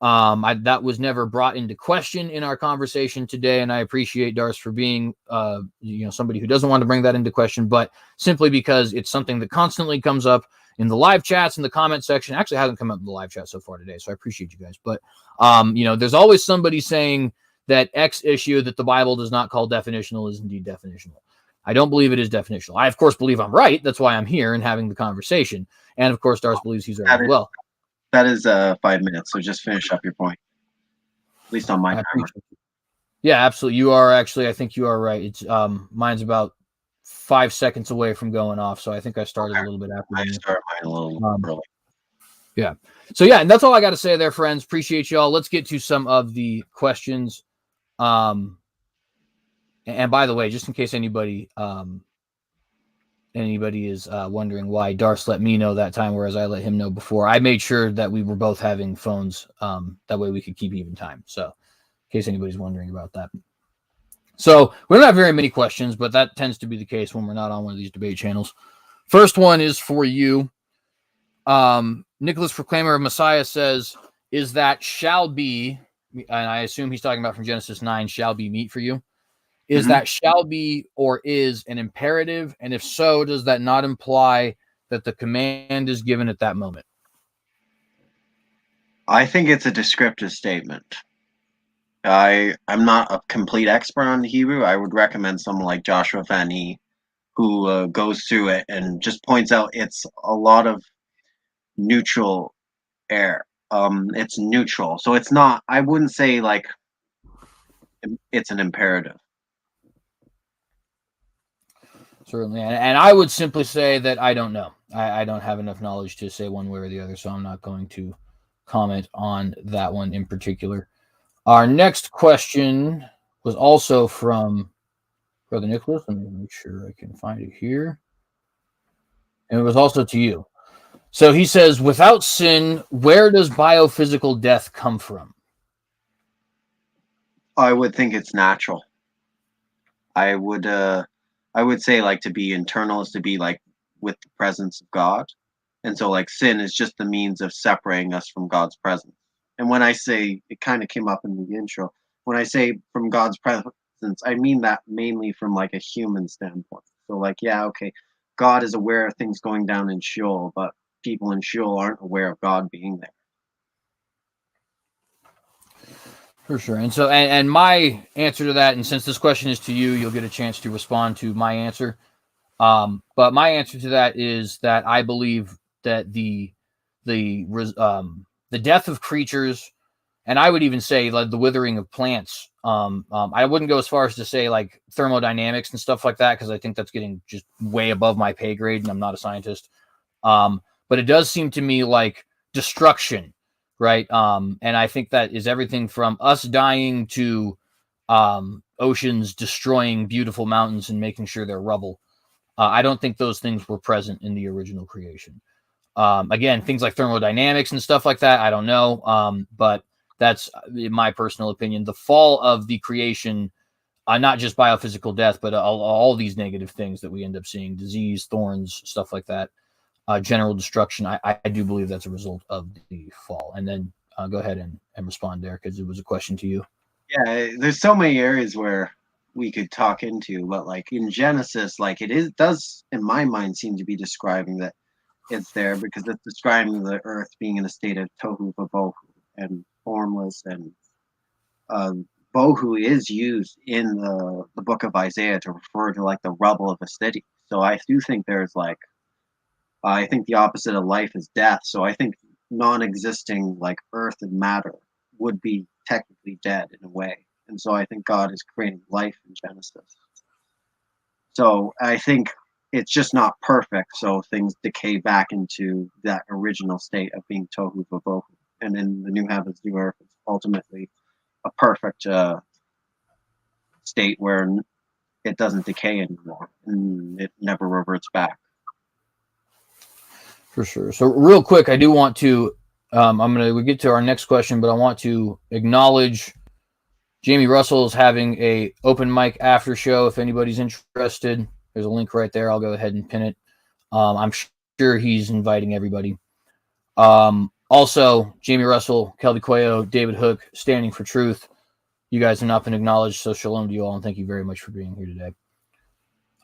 That was never brought into question in our conversation today, and I appreciate Darce for being, somebody who doesn't want to bring that into question, but simply because it's something that constantly comes up in the live chats, in the comment section. Actually, it hasn't come up in the live chat so far today, so I appreciate you guys. But, there's always somebody saying that X issue that the Bible does not call definitional is indeed definitional. I don't believe it is definitional. I, of course, believe I'm right. That's why I'm here and having the conversation. And, of course, Darce believes he's right as well. That is 5 minutes, so just finish up your point. At least on my timer. Yeah, absolutely. You are actually, I think you are right. It's mine's about 5 seconds away from going off, so I think I started a little bit after. I started mine a little early. Yeah. So, yeah, and that's all I got to say there, friends. Appreciate y'all. Let's get to some of the questions. And by the way, just in case anybody is wondering why Darce let me know that time, whereas I let him know before, I made sure that we were both having phones. That way we could keep even time. So in case anybody's wondering about that. So we don't have very many questions, but that tends to be the case when we're not on one of these debate channels. First one is for you. Nicholas Proclaimer of Messiah says, is that shall be, and I assume he's talking about from Genesis 9, shall be meat for you? Is that shall be or is an imperative? And if so, does that not imply that the command is given at that moment? I think it's a descriptive statement. I'm not a complete expert on the Hebrew. I would recommend someone like Joshua Fani, who goes through it and just points out it's a lot of neutral air. It's neutral, so it's not. I wouldn't say like it's an imperative. Certainly. And I would simply say that I don't know. I don't have enough knowledge to say one way or the other, so I'm not going to comment on that one in particular. Our next question was also from Brother Nicholas. Let me make sure I can find it here. And it was also to you. So he says, without sin, where does biophysical death come from? I would think it's natural. I would say like to be internal is to be like with the presence of God. And so like sin is just the means of separating us from God's presence. And when I say it kind of came up in the intro, when I say from God's presence, I mean that mainly from like a human standpoint. So like, yeah, okay, God is aware of things going down in Sheol, but people in Sheol aren't aware of God being there. For sure. And so, and my answer to that, and since this question is to you, you'll get a chance to respond to my answer. But my answer to that is that I believe that the death of creatures, and I would even say like the withering of plants. I wouldn't go as far as to say like thermodynamics and stuff like that, because I think that's getting just way above my pay grade, and I'm not a scientist. But it does seem to me like destruction, right? And I think that is everything from us dying to oceans destroying beautiful mountains and making sure they're rubble. I don't think those things were present in the original creation. Again, things like thermodynamics and stuff like that, I don't know. But that's my personal opinion. The fall of the creation, not just biophysical death, but all these negative things that we end up seeing, disease, thorns, stuff like that, general destruction. I do believe that's a result of the fall. And then go ahead and respond there, because it was a question to you. Yeah, there's so many areas where we could talk into, but like in Genesis, like does in my mind seem to be describing that it's there because it's describing the earth being in a state of tohu vabohu and formless, and bohu is used in the book of Isaiah to refer to like the rubble of a city. So I do think there's like I think the opposite of life is death. So I think non-existing like earth and matter would be technically dead in a way. And so I think God is creating life in Genesis. So I think it's just not perfect. So things decay back into that original state of being tohu vabohu. And in the new heavens, new earth, it's ultimately a perfect state where it doesn't decay anymore and it never reverts back. For sure. So real quick, I do want to, we get to our next question, but I want to acknowledge Jamie Russell is having a open mic after show. If anybody's interested, there's a link right there. I'll go ahead and pin it. I'm sure he's inviting everybody. Also, Jamie Russell, Kelby Cuello, David Hook, Standing for Truth. You guys have not been acknowledged, so shalom to you all, and thank you very much for being here today.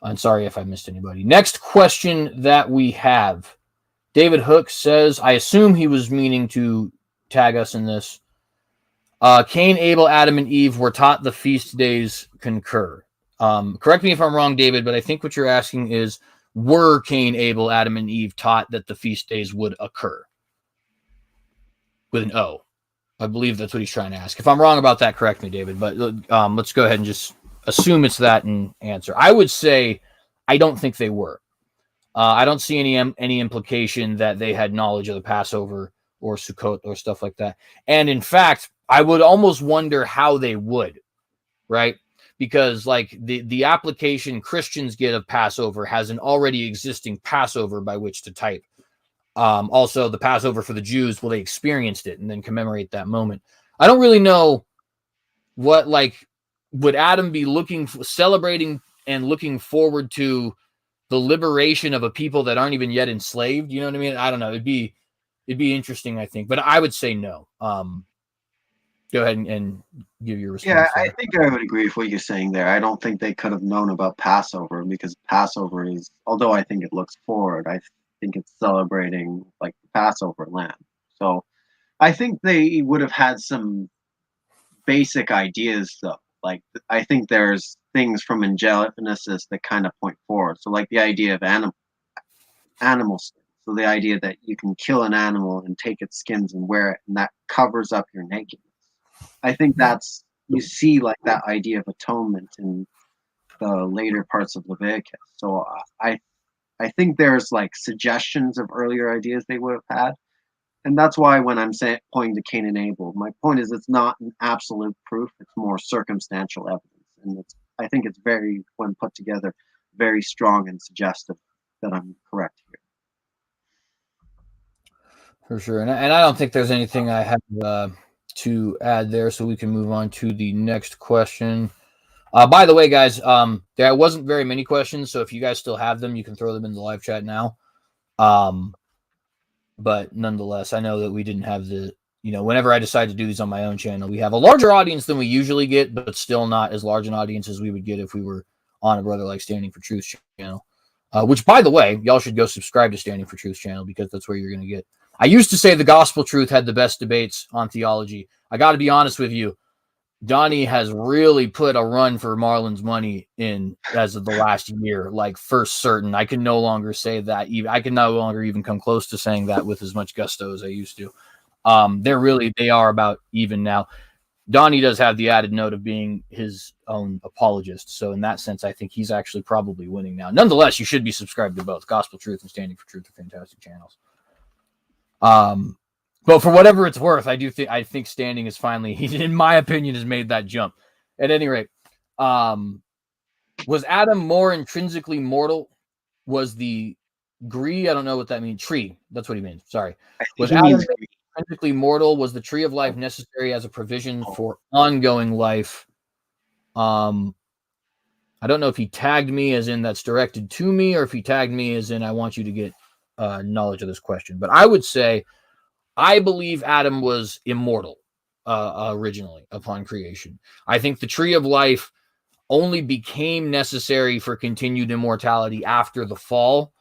I'm sorry if I missed anybody. Next question that we have. David Hook says, I assume he was meaning to tag us in this. Cain, Abel, Adam, and Eve were taught the feast days concur. Correct me if I'm wrong, David, but I think what you're asking is, were Cain, Abel, Adam, and Eve taught that the feast days would occur? With an O. I believe that's what he's trying to ask. If I'm wrong about that, correct me, David. But let's go ahead and just assume it's that and answer. I would say I don't think they were. I don't see any implication that they had knowledge of the Passover or Sukkot or stuff like that. And in fact, I would almost wonder how they would, right? Because like the application Christians get of Passover has an already existing Passover by which to type. Also, the Passover for the Jews, well, they experienced it and then commemorate that moment. I don't really know what like would Adam be celebrating and looking forward to the liberation of a people that aren't even yet enslaved? You know what I mean? I don't know. It'd be interesting, I think, but I would say no. Go ahead and give your Yeah, response I there. think I would agree with what you're saying there. I don't think they could have known about Passover because Passover is, although I think it looks forward, I think it's celebrating like the Passover lamb. So I think they would have had some basic ideas though. Like I think there's things from Genesis that kind of point forward. So like the idea of animal skin. So the idea that you can kill an animal and take its skins and wear it, and that covers up your nakedness. I think that's you see like that idea of atonement in the later parts of Leviticus. So I think there's like suggestions of earlier ideas they would have had, and that's why when I'm saying pointing to Cain and Abel, my point is it's not an absolute proof; it's more circumstantial evidence, and I think it's very, when put together, very strong and suggestive that I'm correct here. For sure. And I don't think there's anything I have to add there, so we can move on to the next question. By the way, guys, there wasn't very many questions, so if you guys still have them, you can throw them in the live chat now. But nonetheless, I know that we didn't have whenever I decide to do these on my own channel, we have a larger audience than we usually get, but still not as large an audience as we would get if we were on a Brother Like Standing for Truth channel. Which, by the way, y'all should go subscribe to Standing for Truth channel because that's where you're going to get. I used to say the Gospel Truth had the best debates on theology. I got to be honest with you. Donnie has really put a run for Marlon's money in as of the last year, like for certain. I can no longer say that. I can no longer even come close to saying that with as much gusto as I used to. They are about even now. Donnie does have the added note of being his own apologist. So in that sense, I think he's actually probably winning now. Nonetheless, you should be subscribed to both. Gospel Truth and Standing for Truth are fantastic channels. But for whatever it's worth, I think Standing is finally, in my opinion, has made that jump. At any rate, was Adam more intrinsically mortal? Was the I don't know what that means. Tree. That's what he means. Sorry. I think Was he Adam means intrinsically mortal? Was the tree of life necessary as a provision for ongoing life? I don't know if he tagged me as in that's directed to me, or if he tagged me as in I want you to get knowledge of this question. But I would say I believe Adam was immortal originally upon creation. I think the tree of life only became necessary for continued immortality after the fall.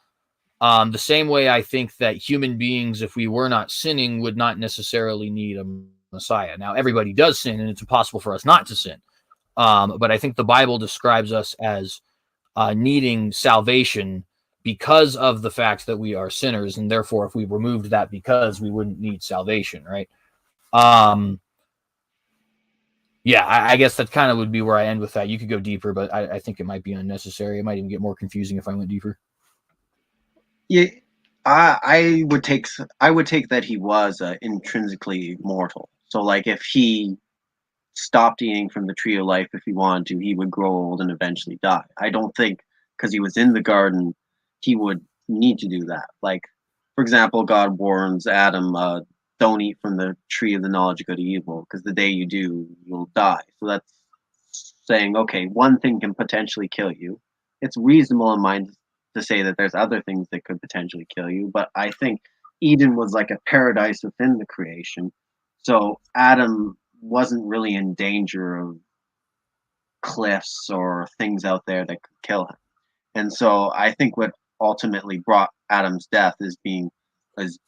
The same way I think that human beings, if we were not sinning, would not necessarily need a Messiah. Now, everybody does sin, and it's impossible for us not to sin. But I think the Bible describes us as needing salvation because of the fact that we are sinners, and therefore, if we removed that because, we wouldn't need salvation, right? Yeah, I guess that kind of would be where I end with that. You could go deeper, but I think it might be unnecessary. It might even get more confusing if I went deeper. Yeah, I would take that he was intrinsically mortal. So like if he stopped eating from the tree of life if he wanted to, he would grow old and eventually die. I don't think because he was in the garden he would need to do that. Like for example, God warns Adam, don't eat from the tree of the knowledge of good and evil because the day you do, you'll die. So that's saying, okay, one thing can potentially kill you. It's reasonable in mind to say that there's other things that could potentially kill you, but I think Eden was like a paradise within the creation. So Adam wasn't really in danger of cliffs or things out there that could kill him. And so I think what ultimately brought Adam's death is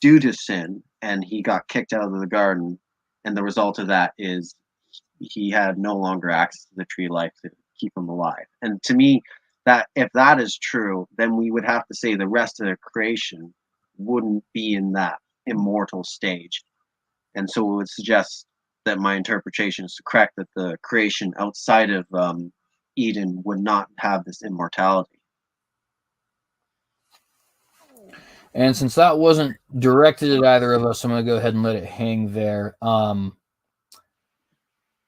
due to sin, and he got kicked out of the garden, and the result of that is he had no longer access to the tree of life to keep him alive. And to me, that if that is true, then we would have to say the rest of the creation wouldn't be in that immortal stage. And so it would suggest that my interpretation is correct, that the creation outside of Eden would not have this immortality. And since that wasn't directed at either of us, I'm going to go ahead and let it hang there.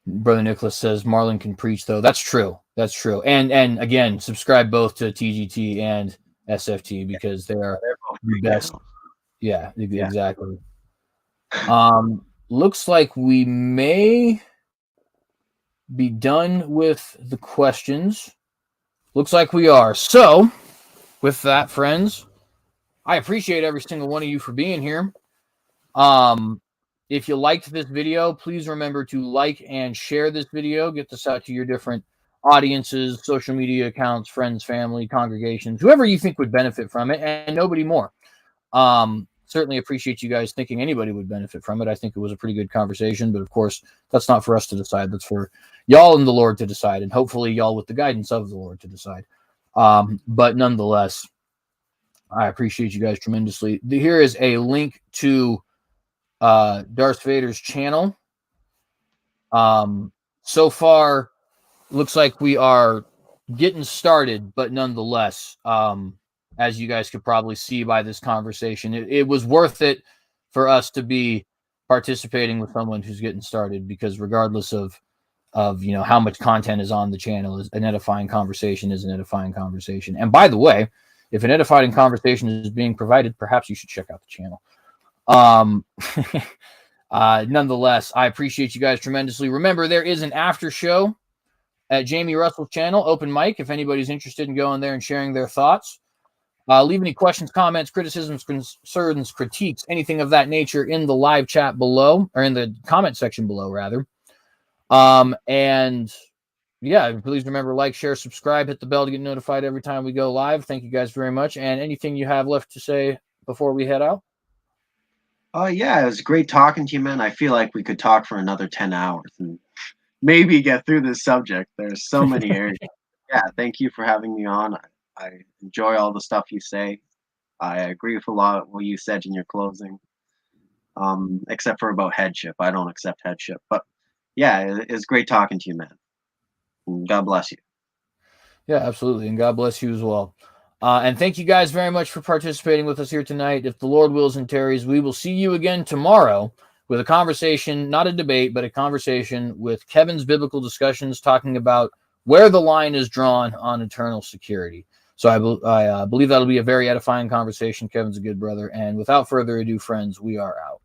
Brother Nicholas says Marlon can preach, though. That's true. That's true. And again, subscribe both to TGT and SFT because they are the best. Yeah, exactly. Looks like we may be done with the questions. Looks like we are. So, with that, friends, I appreciate every single one of you for being here. If you liked this video, please remember to like and share this video. Get this out to your different audiences, social media accounts, friends, family, congregations, whoever you think would benefit from it, and nobody more. Certainly appreciate you guys thinking anybody would benefit from it. I think it was a pretty good conversation, but of course, that's not for us to decide. That's for y'all and the Lord to decide, and hopefully y'all with the guidance of the Lord to decide. But nonetheless, I appreciate you guys tremendously. Here is a link to Darce Vader's channel. So far, looks like we are getting started, but nonetheless, as you guys could probably see by this conversation, it was worth it for us to be participating with someone who's getting started, because regardless of how much content is on the channel, is an edifying conversation is an edifying conversation. And by the way, if an edifying conversation is being provided, perhaps you should check out the channel. Nonetheless, I appreciate you guys tremendously. Remember, there is an after show at Jamie Russell's channel, open mic, if anybody's interested in going there and sharing their thoughts. Leave any questions, comments, criticisms, concerns, critiques, anything of that nature in the live chat below, or in the comment section below, rather. And yeah, please remember, like, share, subscribe, hit the bell to get notified every time we go live. Thank you guys very much. And anything you have left to say before we head out? Yeah, it was great talking to you, man. I feel like we could talk for another 10 hours and maybe get through this subject. There's so many areas. Yeah, thank you for having me on. I enjoy all the stuff you say. I agree with a lot of what you said in your closing, except for about headship. I don't accept headship. But yeah, it's great talking to you, man. And God bless you. Yeah, absolutely. And God bless you as well. And thank you guys very much for participating with us here tonight. If the Lord wills and tarries, we will see you again tomorrow with a conversation, not a debate, but a conversation with Kevin's Biblical Discussions, talking about where the line is drawn on eternal security. So I believe that'll be a very edifying conversation. Kevin's a good brother. And without further ado, friends, we are out.